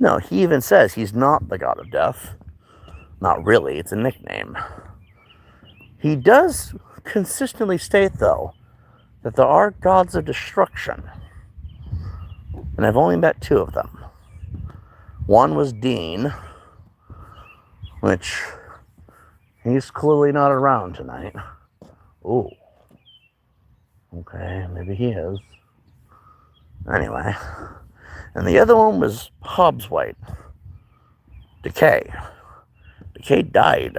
No, he even says he's not the god of death. Not really, it's a nickname. He does consistently state, though, that there are gods of destruction. And I've only met 2 of them. One was Dean, which he's clearly not around tonight. Ooh. Okay, maybe he is. Anyway. And the other one was Hobbs White. Decay. Decay died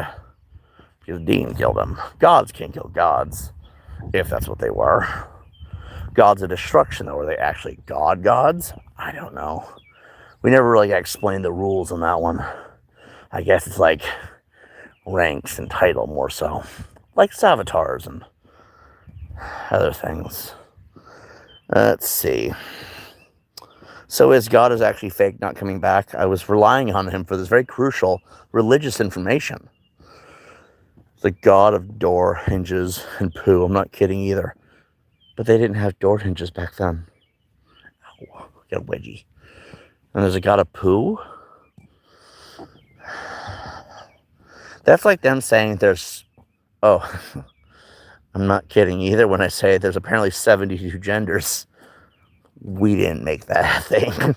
because Dean killed him. Gods can't kill gods, if that's what they were. Gods of destruction, though, were they actually gods? I don't know. We never really got explained the rules on that one. I guess it's like ranks and title more so. Like Savatars and other things. Let's see. So his God is actually fake, not coming back. I was relying on him for this very crucial religious information. The god of door hinges and poo. I'm not kidding either. But they didn't have door hinges back then. Ow, got a wedgie. And there's a god of poo? That's like them saying there's... Oh, I'm not kidding either when I say there's apparently 72 genders. We didn't make that thing.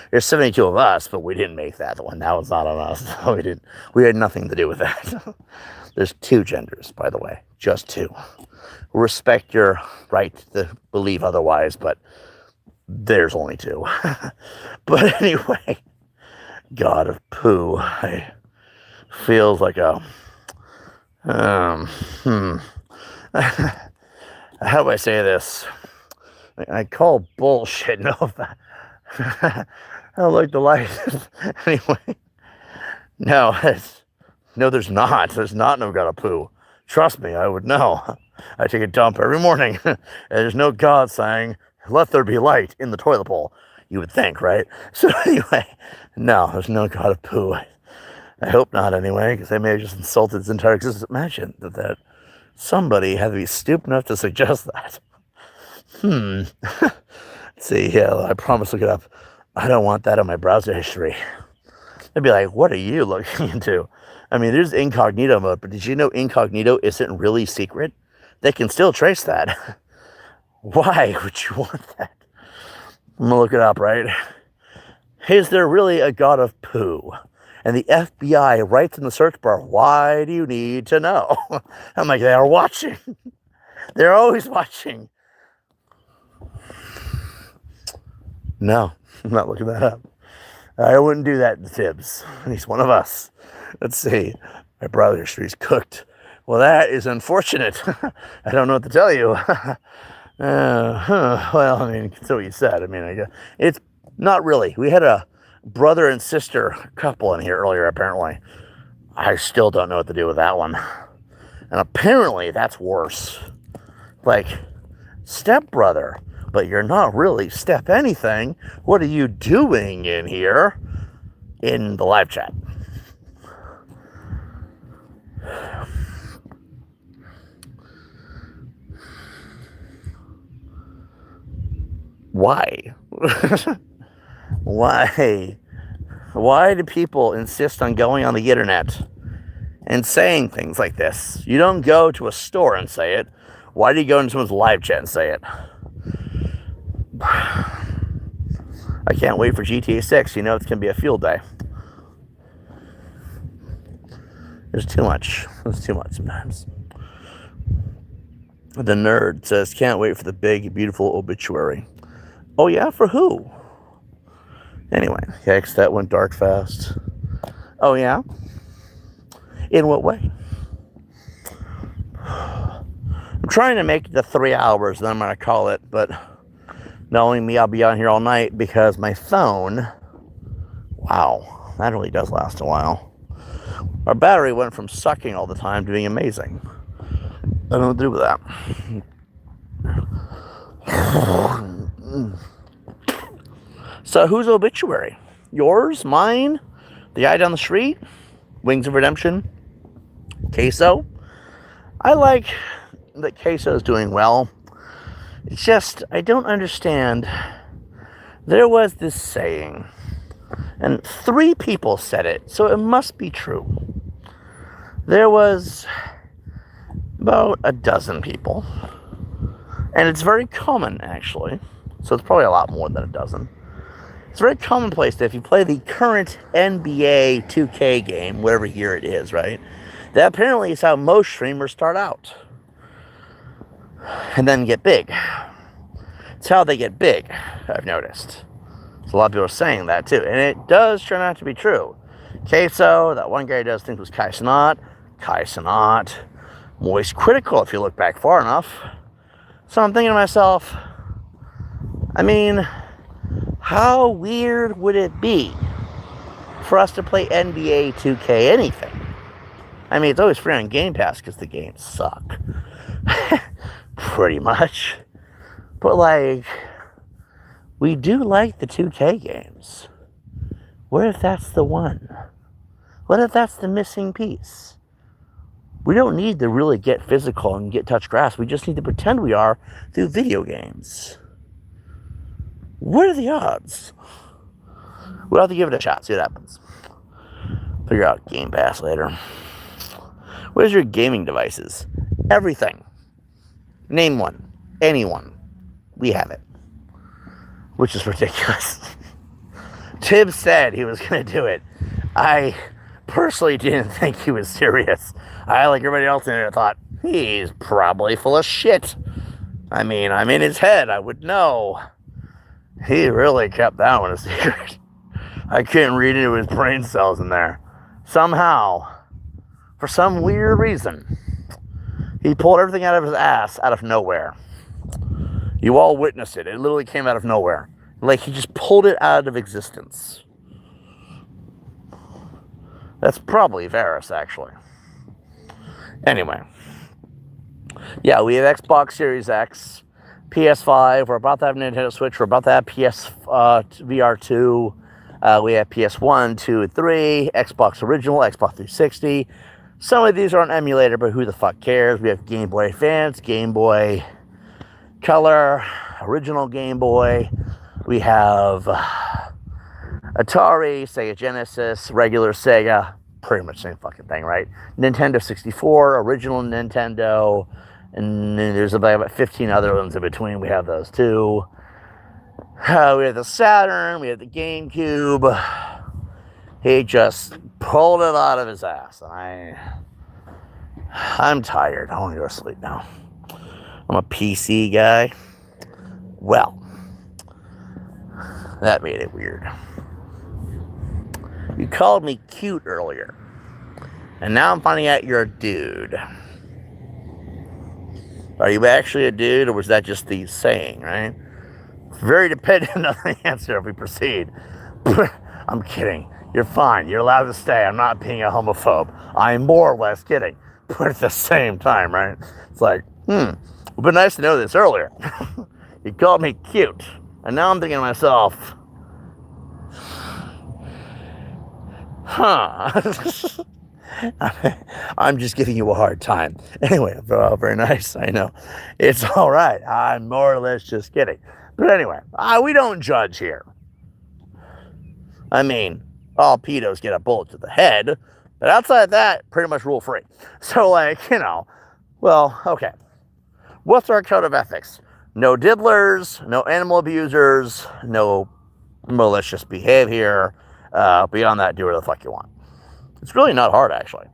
There's 72 of us, but we didn't make that one. That was not on us. We had nothing to do with that. There's 2 genders, by the way. Just 2. Respect your right to believe otherwise, but there's only 2. But anyway, God of poo. Feels like a... How do I say this? I call bullshit. No, I don't like the light. Anyway, no, there's not. There's not no god of poo. Trust me, I would know. I take a dump every morning. And there's no god saying, "Let there be light" in the toilet bowl. You would think, right? So anyway, no, there's no god of poo. I hope not, anyway, because I may have just insulted his entire existence. Imagine that somebody had to be stupid enough to suggest that. Let's see, yeah, I promise to look it up. I don't want that on my browser history. They'd be like, what are you looking into? I mean, there's incognito mode, but did you know incognito isn't really secret? They can still trace that. Why would you want that? I'm gonna look it up, right? Is there really a god of poo? And the FBI writes in the search bar, why do you need to know? I'm like, they are watching. They're always watching. No, I'm not looking that up. I wouldn't do that to Tubbz. He's one of us. Let's see. My browser history's cooked. Well, that is unfortunate. I don't know what to tell you. Well, I mean, that's what you said. I mean, it's not really. We had a brother and sister couple in here earlier, apparently. I still don't know what to do with that one. And apparently, that's worse. Like, stepbrother, but you're not really step anything. What are you doing in here? In the live chat. Why? Why do people insist on going on the internet and saying things like this? You don't go to a store and say it. Why do you go into someone's live chat and say it? I can't wait for GTA 6. You know it's going to be a field day. There's too much. There's too much sometimes. The nerd says, can't wait for the big, beautiful obituary. Oh, yeah? For who? Anyway, yikes, that went dark fast. Oh, yeah? In what way? I'm trying to make it to 3 hours, then I'm going to call it, but knowing me, I'll be on here all night because my phone, wow, that really does last a while. Our battery went from sucking all the time to being amazing. I don't know what to do with that. So whose obituary? Yours? Mine? The guy down the street? Wings of Redemption? Queso? I like that Queso is doing well. It's just, I don't understand. There was this saying, and 3 people said it, so it must be true. There was about a dozen people, and it's very common, actually, so it's probably a lot more than a dozen. It's very commonplace that if you play the current NBA 2K game, whatever year it is, right, that apparently is how most streamers start out and then get big. It's how they get big, I've noticed. So a lot of people are saying that too, and it does turn out to be true. Queso, that one guy does think was Kai Cenat, Moist Critical if you look back far enough. So I'm thinking to myself, I mean, how weird would it be for us to play NBA 2K anything? I mean, it's always free on Game Pass because the games suck. Pretty much. But, like, we do like the 2K games. What if that's the one? What if that's the missing piece? We don't need to really get physical and get touch grass. We just need to pretend we are through video games. What are the odds? We'll have to give it a shot, see what happens. Figure out Game Pass later. Where's your gaming devices? Everything. Name one. Anyone. We have it. Which is ridiculous. Tubbz said he was going to do it. I personally didn't think he was serious. I, like everybody else in there, thought, he's probably full of shit. I mean, I'm in his head. I would know. He really kept that one a secret. I couldn't read into his brain cells in there. Somehow, for some weird reason, he pulled everything out of his ass out of nowhere. You all witnessed it. It literally came out of nowhere. Like he just pulled it out of existence. That's probably Varys, actually. Anyway. Yeah, we have Xbox Series X, PS5. We're about to have Nintendo Switch. We're about to have VR 2. We have PS1, 2, and 3. Xbox Original, Xbox 360. Some of these are on emulator, but who the fuck cares? We have Game Boy Advance, Game Boy Color, Original Game Boy. We have Atari, Sega Genesis, regular Sega. Pretty much same fucking thing, right? Nintendo 64, original Nintendo, and then there's about 15 other ones in between. We have those too. We have the Saturn, we have the GameCube. He just pulled it out of his ass. I'm tired. I want to go to sleep now. I'm a PC guy. Well, that made it weird. You called me cute earlier. And now I'm finding out you're a dude. Are you actually a dude, or was that just the saying, right? Very dependent on the answer if we proceed. I'm kidding. You're fine. You're allowed to stay. I'm not being a homophobe. I'm more or less kidding. But at the same time, right? It's like, it would be nice to know this earlier. You called me cute. And now I'm thinking to myself, I'm just giving you a hard time. Anyway, very nice. I know. It's all right. I'm more or less just kidding. But anyway, we don't judge here. I mean, all pedos get a bullet to the head. But outside that, pretty much rule free. So, like, well, okay. What's our code of ethics? No diddlers, no animal abusers, no malicious behavior. Beyond that, do whatever the fuck you want. 'Fuck you want. It's really not hard, actually.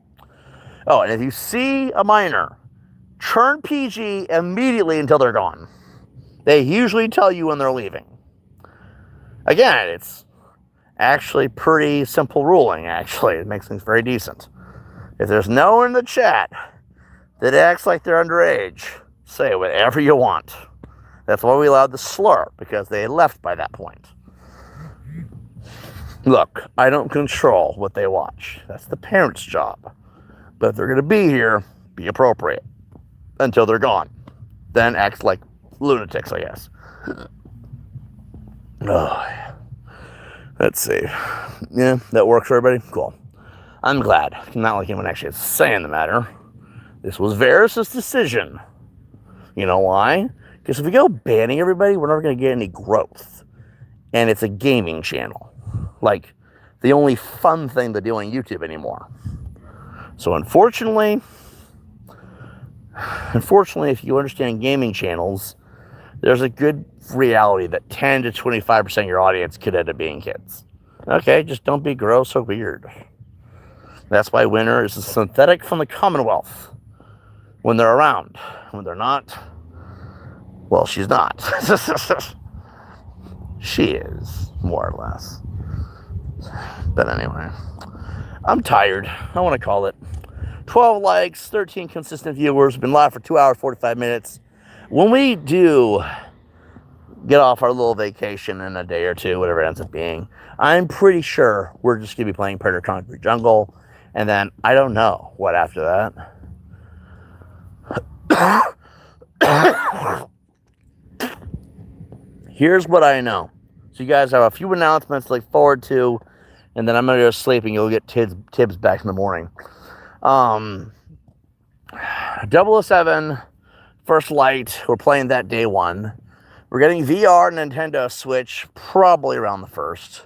Oh, and if you see a minor, Turn PG immediately until they're gone. They usually tell you when they're leaving. Again, it's actually pretty simple ruling, actually. It makes things very decent. If there's no one in the chat that acts like they're underage, say whatever you want. That's why we allowed the slur, because they left by that point. Look, I don't control what they watch. That's the parents' job. But if they're going to be here, be appropriate until they're gone. Then act like lunatics, I guess. Oh, let's see. Yeah, that works for everybody? Cool. I'm glad. Not like anyone actually is saying the matter. This was Varys' decision. You know why? Because if we go banning everybody, we're never going to get any growth. And it's a gaming channel. Like, the only fun thing to do on YouTube anymore. So unfortunately, if you understand gaming channels, there's a good reality that 10 to 25% of your audience could end up being kids. Okay, just don't be gross or weird. That's why Winter is a synthetic from the Commonwealth. When they're around. When they're not, well, she's not. She is, more or less. But anyway, I'm tired. I want to call it. 12 likes, 13 consistent viewers. Been live for 2 hours, 45 minutes. When we do get off our little vacation in a day or two, whatever it ends up being, I'm pretty sure we're just going to be playing Predator Concrete Jungle. And then I don't know what after that. Here's what I know. So you guys have a few announcements to look forward to, and then I'm going to go to sleep and you'll get Tubbz back in the morning. 007 First Light, we're playing that day one. We're getting VR Nintendo Switch probably around the 1st.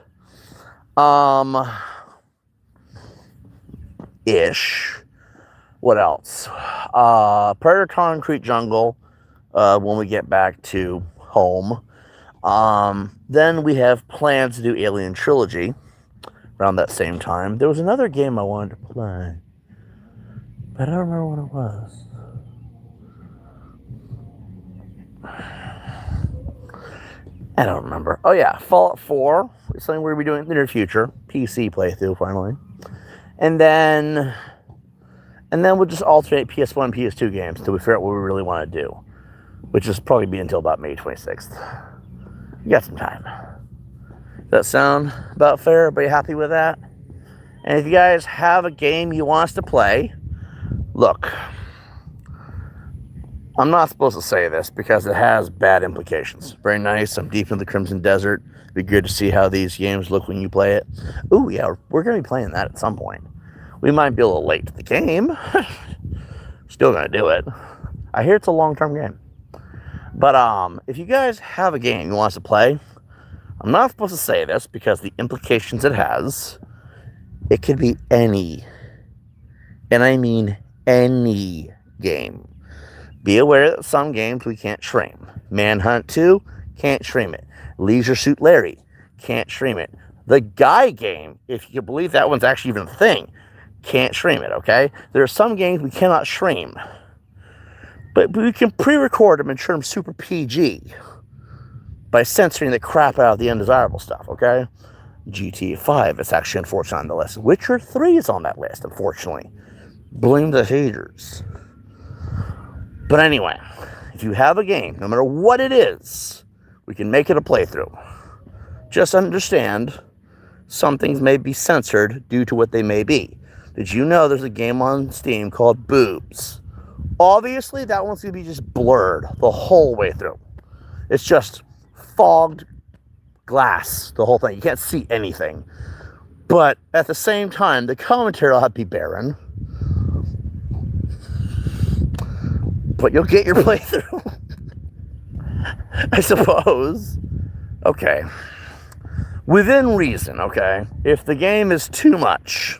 Ish. What else? Predator Concrete Jungle when we get back to home. Then we have plans to do Alien Trilogy around that same time. There was another game I wanted to play, but I don't remember what it was. I don't remember. Oh yeah, Fallout 4 is something we're going to be doing in the near future. PC playthrough, finally. And then we'll just alternate PS1 and PS2 games until we figure out what we really want to do, which is probably be until about May 26th. You got some time. Does that sound about fair? Everybody happy with that? And if you guys have a game you want us to play, look, I'm not supposed to say this because it has bad implications. Very nice. I'm deep in the Crimson Desert. It'd be good to see how these games look when you play it. Ooh, yeah, we're going to be playing that at some point. We might be a little late to the game. Still going to do it. I hear it's a long-term game. But if you guys have a game you want us to play, I'm not supposed to say this because the implications it has, it could be any, and I mean any game. Be aware that some games we can't stream. Manhunt 2, can't stream it. Leisure Suit Larry, can't stream it. The Guy game, if you can believe that one's actually even a thing, can't stream it, okay? There are some games we cannot stream. But we can pre-record them and turn them super PG by censoring the crap out of the undesirable stuff, okay? GTA 5 is actually unfortunately on the list. Witcher 3 is on that list, unfortunately. Blame the haters. But anyway, if you have a game, no matter what it is, we can make it a playthrough. Just understand, some things may be censored due to what they may be. Did you know there's a game on Steam called Boobs? Obviously, that one's going to be just blurred the whole way through. It's just fogged glass, the whole thing. You can't see anything. But at the same time, the commentary will have to be barren. But you'll get your playthrough. I suppose. Okay. Within reason, okay? If the game is too much,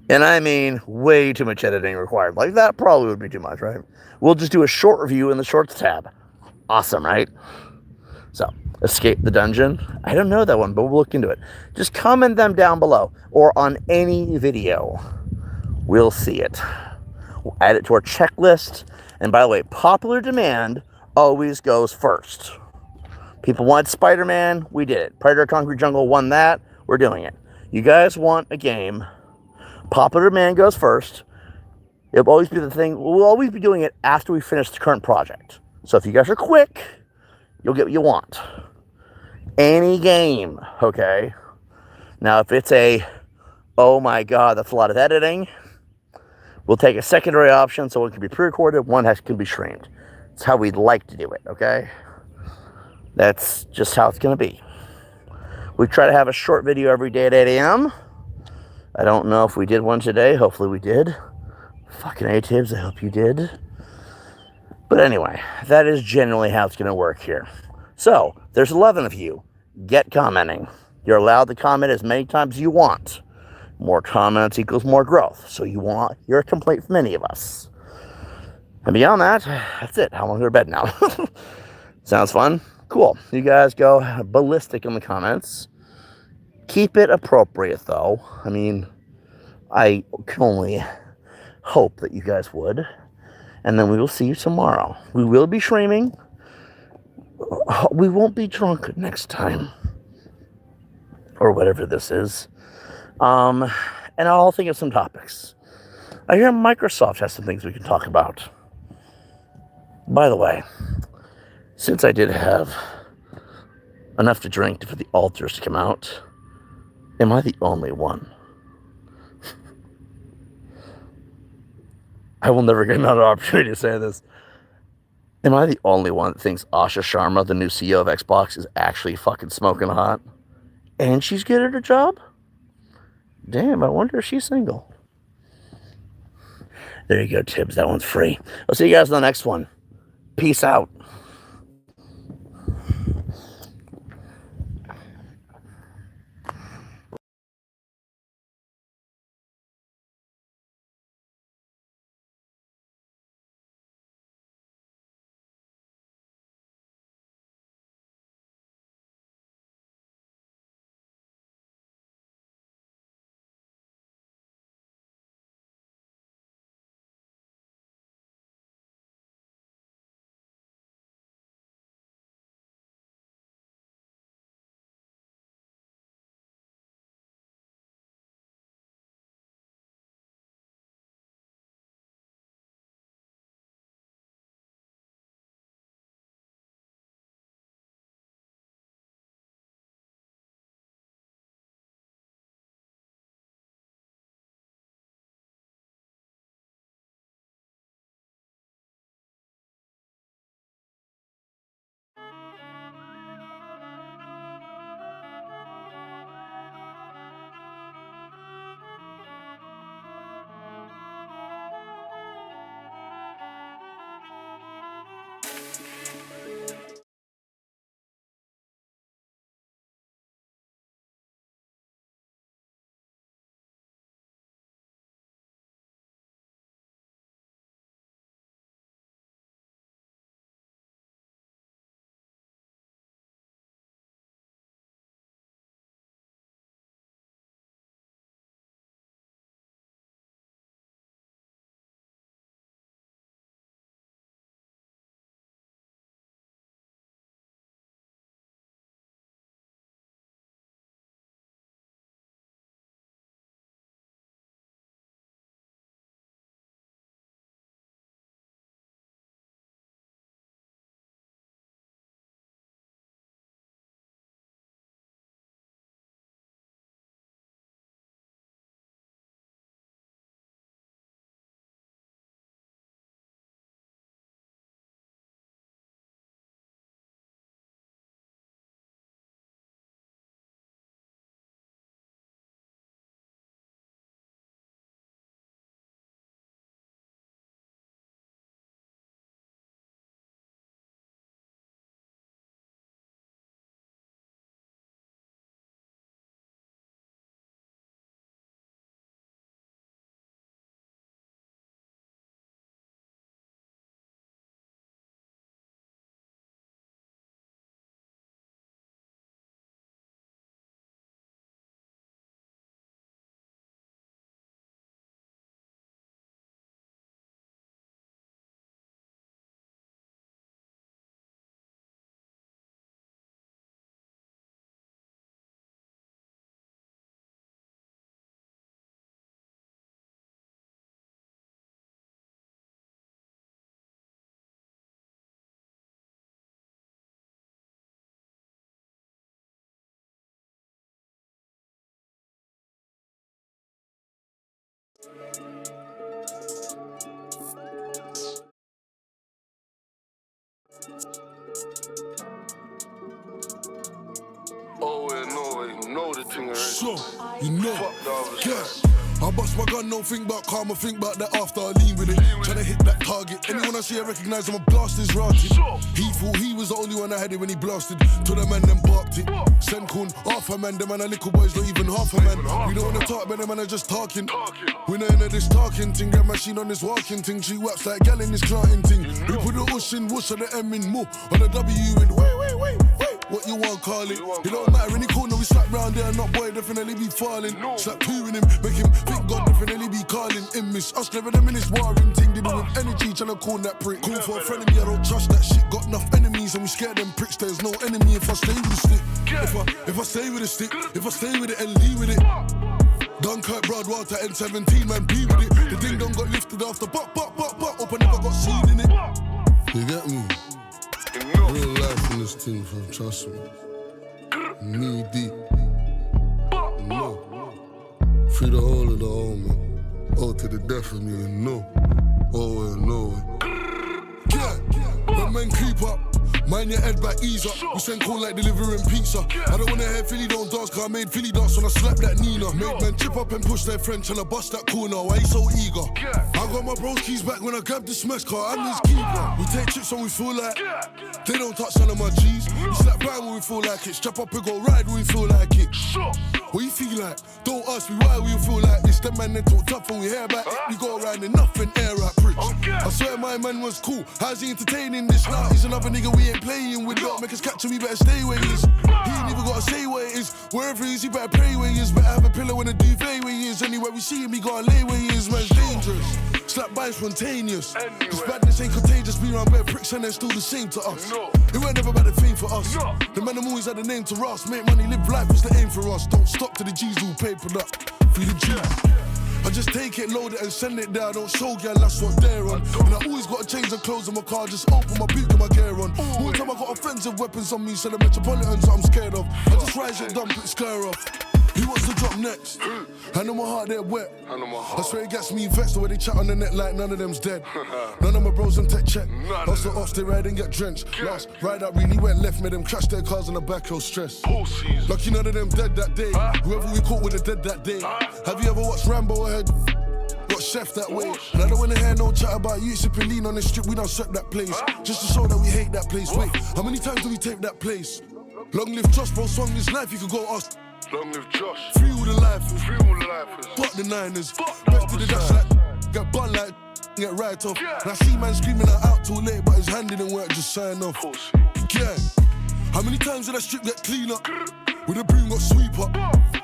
and I mean way too much editing required, like that probably would be too much, right? We'll just do a short review in the shorts tab. Awesome, right? So, Escape the Dungeon. I don't know that one, but we'll look into it. Just comment them down below or on any video. We'll see it. We'll add it to our checklist. And by the way, popular demand always goes first. People want Spider-Man, we did it. Predator Concrete Jungle won that, we're doing it. You guys want a game, popular demand goes first. It'll always be the thing, we'll always be doing it after we finish the current project. So if you guys are quick, you'll get what you want. Any game, okay? Now if it's a, oh my god, that's a lot of editing, we'll take a secondary option so one can be pre-recorded, one can be streamed. It's how we'd like to do it, okay? That's just how it's going to be. We try to have a short video every day at 8 a.m. I don't know if we did one today. Hopefully we did. Fucking A-Tubbz, I hope you did. But anyway, that is generally how it's going to work here. So, there's 11 of you. Get commenting. You're allowed to comment as many times as you want. More comments equals more growth. So you're a complaint from any of us. And beyond that, that's it. I want to go to bed now. Sounds fun? Cool. You guys go ballistic in the comments. Keep it appropriate, though. I mean, I can only hope that you guys would. And then we will see you tomorrow. We will be streaming. We won't be drunk next time. Or whatever this is. And I'll think of some topics. I hear Microsoft has some things we can talk about. By the way, since I did have enough to drink for the altars to come out, am I the only one? I will never get another opportunity to say this. Am I the only one that thinks Asha Sharma, the new CEO of Xbox, is actually fucking smoking hot? And she's good at her job? Damn, I wonder if she's single. There you go, Tubbz. That one's free. I'll see you guys in the next one. Peace out. Oh, yeah, no, you know the thing already. So, you know, Fuck the others. yeah. I bust my gun, don't think about karma, think about that after I lean with it. Tryna hit that target. Anyone I see, I recognize I'm a blast is ranted. He thought he was the only one that had it when he blasted. To the man, then barked it. Send corn, half a man, the man, a little boys, not even half a man. We don't wanna talk, but the man are just talking. We know into this talking thing, get machine on this walking thing. She waps like gal in this clotting thing. We put the ush in, whoosh on the M in more. On the W in, wait. What you want, call it? It don't matter, any corner we slap round there, not boy, definitely be falling. Slap two in him, make him think God definitely be calling. In miss, us clever them in this warring thing. They do with energy, tryna call that prick. Call for a friend of me, I don't trust that shit. Got enough enemies and we scared them pricks. There's no enemy if I stay with the stick. If I stay with the stick, if I stay with it and leave with it. Dunkirk, Broadwater, N17, man, be with it. The ding dong got lifted after pop, up and never got seen in it. You get me? Real life in this thing, fam, trust me. Knee deep. No. Through the whole of the hole, man. Oh, to the death of me, and no. Oh, and no. Yeah, when men creep up, mind your head back, ease up. We send call like delivering pizza. I don't wanna hear Philly don't dance, cause I made Philly dance when I slapped that Nina. Make men chip up and push their friend, tryna bust that corner. Why you so eager? I got my bros keys back when I grabbed the smash car, I'm his keeper. We take trips when we feel like they don't touch none of my G's. We slap bang when we feel like it, strap up and go ride when we feel like it. What you feel like? Don't ask me why we feel like this. Them man they talk tough when we hear about it. We go around in nothing, air out pricks. I swear my man was cool. How's he entertaining this? Nah, he's another nigga we ain't playing with. Don't make us catch him, we better stay where he is. He ain't even gotta say where it is. Wherever he is, he better pray where he is. Better have a pillow and a duvet where he is. Anywhere we see him, he gotta lay where he is. Man's dangerous. Slap by spontaneous. This badness ain't contagious. Be around bare pricks and they're still the same to us. It weren't never about the fame for us. The man them always had a name to us. Make money, live life was the aim for us. Don't stop to the G's who pay for that. Free the G's. I just take it, load it and send it there. I don't show girl, that's what they're on. And I always gotta change the clothes in my car. Just open my boot, get my gear on. More time I got offensive weapons on me, so the Metropolitans I'm scared of. I just rise and dump it, scare off. Who wants to drop next? I know my heart, they're wet. I swear it gets me vexed the way they chat on the net like none of them's dead. None of my bros them take check. Also off, they ride and get drenched. Last ride out really went left, made them crash their cars on the back hill stress. Lucky none of them dead that day. Whoever we caught with the dead that day. Have you ever watched Rambo ahead? Got chef that way. And I don't wanna hear no chat about you sipping lean on the strip, we done swept that place. Just to show that we hate that place. Wait, how many times do we tape that place? Long live Josh, bro, swung his life, you could go ask. Long live Josh. Free all the lifers. Free all the lifers. Fuck the Niners. Best to the dash like get bun like get right off. And I see man screaming out too late, but his hand didn't work, just sign off. Yeah. How many times did that strip get clean up? With a broom got sweep up.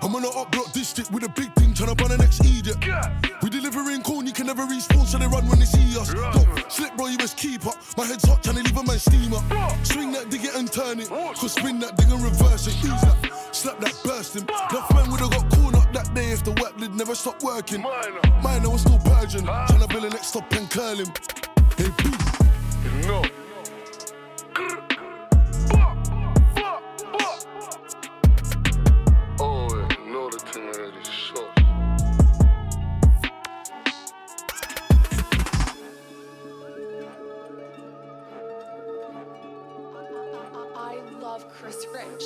I'm on a up block district with a big thing tryna ban the next idiot. We delivering corn, you can never respawn, so they run when they see us. Yo, slip bro, you best keep up. My head's hot, tryna leave a man steam up. Swing that, dig it and turn it. Cause spin that, dig and reverse it. Use that, slap that, burst him. Enough man would've got corn up that day if the wet lid never stopped working. Mine, I was still purging. Tryna build the next stop and curl him. Hey, boom. No. Oh, yeah, know the thing already. Shut. I love Chris Rich.